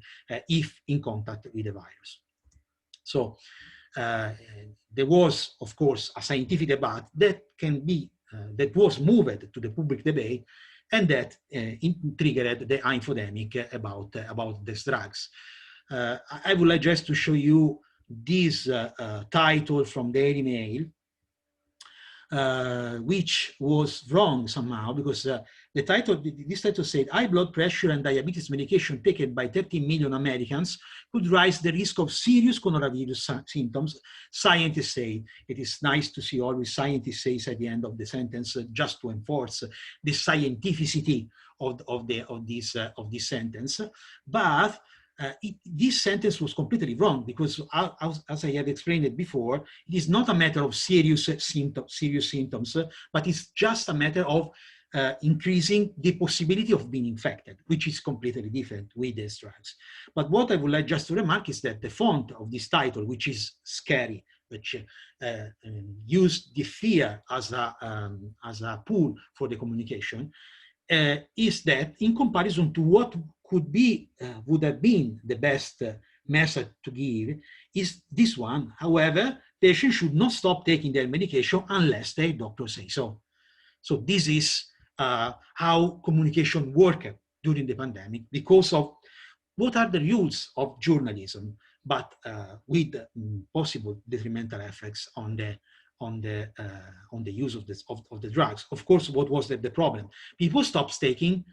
B: if in contact with the virus. So there was, of course, a scientific debate that that was moved to the public debate, and that triggered the infodemic about these drugs. I would like just to show you this title from Daily Mail, which was wrong somehow, because this title said, high blood pressure and diabetes medication taken by 13 million Americans could raise the risk of serious coronavirus symptoms. Scientists say. It is nice to see always scientists say at the end of the sentence, just to enforce the scientificity of this sentence. But this sentence was completely wrong, because as I have explained it before, it is not a matter of serious symptoms, but it's just a matter of increasing the possibility of being infected, which is completely different with these drugs. But what I would like just to remark is that the font of this title, which is scary, which used the fear as a tool for the communication, is that in comparison to what would have been the best message to give, is this one. However, patients should not stop taking their medication unless their doctor say so. So this is how communication worked during the pandemic, because of what are the rules of journalism, but with possible detrimental effects on the use of the drugs. Of course, what was the problem? People stopped taking,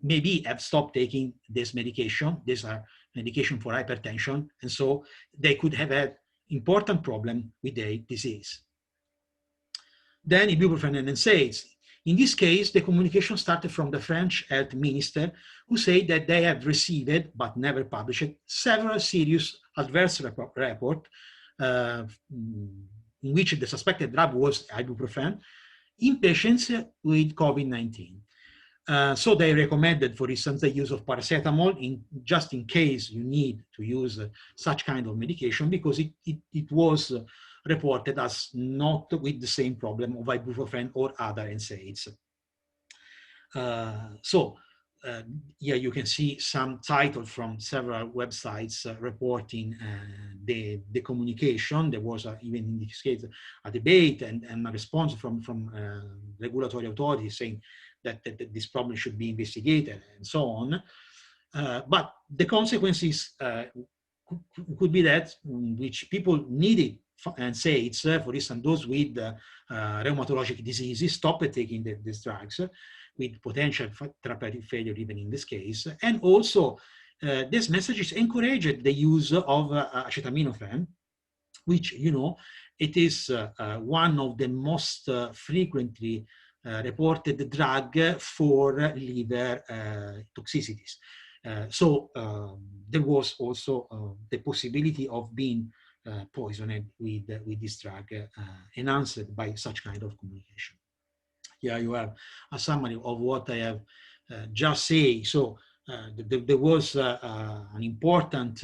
B: maybe have stopped taking this medication. These are medication for hypertension, and so they could have had important problem with their disease. Then ibuprofen and NSAIDs. In this case, the communication started from the French health minister, who said that they have received, but never published, several serious adverse reports in which the suspected drug was ibuprofen in patients with COVID-19. So they recommended, for instance, the use of paracetamol just in case you need to use such kind of medication, because it was reported as not with the same problem of ibuprofen or other NSAIDs. Here you can see some titles from several websites reporting the communication. There was even in this case a debate and a response from regulatory authorities saying that this problem should be investigated and so on. But the consequences could be that which people needed and SAIDs, for instance, those with rheumatologic diseases, stopped taking these drugs with potential therapeutic failure even in this case. And also, these messages encouraged the use of acetaminophen, which, you know, it is one of the most frequently reported drug for liver toxicities. So there was also the possibility of being poisoned with this drug, enhanced by such kind of communication. Here you have a summary of what I have just said. So there was an important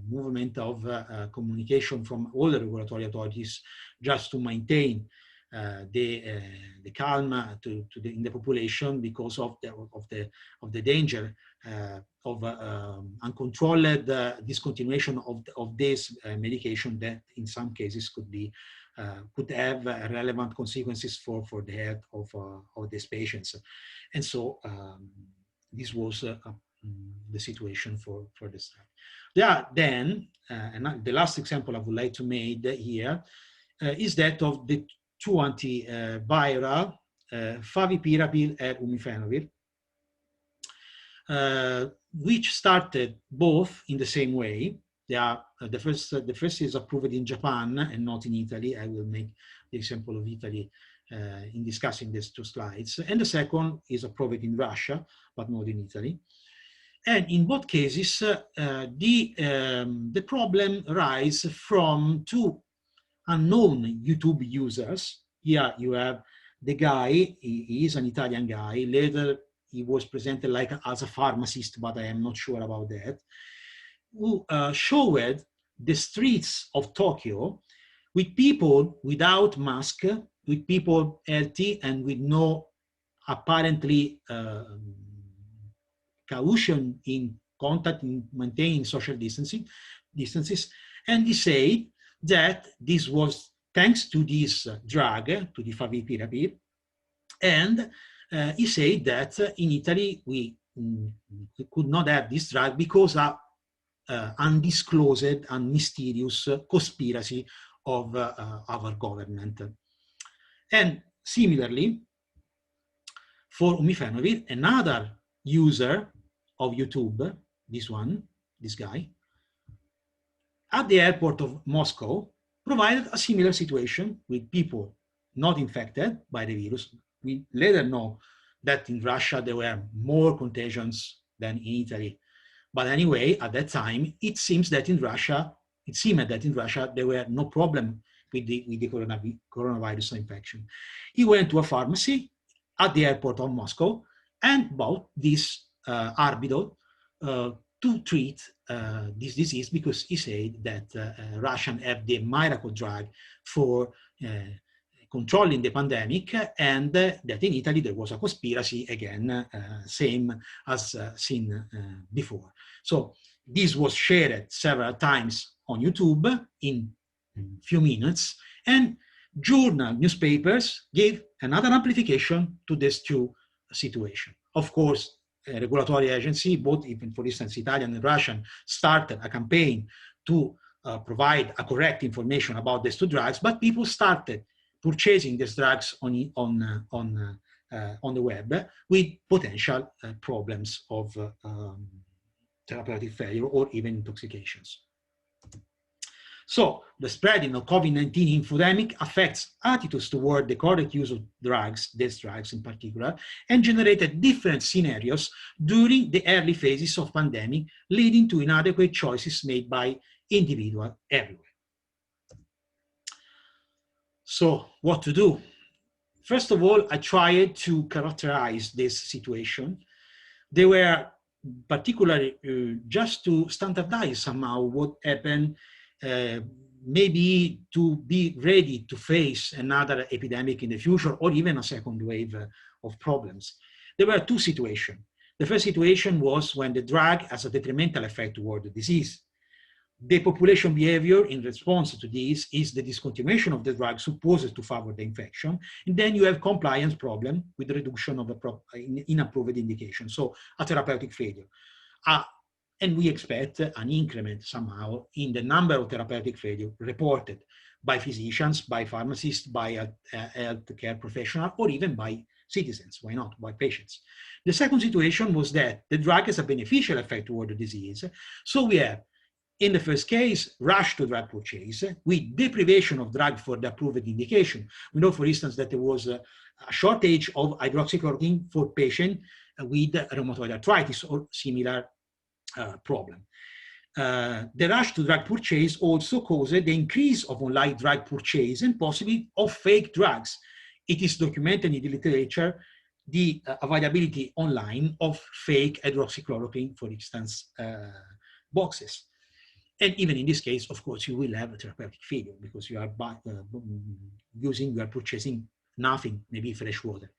B: movement of communication from all the regulatory authorities just to maintain the calm in the population because of the danger of uncontrolled discontinuation of this medication that in some cases could have relevant consequences for the health of these patients. And so this was the situation for this drug. Then, and the last example I would like to make here is that of the two antiviral, favipiravir and umifenovir, which started both in the same way. They are the first is approved in Japan and not in Italy. I will make the example of Italy in discussing these two slides. And the second is approved in Russia, but not in Italy. And in both cases, the problem arises from two unknown YouTube users. Here you have the guy, he is an Italian guy. Later, he was presented like as a pharmacist, but I am not sure about that, who showed the streets of Tokyo with people without mask, with people healthy and with no apparently caution in contact, in maintaining social distances. And he said that this was thanks to this drug, to the favipiravir. And he said that in Italy, we could not have this drug because of undisclosed and mysterious conspiracy of our government. And similarly, for umifenovir, another user of YouTube, this guy, at the airport of Moscow, provided a similar situation with people not infected by the virus. We later know that in Russia there were more contagions than in Italy. But anyway, at that time, it seemed that in Russia there were no problem with the coronavirus infection. He went to a pharmacy at the airport of Moscow and bought this Arbidol to treat this disease, because he said that Russians have the miracle drug for controlling the pandemic, and that in Italy there was a conspiracy, again, same as seen before. So this was shared several times on YouTube in a few minutes, and newspapers gave another amplification to these two situations. Of course, a regulatory agency, both even, for instance, Italian and Russian, started a campaign to provide a correct information about these two drugs, but people started purchasing these drugs on the web with potential problems of therapeutic failure or even intoxications. So the spreading of COVID-19 infodemic affects attitudes toward the correct use of drugs, these drugs in particular, and generated different scenarios during the early phases of pandemic, leading to inadequate choices made by individuals everywhere. So what to do? First of all, I tried to characterize this situation. They were particularly just to standardize somehow what happened, maybe to be ready to face another epidemic in the future or even a second wave of problems. There were two situations. The first situation was when the drug has a detrimental effect toward the disease. The population behavior in response to this is the discontinuation of the drug supposed to favor the infection, and then you have compliance problem with the reduction of in approved indication, so a therapeutic failure. A And we expect an increment somehow in the number of therapeutic failure reported by physicians, by pharmacists, by healthcare professionals, or even by citizens, why not, by patients. The second situation was that the drug has a beneficial effect toward the disease. So we have, in the first case, rush to drug purchase with deprivation of drug for the approved indication. We know, for instance, that there was a shortage of hydroxychloroquine for patients with rheumatoid arthritis or similar problem. The rush to drug purchase also caused the increase of online drug purchase and possibly of fake drugs. It is documented in the literature the availability online of fake hydroxychloroquine, for instance, boxes. And even in this case, of course, you will have a therapeutic failure because you are purchasing nothing, maybe fresh water.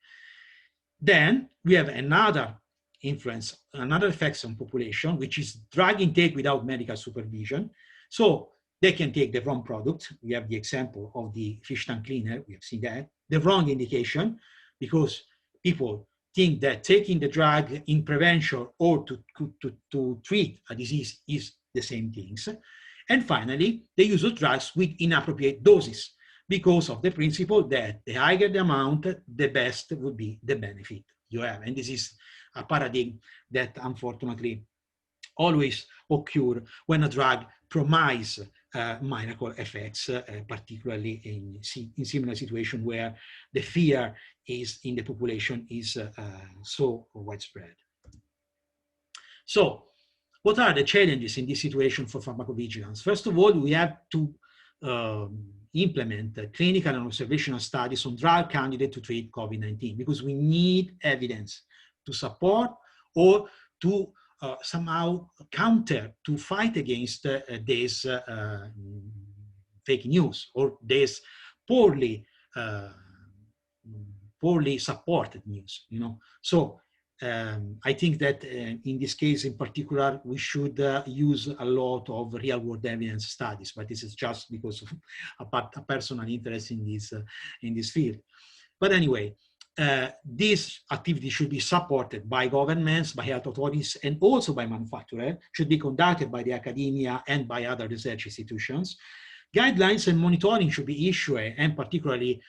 B: Then we have another influence, another effects on population, which is drug intake without medical supervision. So they can take the wrong product. We have the example of the fish tank cleaner. We have seen that. The wrong indication, because people think that taking the drug in prevention or to treat a disease is the same things. And finally, the use of drugs with inappropriate doses, because of the principle that the higher the amount, the best would be the benefit you have. And this is a paradigm that unfortunately always occur when a drug promises miracle effects, particularly in similar situations where the fear is in the population is so widespread. So, what are the challenges in this situation for pharmacovigilance? First of all, we have to implement clinical and observational studies on drug candidates to treat COVID-19 because we need evidence to support or to somehow counter, to fight against this fake news or this poorly supported news, you know. So I think that in this case in particular, we should use a lot of real-world evidence studies, but this is just because of a personal interest in this field. But anyway, this activity should be supported by governments, by health authorities, and also by manufacturers, should be conducted by the academia and by other research institutions. Guidelines and monitoring should be issued, and particularly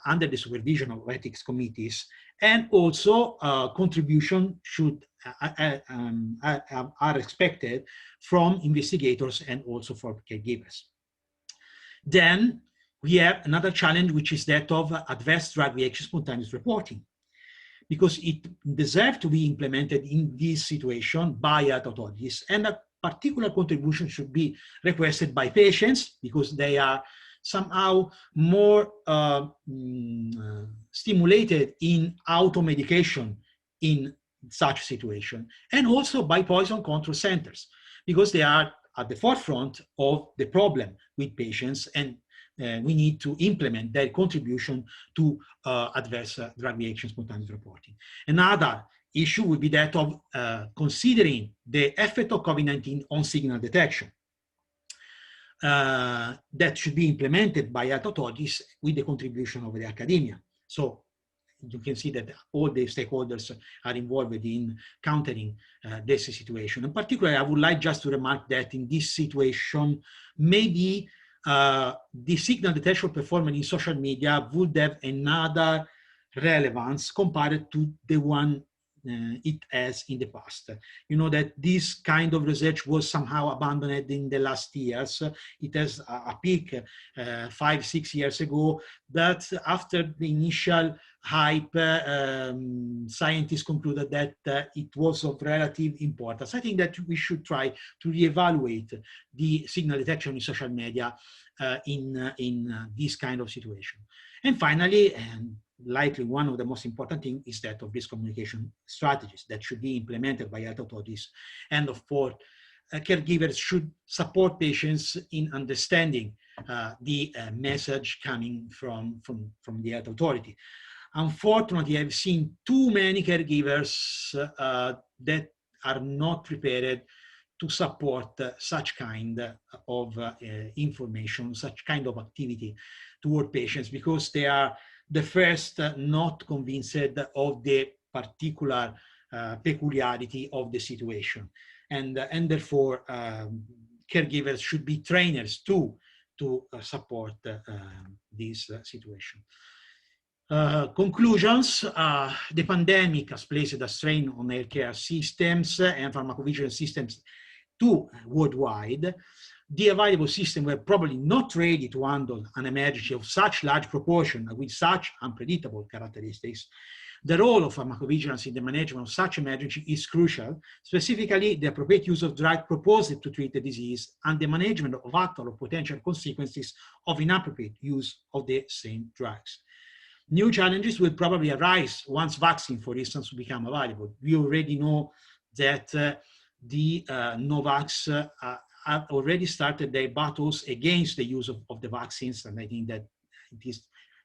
B: under the supervision of ethics committees, and also contribution should are expected from investigators and also for caregivers. Then we have another challenge, which is that of adverse drug reaction spontaneous reporting, because it deserves to be implemented in this situation by health authorities, and a particular contribution should be requested by patients because they are somehow more stimulated in auto-medication in such situation, and also by poison control centers because they are at the forefront of the problem with patients, and we need to implement their contribution to adverse drug reaction spontaneous reporting. Another issue would be that of considering the effect of COVID-19 on signal detection. That should be implemented by health authorities with the contribution of the academia. So you can see that all the stakeholders are involved in countering this situation. In particular, I would like just to remark that in this situation, maybe the signal detection performance in social media would have another relevance compared to the one it has in the past. You know that this kind of research was somehow abandoned in the last years. It has a peak 5-6 years ago, that after the initial hype, scientists concluded that it was of relative importance. I think that we should try to reevaluate the signal detection in social media in this kind of situation. And finally, and likely one of the most important things is that of these communication strategies that should be implemented by health authorities. And of course, caregivers should support patients in understanding the message coming from the health authority. Unfortunately, I've seen too many caregivers that are not prepared to support such kind of information, such kind of activity toward patients, because they are the first not convinced of the particular peculiarity of the situation. and therefore caregivers should be trainers too to support this situation. Conclusions, the pandemic has placed a strain on healthcare systems and pharmacovigilance systems too worldwide. The available systems were probably not ready to handle an emergency of such large proportion with such unpredictable characteristics. The role of pharmacovigilance in the management of such emergency is crucial, specifically the appropriate use of drugs proposed to treat the disease and the management of actual or potential consequences of inappropriate use of the same drugs. New challenges will probably arise once vaccine, for instance, will become available. We already know that the Novax have already started their battles against the use of the vaccines, and I think that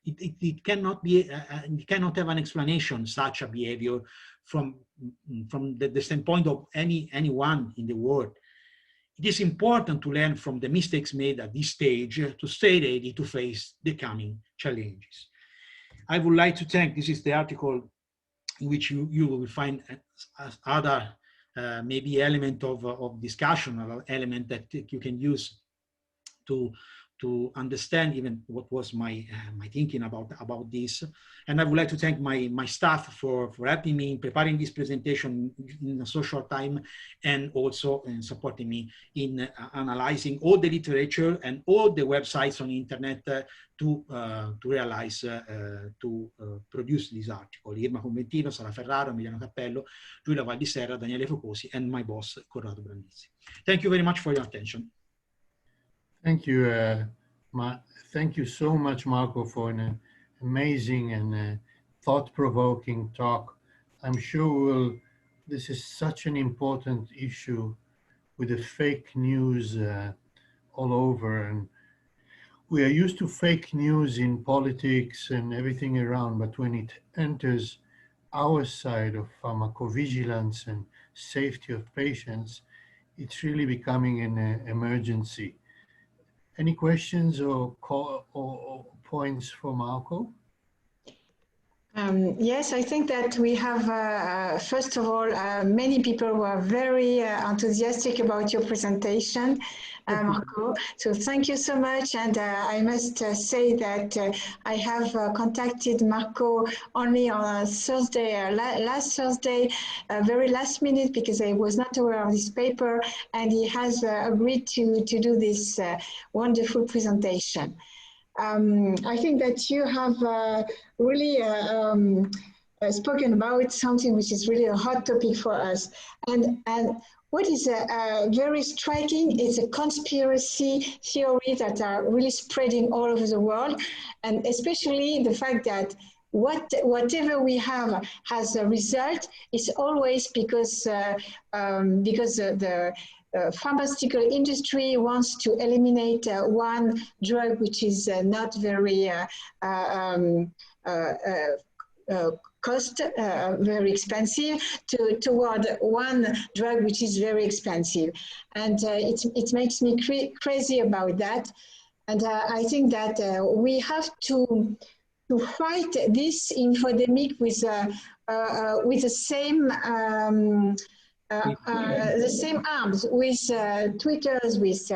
B: it cannot be, it cannot have an explanation such a behavior from the standpoint of anyone in the world. It is important to learn from the mistakes made at this stage to stay ready to face the coming challenges. I would like to thank, this is the article in which you will find other maybe element of discussion, or element that you can use to understand even what was my thinking about this. And I would like to thank my staff for helping me in preparing this presentation in a so short time, and also in supporting me in analyzing all the literature and all the websites on the internet to realize, to produce this article. Irma Conventiva, Sara Ferraro, Emiliano Cappello, Giulia Valdiserra, Daniele Focosi, and my boss, Corrado Brandizzi. Thank you very much for your attention.
D: Thank you. Thank you so much, Marco, for an amazing and thought-provoking talk. I'm sure this is such an important issue with the fake news all over. And we are used to fake news in politics and everything around, but when it enters our side of pharmacovigilance and safety of patients, it's really becoming an emergency. Any questions or points for Marco?
A: Yes, I think that we have, first of all, many people who are very enthusiastic about your presentation, Marco. So thank you so much. And I must say that I have contacted Marco only on Thursday, last Thursday, very last minute, because I was not aware of this paper, and he has agreed to do this wonderful presentation. I think that you have really spoken about something which is really a hot topic for us. And what is very striking is a conspiracy theory that are really spreading all over the world, and especially the fact that whatever we have as a result is always because the pharmaceutical industry wants to eliminate one drug which is not very very expensive toward one drug which is very expensive, and it makes me crazy about that. And I think that we have to fight this infodemic with the same arms, with Twitters, with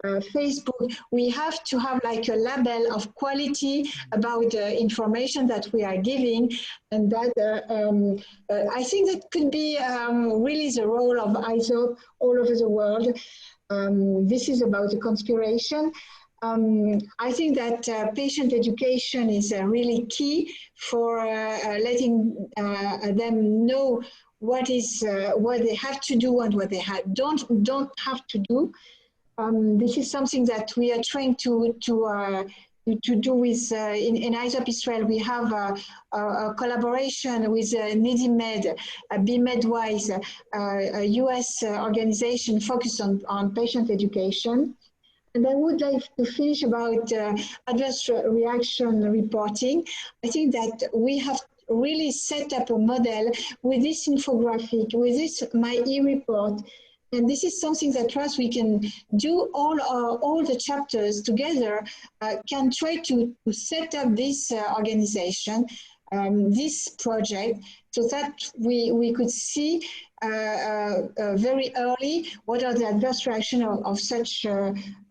A: Facebook. We have to have like a label of quality about the information that we are giving, and that I think that could be really the role of ISOP all over the world. This is about the conspiration. I think that patient education is really key for letting them know what they have to do and what they don't have to do. This is something that we are trying to do with in ISOP Israel. We have a collaboration with NIDIMED, BMedWise, a US organization focused on patient education. And I would like to finish about adverse reaction reporting. I think that we have really set up a model with this infographic, with this My E-report. And this is something that perhaps we can do all the chapters together, can try to set up this organization. this project so that we could see very early what are the adverse reactions of such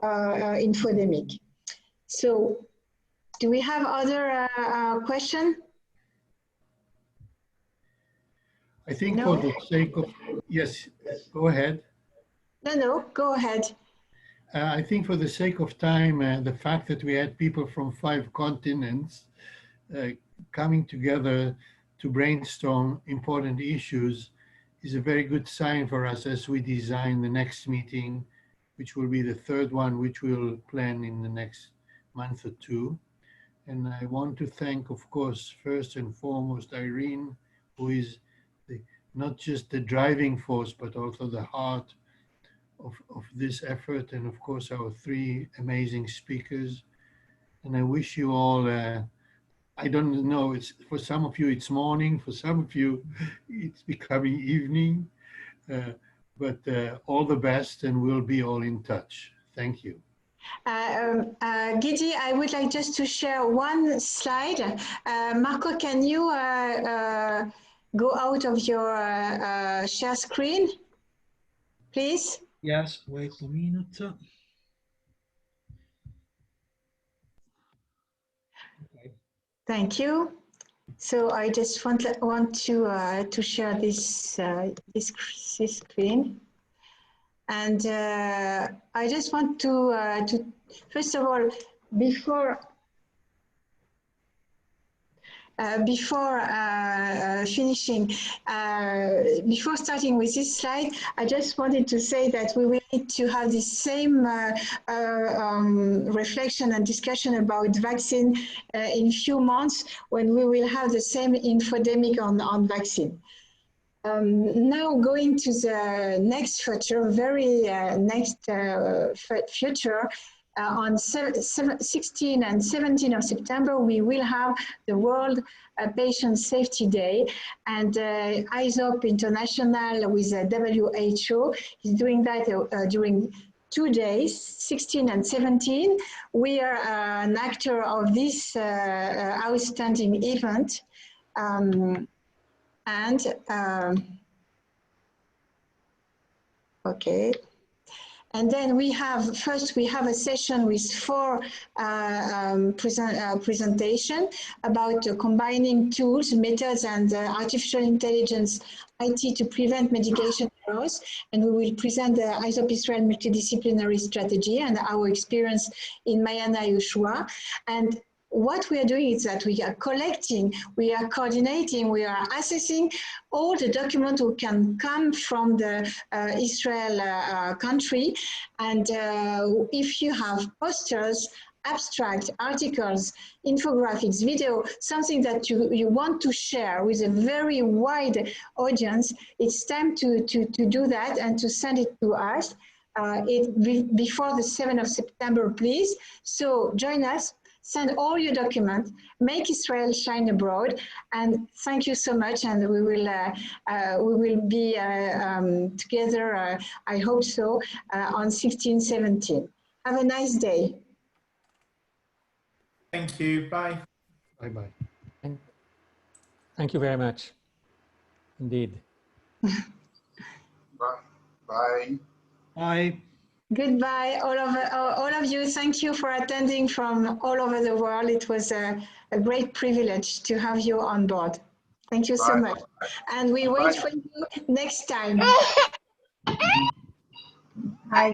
A: infodemic. So, do we have other questions?
D: I think
A: No?
D: for the sake of, yes, go ahead.
A: No, go ahead.
D: I think for the sake of time, the fact that we had people from 5 continents coming together to brainstorm important issues is a very good sign for us as we design the next meeting, which will be the 3rd one, which we'll plan in the next month or 2. And I want to thank, of course, first and foremost, Irene, who is not just the driving force, but also the heart of this effort, and of course our 3 amazing speakers. And I wish you all, I don't know, it's for some of you it's morning, for some of you it's becoming evening, but all the best, and we'll be all in touch. Thank you.
A: Gidi, I would like just to share one slide. Marco, can you go out of your share screen, please?
B: Yes, wait a minute. Okay.
A: Thank you. So I just want to share this screen, and I just want to first of all, before finishing, before starting with this slide, I just wanted to say that we will need to have the same reflection and discussion about vaccine in few months when we will have the same infodemic on vaccine. Now going to the next future, very next future, on 16 and 17 of September, we will have the World Patient Safety Day, and ISOP International with WHO is doing that during 2 days, 16 and 17. We are an actor of this outstanding event. Okay. And then we have, first we have a session with 4 presentation about combining tools, methods, and artificial intelligence IT to prevent medication errors. And we will present the ISOP Israel multidisciplinary strategy and our experience in Mayana Yoshua. And what we are doing is that we are collecting, we are coordinating, we are assessing all the documents who can come from the Israel country. And if you have posters, abstract articles, infographics, video, something that you want to share with a very wide audience, it's time to do that and to send it to us before the 7th of September, please. So join us. Send all your documents, make Israel shine abroad, and thank you so much. And we will be together, I hope so, on 16, 17. Have a nice day.
E: Thank you. Bye.
D: Bye-bye.
F: Thank you very much. Indeed.
G: Bye. Bye.
B: Bye.
A: Goodbye, all of you. Thank you for attending from all over the world. It was a great privilege to have you on board. Thank you so much. And we wait for you next time.
H: Hi.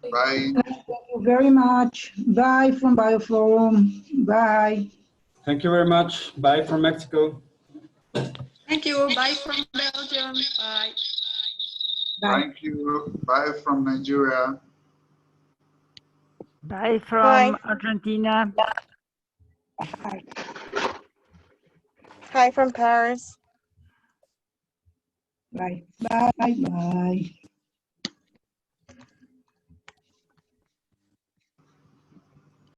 G: Bye.
H: Thank you very much. Bye from Bioforum. Bye.
I: Thank you very much. Bye from Mexico.
J: Thank you. Bye from Belgium. Bye.
H: Bye.
G: Thank you. Bye from Nigeria.
K: Bye from Argentina.
H: Bye.
L: Hi from Paris.
H: Bye. Bye. Bye.